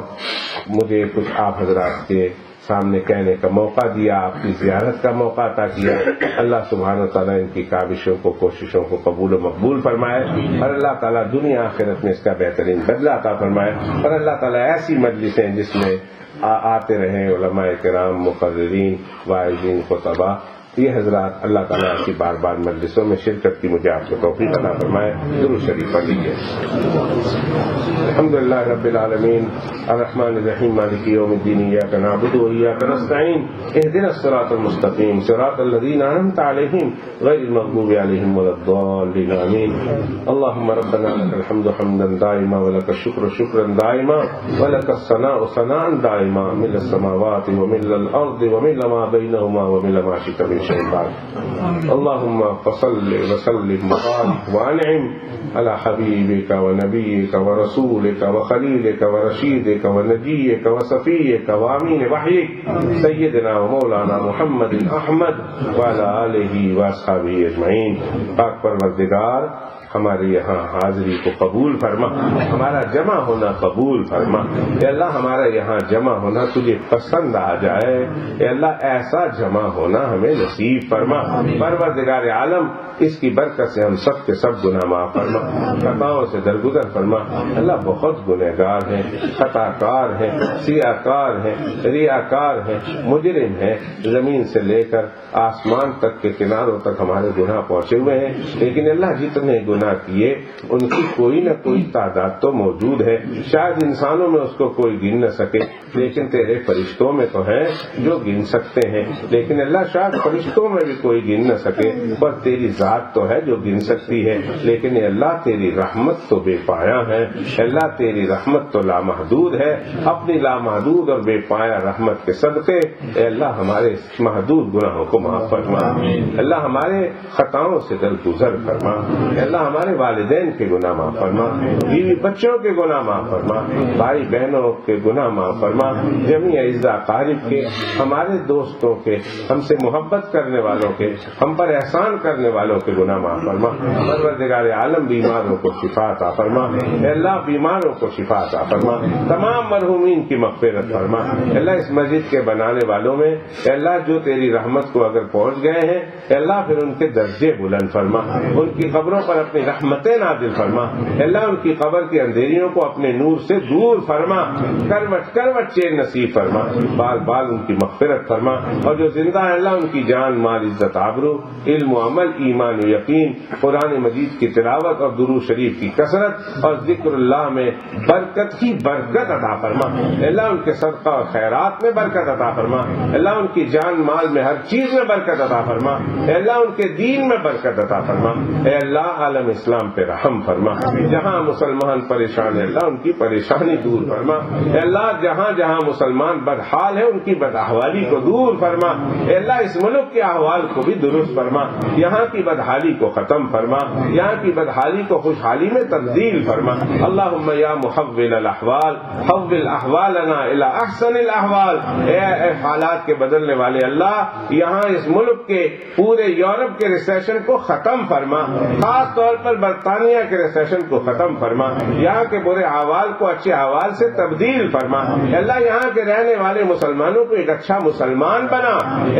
مجھے کچھ آپ حضرات کے سامنے کہنے کا موقع دیا، آپ کی زیارت کا موقع عطا کیا۔ اللہ سبحانہ و تعالیٰ ان کی کاوشوں کو، کوششوں کو قبول و مقبول فرمائے، اور اللہ تعالیٰ دنیا آخرت میں اس کا بہترین بدلہ عطا فرمائے، اور اللہ تعالیٰ ایسی مجلسیں جس میں آتے رہیں علماء کرام، مقررین، واعظین، خطباء، یہ حضرات، اللہ تعالیٰ کی بار بار مجلسوں میں شرکت کی مجھے آپ کو توفیق عطا فرمائے۔ درود شریف پڑھ لیجیے۔ الحمدللہ رب العالمین الرحمن الرحیم مالک یوم الدین ایاک نعبد و ایاک نستعین اہدنا الصراط المستقیم صراط الذین انعمت علیہم غیر المغضوب علیہم ولا الضالین آمین۔ اللهم ربنا لك الحمد حمدا دائما ولك الشکر شکرا دائما ولك الثناء ثناء دائما ملء السماوات وملء الارض وملء ما بینهما وملء ما شئت من شيء بعد۔ اللهم فصل وسلم وبارك وانعم على حبيبك ونبيك ورسولك وخليلك ورشيدك ونجيك وصفيك وامين وحيك سيدنا ومولانا محمد احمد وعلى آله واصحابه اجمعین۔ پاک پروردگار ہمارے یہاں حاضری کو قبول فرما، ہمارا جمع ہونا قبول فرما۔ اے اللہ ہمارا یہاں جمع ہونا تجھے پسند آ جائے، اے اللہ ایسا جمع ہونا ہمیں نصیب فرما۔ پروردگار عالم اس کی برکت سے ہم سب کے سب گناہ معاف فرما، خطاؤں سے درگزر فرما۔ اللہ بہت گنہگار ہیں، خطا کار ہیں، سیاہ کار ہیں، ریاکار ہیں، مجرم ہیں، زمین سے لے کر آسمان تک کے کناروں تک ہمارے گناہ پہنچے ہوئے ہیں، لیکن اللہ جتنے گناہ کیے ان کی کوئی نہ کوئی تعداد تو موجود ہے، شاید انسانوں میں اس کو کوئی گن نہ سکے، لیکن تیرے فرشتوں میں تو ہیں جو گن سکتے ہیں، لیکن اللہ شاید فرشتوں میں بھی کوئی گن نہ سکے، پر تیری ذات تو ہے جو گن سکتی ہے، لیکن اے اللہ تیری رحمت تو بے پایا ہے، اللہ تیری رحمت تو لامحدود ہے، اپنی لامحدود اور بے پایا رحمت کے صدقے اے اللہ ہمارے محدود گناہوں کو معاف فرما، اللہ ہمارے خطاؤں سے درگزر فرما، اے اللہ ہمارے والدین کے گناہ معاف فرما، بیوی بچوں کے گناہ معاف فرما، بھائی بہنوں کے گناہ معاف فرما، جمیع اعزاء قارب کے، ہمارے دوستوں کے، ہم سے محبت کرنے والوں کے، ہم پر احسان کرنے والوں کے گناہ معاف فرما۔ پروردگار عالم بیماروں کو شفا عطا فرما، اے اللہ بیماروں کو شفا عطا فرما، تمام مرحومین کی مغفرت فرما، اے اللہ اس مسجد کے بنانے والوں میں اے اللہ جو تیری رحمت کو اگر پہنچ گئے ہیں اے اللہ پھر ان کے درجے بلند فرما، ان کی قبروں پر اپنی رحمتیں نازل فرما، اے اللہ ان کی قبر کی اندھیریوں کو اپنے نور سے دور فرما، کروٹ کروٹ چین نصیب فرما، بال بال ان کی مغفرت فرما، اور جو زندہ ہے اللہ ان کی جان مال عزت آبرو علم و عمل ایمان و یقین قرآن مجید کی تلاوت اور درود شریف کی کثرت اور ذکر اللہ میں برکت ہی برکت عطا فرما، اے اللہ ان کے صدقہ اور خیرات میں برکت عطا فرما، اے اللہ ان کی جان مال میں ہر چیز میں برکت عطا فرما، اے اللہ ان کے دین میں برکت عطا فرما، اے اللہ عالم اسلام پہ رحم فرما، جہاں مسلمان پریشان ہے اللہ ان کی پریشانی دور فرما، اے اللہ جہاں جہاں مسلمان بدحال ہے ان کی بدحوالی کو دور فرما، اے اللہ اس ملک کے احوال کو بھی درست فرما، یہاں کی بدحالی کو ختم فرما، یہاں کی بدحالی کو خوشحالی میں تبدیل فرما، اللہم یا محول الاحوال حول احوالنا الی احسن الاحوال، اے حالات کے بدلنے والے اللہ یہاں اس ملک کے پورے یورپ کے ریسیشن کو ختم فرما، خاص طور طور پر برطانیہ کے ریسیشن کو ختم فرما، یہاں کے برے احوال کو اچھے احوال سے تبدیل فرما، اللہ یہاں کے رہنے والے مسلمانوں کو ایک اچھا مسلمان بنا،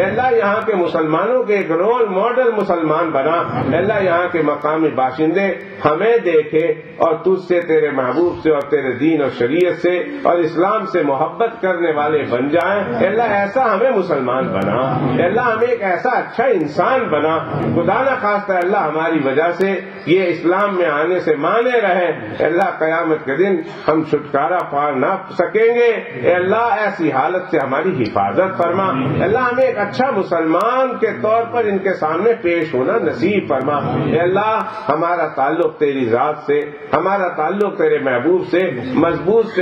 اللہ یہاں کے مسلمانوں کے ایک رول ماڈل مسلمان بنا، اللہ یہاں کے مقامی باشندے ہمیں دیکھے اور تجھ سے، تیرے محبوب سے اور تیرے دین اور شریعت سے اور اسلام سے محبت کرنے والے بن جائیں، اللہ ایسا ہمیں مسلمان بنا، اللہ ہمیں ایک ایسا اچھا انسان بنا، خدا نہ خواستہ اللہ ہماری وجہ سے یہ اسلام میں آنے سے مانے رہے، اللہ قیامت کے دن ہم چھٹکارا پا نہ سکیں گے، اے اللہ ایسی حالت سے ہماری حفاظت فرما، اللہ ہمیں ایک اچھا مسلمان کے طور پر ان کے سامنے پیش ہونا نصیب فرما، اے اللہ ہمارا تعلق تیری ذات سے، ہمارا تعلق تیرے محبوب سے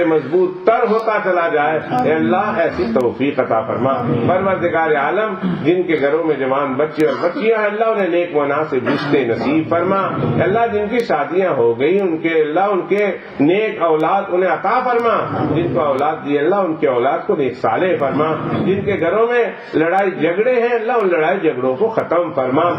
مضبوط تر ہوتا چلا جائے، اے اللہ ایسی توفیق عطا فرما، پروردگار عالم جن کے گھروں میں جوان بچے اور بچیاں ہیں اللہ انہیں نیک مناسب رشتے نصیب فرما، اللہ جن کی شادیاں ہو گئی اللہ ان کے نیک اولاد انہیں عطا فرما، جن کو اولاد دی اللہ ان کے اولاد کو نیک صالح فرما، جن کے گھروں میں لڑائی جھگڑے ہیں اللہ ان لڑائی جھگڑوں کو ختم فرما،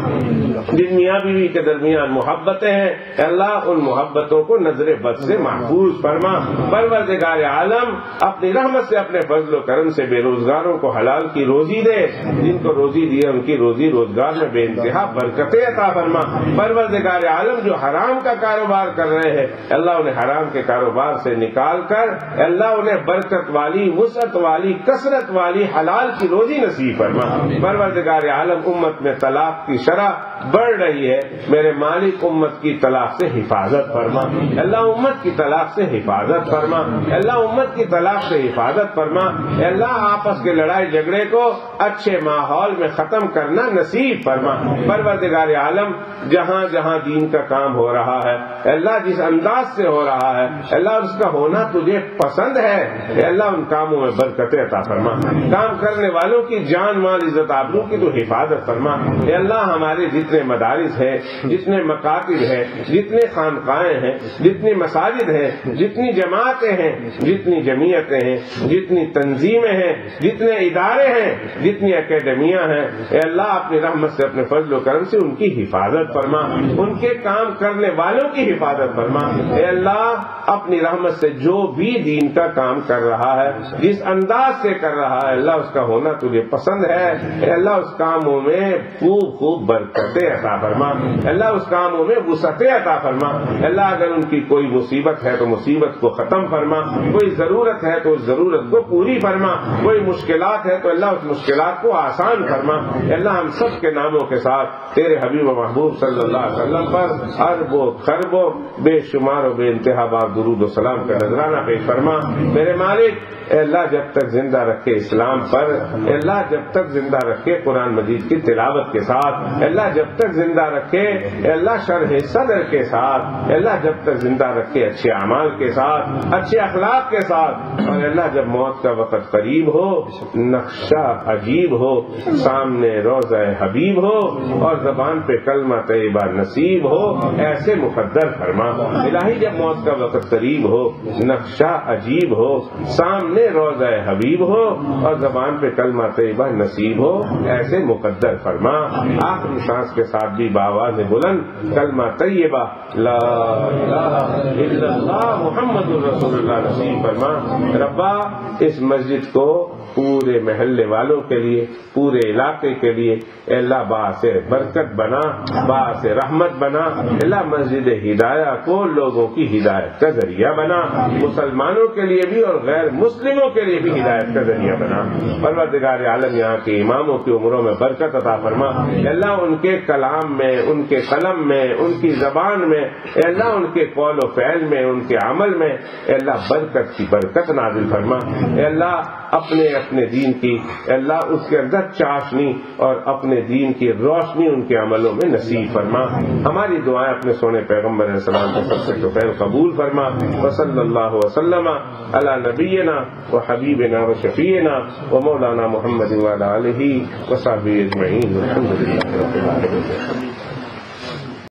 جن میاں بیوی کے درمیان محبتیں ہیں اللہ ان محبتوں کو نظر بد سے محفوظ فرما، پروردگار عالم اپنی رحمت سے اپنے فضل و کرم سے بے روزگاروں کو حلال کی روزی دے، جن کو روزی دی ان کی روزی روزگار میں بے انتہا برکتیں عطا فرما، پروردگار عالم جو حرام کا کاروبار کر رہے ہیں اللہ انہیں حرام کے کاروبار سے نکال کر اللہ انہیں برکت والی، وسعت والی، کثرت والی حلال کی روزی نصیب فرما، پروردگار عالم امت میں طلاق کی شرح بڑھ رہی ہے، میرے مالک امت کی طلاق سے حفاظت فرما، اللہ امت کی طلاق سے حفاظت فرما، اللہ امت کی طلاق سے حفاظت فرما، اللہ آپس کے لڑائی جھگڑے کو اچھے ماحول میں ختم کرنا نصیب فرما، پروردگار عالم جہاں جہاں دین کا کام ہو رہا ہے اللہ جس انداز سے ہو رہا ہے اللہ اس کا ہونا تجھے پسند ہے، اللہ ان کاموں میں برکتیں عطا فرما، کام کرنے والوں کی جان مال عزت آبرو کی تو حفاظت فرما، اللہ ہمارے جتنے مدارس ہیں، جتنے مکاتب ہیں، جتنے خانقاہیں ہیں، جتنی مساجد ہیں، جتنی جماعتیں ہیں، جتنی جمعیتیں ہیں، جتنی تنظیمیں ہیں، جتنے ادارے ہیں، جتنی اکیڈمیاں ہیں، اے اللہ اپنی رحمت سے اپنے فضل و کرم سے ان کی حفاظت فرما، ان کے کام کرنے والوں کی حفاظت فرما، اے اللہ اپنی رحمت سے جو بھی دین کا کام کر رہا ہے جس انداز سے کر رہا ہے اللہ اس کا ہونا تجھے پسند ہے، اے اللہ اس کاموں میں خوب برکتیں عطا فرما، اللہ اس کاموں میں وسعتیں عطا فرما، اللہ اگر ان کی کوئی مصیبت ہے تو مصیبت کو ختم فرما، کوئی ضرورت ہے تو اس ضرورت کو پوری فرما، کوئی مشکلات ہے تو اللہ اس مشکلات کو آسان فرما، اللہ ہم سب کے ناموں کے ساتھ تیرے حبیب و محبوب صلی اللہ علیہ وسلم پر اربوں خربوں بے شمار و بے انتہا بار درود و سلام کا نذرانہ پیش فرما، میرے مالک اے اللہ جب تک زندہ رکھے اسلام پر، اے اللہ جب تک زندہ رکھے قرآن مجید کی تلاوت کے ساتھ، اے اللہ جب تک زندہ رکھے اے اللہ شرح صدر کے ساتھ، اے اللہ جب تک زندہ رکھے اچھے اعمال کے ساتھ، اچھے اخلاق کے ساتھ، اور اے اللہ جب موت کا وقت قریب ہو، نقشہ عجیب ہو، سامنے روضہ حبیب ہو اور زبان پہ کلمہ طیبہ نصیب ہو، ایسے مقدر فرما، الہی جب موت کا وقت قریب ہو، نقشہ عجیب ہو، سامنے روضہ حبیب ہو اور زبان پہ کلمہ طیبہ نصیب ہو، ایسے مقدر فرما، آخری سانس کے ساتھ بھی بآواز بلند کلمہ طیبہ لا الہ الا اللہ محمد الرسول اللہ نصیب فرما، ربا اس مسجد کو پورے محلے والوں کے لیے، پورے علاقے کے لیے اے اللہ باعث برکت بنا، باعث رحمت بنا، اللہ مسجد ہدایہ کو لوگوں کی ہدایت کا ذریعہ بنا، مسلمانوں کے لیے بھی اور غیر مسلموں کے لیے بھی ہدایت کا ذریعہ بنا، پروردگار عالم یہاں کے اماموں کی عمروں میں برکت عطا فرما، اے اللہ ان کے کلام میں، ان کے قلم میں، ان کی زبان میں، اے اللہ ان کے قول و فعل میں، ان کے عمل میں اے اللہ برکت کی برکت نازل فرما، اے اللہ اپنے دین کی اے اللہ اس کے اندر چاشنی اور اپنے دین کی روشنی ان کے عملوں میں نصیب فرما، ہماری دعائیں اپنے سونے پیغمبر علیہ السلام کے سب سے توفیل قبول فرما، وصلی اللہ وسلم علی نبینا و حبیبنا و شفیعنا و مولانا محمد وعلی آلہ و صحبہ اجمعین، الحمد للہ رب العالمین۔